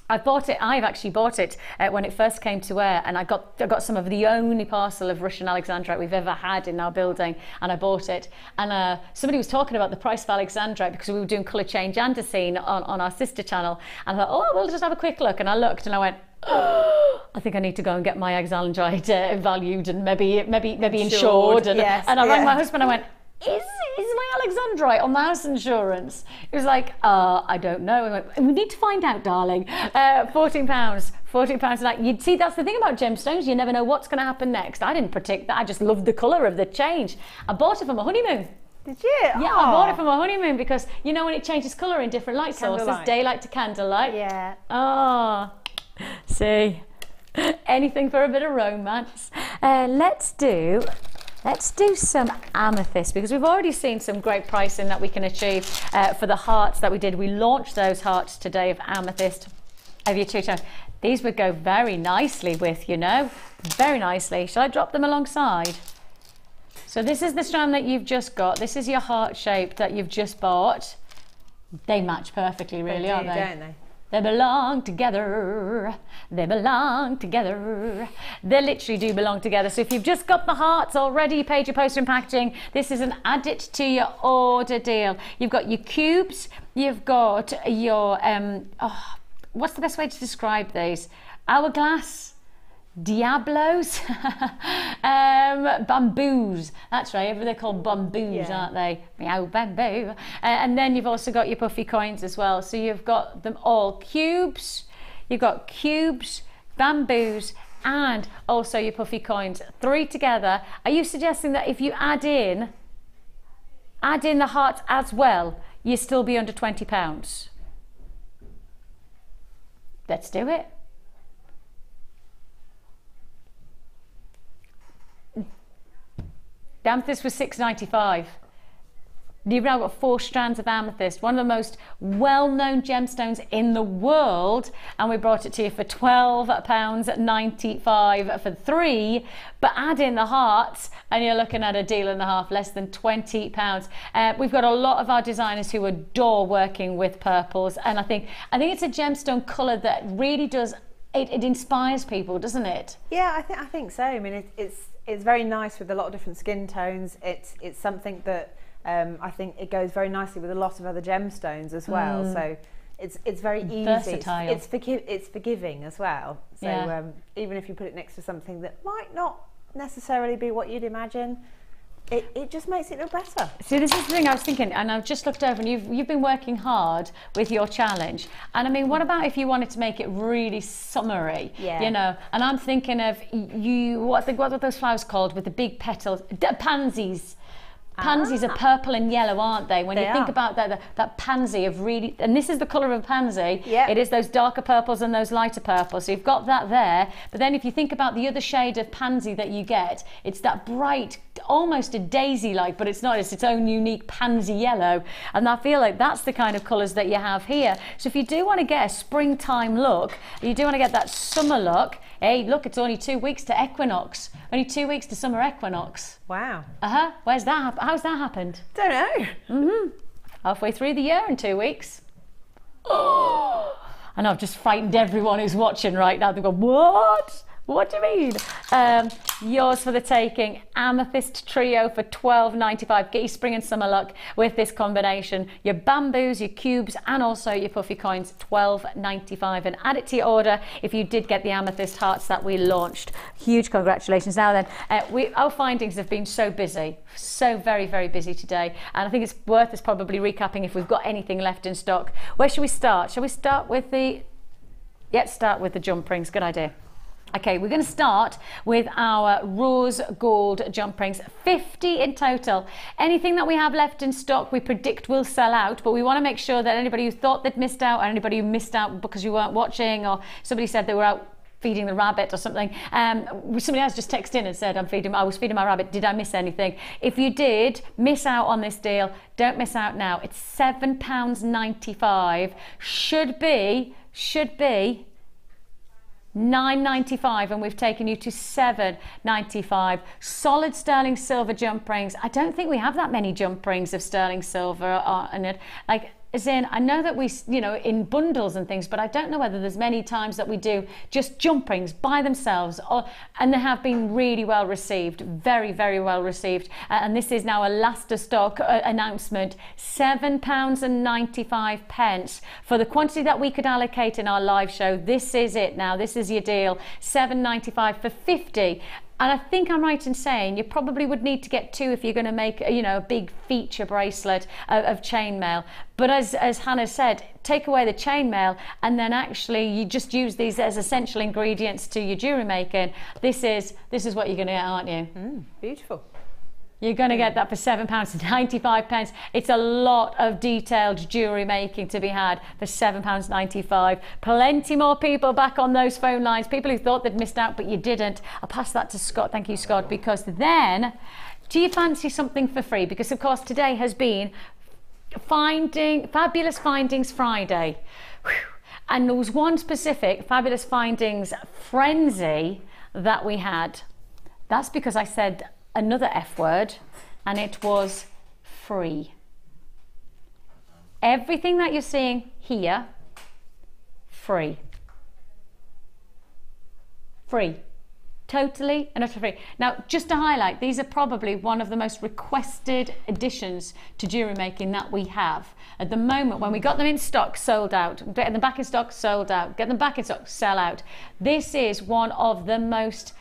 I've actually bought it when it first came to air, and I got some of the only parcel of Russian alexandrite we've ever had in our building, and I bought it. And somebody was talking about the price of alexandrite because we were doing colour change andesine on our sister channel, and I thought, oh, we'll just have a quick look. And I looked and I went, oh, I think I need to go and get my alexandrite valued and maybe insured. And I rang my husband. I went, is my alexandrite on the house insurance? He was like, I don't know. I went, we need to find out, darling. £14 a night. You'd see, that's the thing about gemstones, you never know what's going to happen next. I didn't predict that. I just loved the colour of the change. I bought it for my honeymoon. Did you? Yeah, I bought it for my honeymoon because you know when it changes colour in different light sources, daylight to candlelight. Yeah. Oh, see, anything for a bit of romance. Let's do some amethyst, because we've already seen some great pricing that we can achieve for the hearts that we did. We launched those hearts today of amethyst of your two-tone. These would go very nicely with, you know, very nicely. Shall I drop them alongside? So this is the strand that you've just got. This is your heart shape that you've just bought. They match perfectly, really, aren't they? Don't they? They belong together. They belong together. They literally do belong together. So if you've just got the hearts already, you paid your postage and packaging, this is an add it to your order deal. You've got your cubes. You've got your, what's the best way to describe these? Hourglass. Diablos, bamboos. That's right, they're called bamboos, aren't they? Meow bamboo. And then you've also got your puffy coins as well. So you've got them all cubes. You've got cubes, bamboos, and also your puffy coins. 3 together. Are you suggesting that if you add in the hearts as well, you still be under £20? Let's do it. The amethyst was £6.95. You've now got 4 strands of amethyst, one of the most well-known gemstones in the world, and we brought it to you for £12.95 for 3. But add in the hearts, and you're looking at a deal and a half, less than £20. We've got a lot of our designers who adore working with purples, and I think it's a gemstone colour that really does. It inspires people, doesn't it? Yeah, I think so. I mean, it's very nice with a lot of different skin tones. It's something that I think it goes very nicely with a lot of other gemstones as well. So it's very easy. Versatile. It's forgiving as well. So even if you put it next to something that might not necessarily be what you'd imagine, It just makes it look better. See, this is the thing I was thinking, and I've just looked over, and you've been working hard with your challenge. And I mean, what about if you wanted to make it really summery? Yeah. You know, and I'm thinking of what are those flowers called with the big petals? Pansies. Pansies are purple and yellow, aren't they? When you think about that pansy of really, and this is the colour of a pansy, it is those darker purples and those lighter purples. So you've got that there. But then if you think about the other shade of pansy that you get, it's that bright, almost a daisy-like, but it's not, it's its own unique pansy yellow. And I feel like that's the kind of colours that you have here. So if you do want to get a springtime look, you do want to get that summer look, hey, look, it's only 2 weeks to equinox. Only 2 weeks to summer equinox. Wow. Where's that? How's that happened? Don't know. Halfway through the year in 2 weeks. Oh! And I've just frightened everyone who's watching right now. They've gone, what? What do you mean? Yours for the taking. Amethyst trio for $12.95. Get your spring and summer look with this combination. Your bamboos, your cubes, and also your puffy coins, $12.95. And add it to your order if you did get the amethyst hearts that we launched. Huge congratulations. Now then, our findings have been so busy, so very, very busy today. And I think it's worth us probably recapping if we've got anything left in stock. Where should we start? Shall we start with the... Yeah, start with the jump rings. Good idea. Okay, we're going to start with our rose gold jump rings, 50 in total. Anything that we have left in stock, we predict will sell out, but we want to make sure that anybody who thought they'd missed out, or anybody who missed out because you weren't watching, or somebody said they were out feeding the rabbit or something. Somebody else just texted in and said, I was feeding my rabbit. Did I miss anything? If you did miss out on this deal, don't miss out now. It's £7.95. Should be $9.95, and we've taken you to $7.95. Solid sterling silver jump rings. I don't think we have that many jump rings of sterling silver in it. Like, as in, I know that we, you know, in bundles and things, but I don't know whether there's many times that we do just jump rings by themselves, and they have been really well received, very, very well received. And this is now a last of stock announcement, £7.95 for the quantity that we could allocate in our live show. This is it now. This is your deal, $7.95 for 50. And I think I'm right in saying you probably would need to get 2 if you're going to make, you know, a big feature bracelet of chainmail. But as Hannah said, take away the chainmail, and then actually you just use these as essential ingredients to your jewellery making. This is what you're going to get, aren't you? Beautiful. You're going to get that for £7.95. It's a lot of detailed jewellery making to be had for £7.95. Plenty more people back on those phone lines, people who thought they'd missed out but you didn't. I'll pass that to Scott. Thank you, Scott, because then, do you fancy something for free? Because of course today has been Fabulous Findings Friday. Whew. And there was one specific Fabulous Findings frenzy that we had. That's because I said another F word, and it was free. Everything that you're seeing here, free. Free. Totally and utterly free. Now, just to highlight, these are probably one of the most requested additions to jewellery making that we have. At the moment, when we got them in stock, sold out. Getting them back in stock, sold out. Get them back in stock, sell out. This is one of the most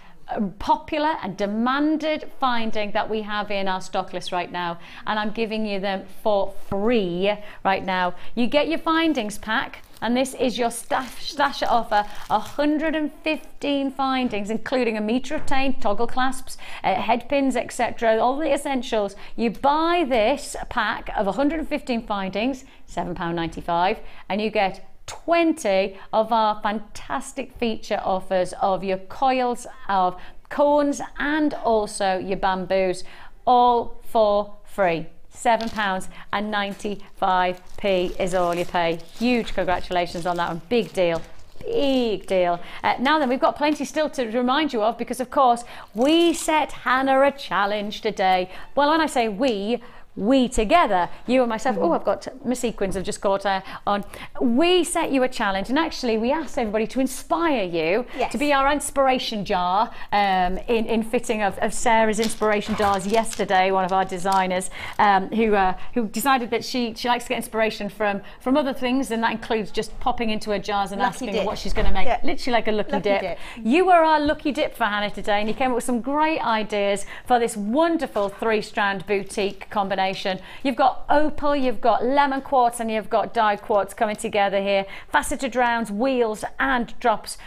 popular and demanded finding that we have in our stock list right now, and I'm giving you them for free right now. You get your findings pack, and this is your stasher offer, 115 findings, including a metre of chain, toggle clasps, head pins, etc., all the essentials. You buy this pack of 115 findings, £7.95, and you get 20 of our fantastic feature offers of your coils, of cones, and also your bamboos, all for free. £7.95 is all you pay. Huge congratulations on that one. Big deal. Big deal. Now then, we've got plenty still to remind you of, because of course we set Hannah a challenge today. Well, when I say we we together, you and myself, oh, I've got my sequins, I've just got on. We set you a challenge, and actually we asked everybody to inspire you to be our inspiration jar in fitting of Sarah's inspiration jars yesterday, one of our designers who decided that she likes to get inspiration from other things, and that includes just popping into her jars and asking her what she's going to make, literally like a lucky dip. You were our lucky dip for Hannah today, and you came up with some great ideas for this wonderful 3-strand boutique combination. You've got opal, you've got lemon quartz, and you've got dyed quartz coming together here. Faceted rounds, wheels and drops.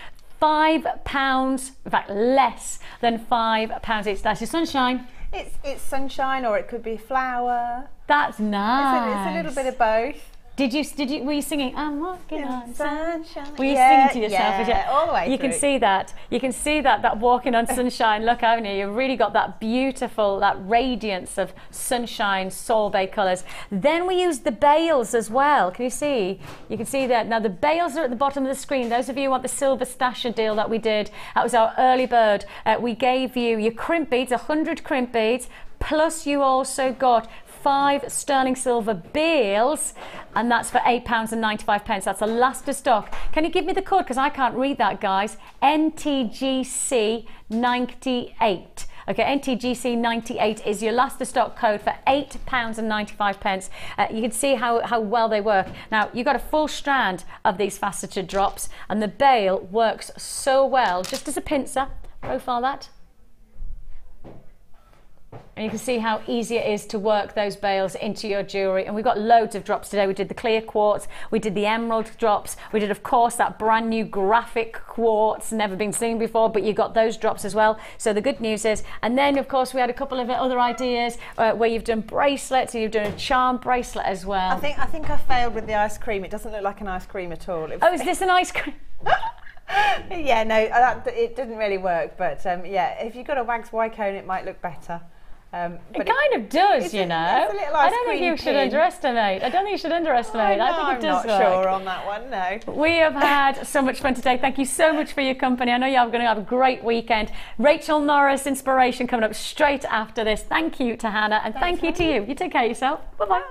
£5, in fact less than £5 each. That's your sunshine. It's sunshine, or it could be flower. That's nice. It's a little bit of both. Were you singing, I'm walking on sunshine? Were you singing to yourself? Yeah, all the way You through. can see that. You can see that walking on sunshine look, haven't you? You've really got that beautiful, that radiance of sunshine, sorbet colours. Then we used the bales as well. Can you see? You can see that. Now the bales are at the bottom of the screen. Those of you who want the silver stasher deal that we did, that was our early bird. We gave you your crimp beads, 100 crimp beads, plus you also got 5 sterling silver bales, and that's for £8.95. That's the last of stock. Can you give me the code, because I can't read that, guys? NTGC 98. Okay, NTGC 98 is your last of stock code for £8.95. You can see how well they work. Now, you've got a full strand of these faceted drops, and the bale works so well. Just as a pincer, profile that. And you can see how easy it is to work those bales into your jewellery. And we've got loads of drops today. We did the clear quartz, we did the emerald drops, we did, of course, that brand new graphic quartz, never been seen before, but you got those drops as well. So the good news is, and then, of course, we had a couple of other ideas where you've done bracelets, and you've done a charm bracelet as well. I think I failed with the ice cream. It doesn't look like an ice cream at all. Oh, is this an ice cream? Yeah, no, it didn't really work. But yeah, if you've got a wax Y cone, it might look better. It kind of does, you know. I don't think you should underestimate. I don't think you should underestimate. I think it does work. I'm not sure on that one, no. We have had so much fun today. Thank you so much for your company. I know you're going to have a great weekend. Rachel Norris Inspiration coming up straight after this. Thank you to Hannah, and thank you to you. You take care of yourself. Bye-bye.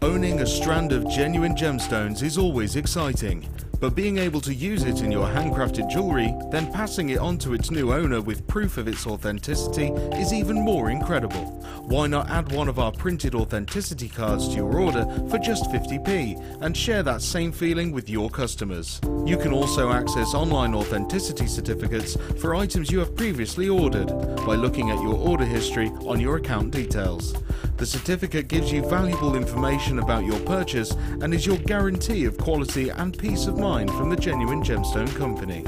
Owning a strand of genuine gemstones is always exciting, but being able to use it in your handcrafted jewellery, then passing it on to its new owner with proof of its authenticity is even more incredible. Why not add one of our printed authenticity cards to your order for just 50p and share that same feeling with your customers? You can also access online authenticity certificates for items you have previously ordered by looking at your order history on your account details. The certificate gives you valuable information about your purchase and is your guarantee of quality and peace of mind from the Genuine Gemstone Company.